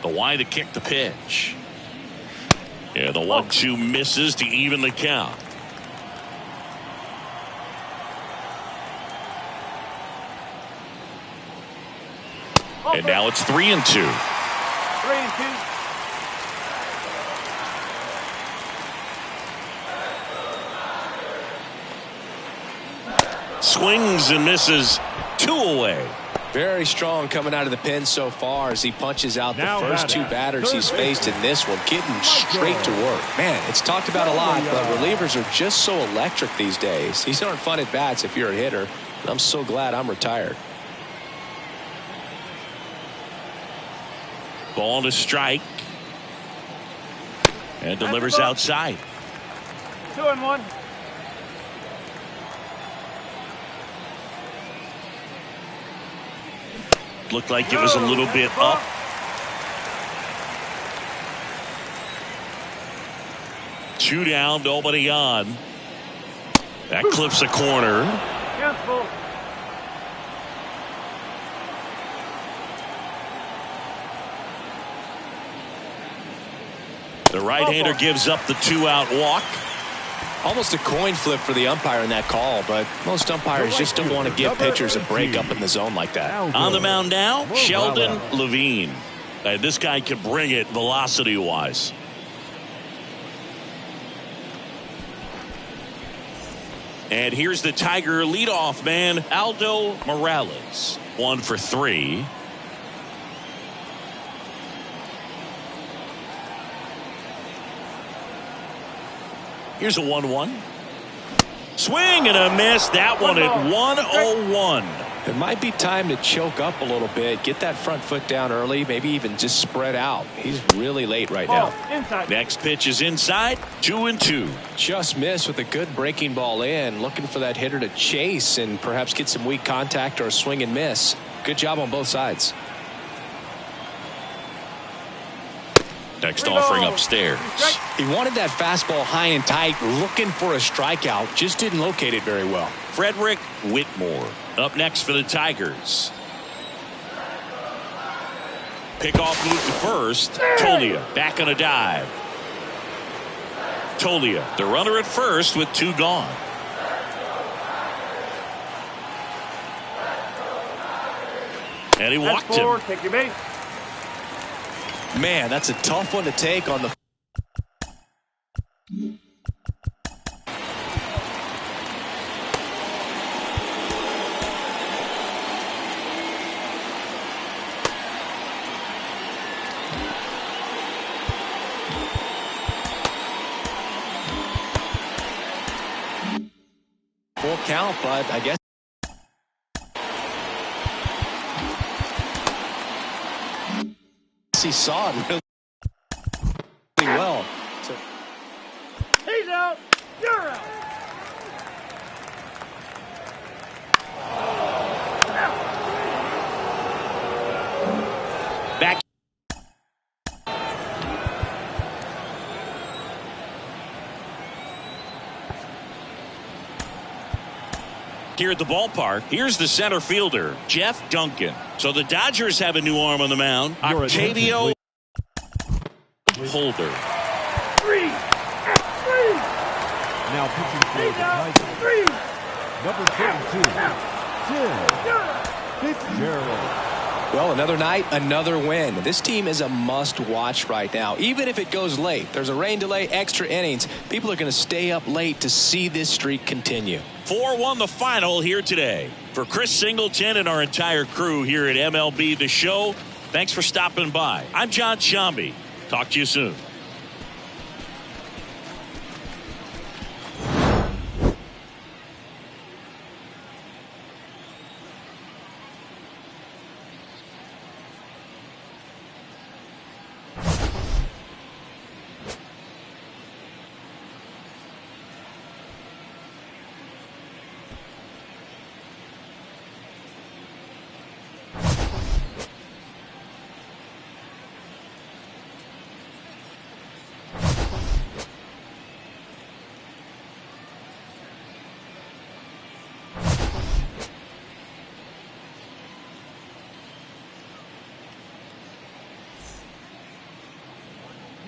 The wide to kick the pitch. Yeah, the 1-2 misses to even the count. And now it's 3-2. 3-2. Swings and misses, 2 away. Very strong coming out of the pen so far as he punches out the first 2 batters he's faced in this one, getting straight to work. Man, it's talked about a lot, but relievers are just so electric these days. These aren't fun at bats if you're a hitter. I'm so glad I'm retired. Ball to strike. And delivers outside. 2-1. Looked like it was a little bit up. Two down, nobody on. That clips a corner. Cancel. The right-hander gives up the 2-out walk. Almost a coin flip for the umpire in that call, but most umpires just don't want to give pitchers a break up in the zone like that. On the mound now, Sheldon Levine. This guy can bring it velocity-wise. And here's the Tiger leadoff man, Aldo Morales. 1 for 3. Here's a 1-1. Swing and a miss. That one at 1-0-1. It might be time to choke up a little bit, get that front foot down early, maybe even just spread out. He's really late right now. Next pitch is inside, 2-2. Just missed with a good breaking ball in, looking for that hitter to chase and perhaps get some weak contact or a swing and miss. Good job on both sides. Next offering upstairs. He wanted that fastball high and tight, looking for a strikeout, just didn't locate it very well. Frederick Whitmore up next for the Tigers. Pickoff move to first. Tolia back on a dive. Tolia, the runner at first with 2 gone. And he walked him. Take your base. Man, that's a tough one to take on the full count, but I guess he saw it really well. So here at the ballpark. Here's the center fielder, Jeff Duncan. So the Dodgers have a new arm on the mound, Octavio Holder. 3. Now pitching for the Tigers, 3. number 32, Tim Fitzgerald. Well, another night, another win. This team is a must-watch right now. Even if it goes late, there's a rain delay, extra innings. People are going to stay up late to see this streak continue. 4-1 the final here today. For Chris Singleton and our entire crew here at MLB The Show, thanks for stopping by. I'm John Shambi. Talk to you soon.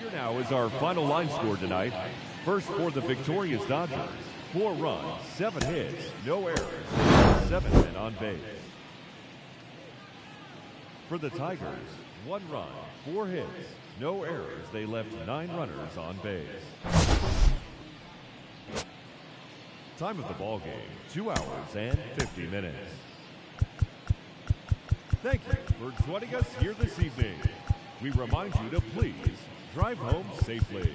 Here now is our final line score tonight. First for the victorious Dodgers, 4 runs, 7 hits, no errors, 7 men on base. For the Tigers, 1 run, 4 hits, no errors. They left 9 runners on base. Time of the ball game, 2 hours and 50 minutes. Thank you for joining us here this evening. We remind you to please drive home safely.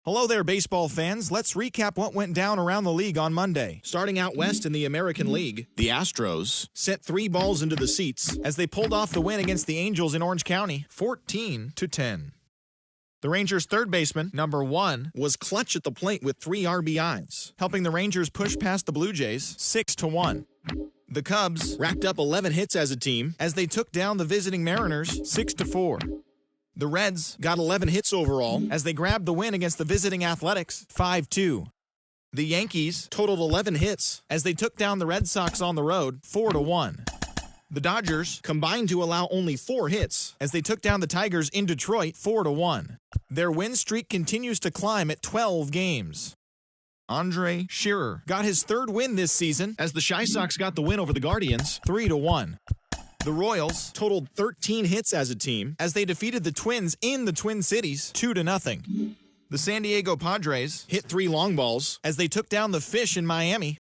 Hello there, baseball fans. Let's recap what went down around the league on Monday. Starting out west in the American League, the Astros sent 3 balls into the seats as they pulled off the win against the Angels in Orange County, 14-10. The Rangers' third baseman, number 1, was clutch at the plate with 3 RBIs, helping the Rangers push past the Blue Jays 6-1. The Cubs racked up 11 hits as a team as they took down the visiting Mariners 6-4. The Reds got 11 hits overall as they grabbed the win against the visiting Athletics 5-2. The Yankees totaled 11 hits as they took down the Red Sox on the road 4-1. The Dodgers combined to allow only 4 hits as they took down the Tigers in Detroit 4-1. Their win streak continues to climb at 12 games. Andre Shearer got his 3rd win this season as the Chi Sox got the win over the Guardians 3-1. The Royals totaled 13 hits as a team as they defeated the Twins in the Twin Cities 2-0. The San Diego Padres hit 3 long balls as they took down the Fish in Miami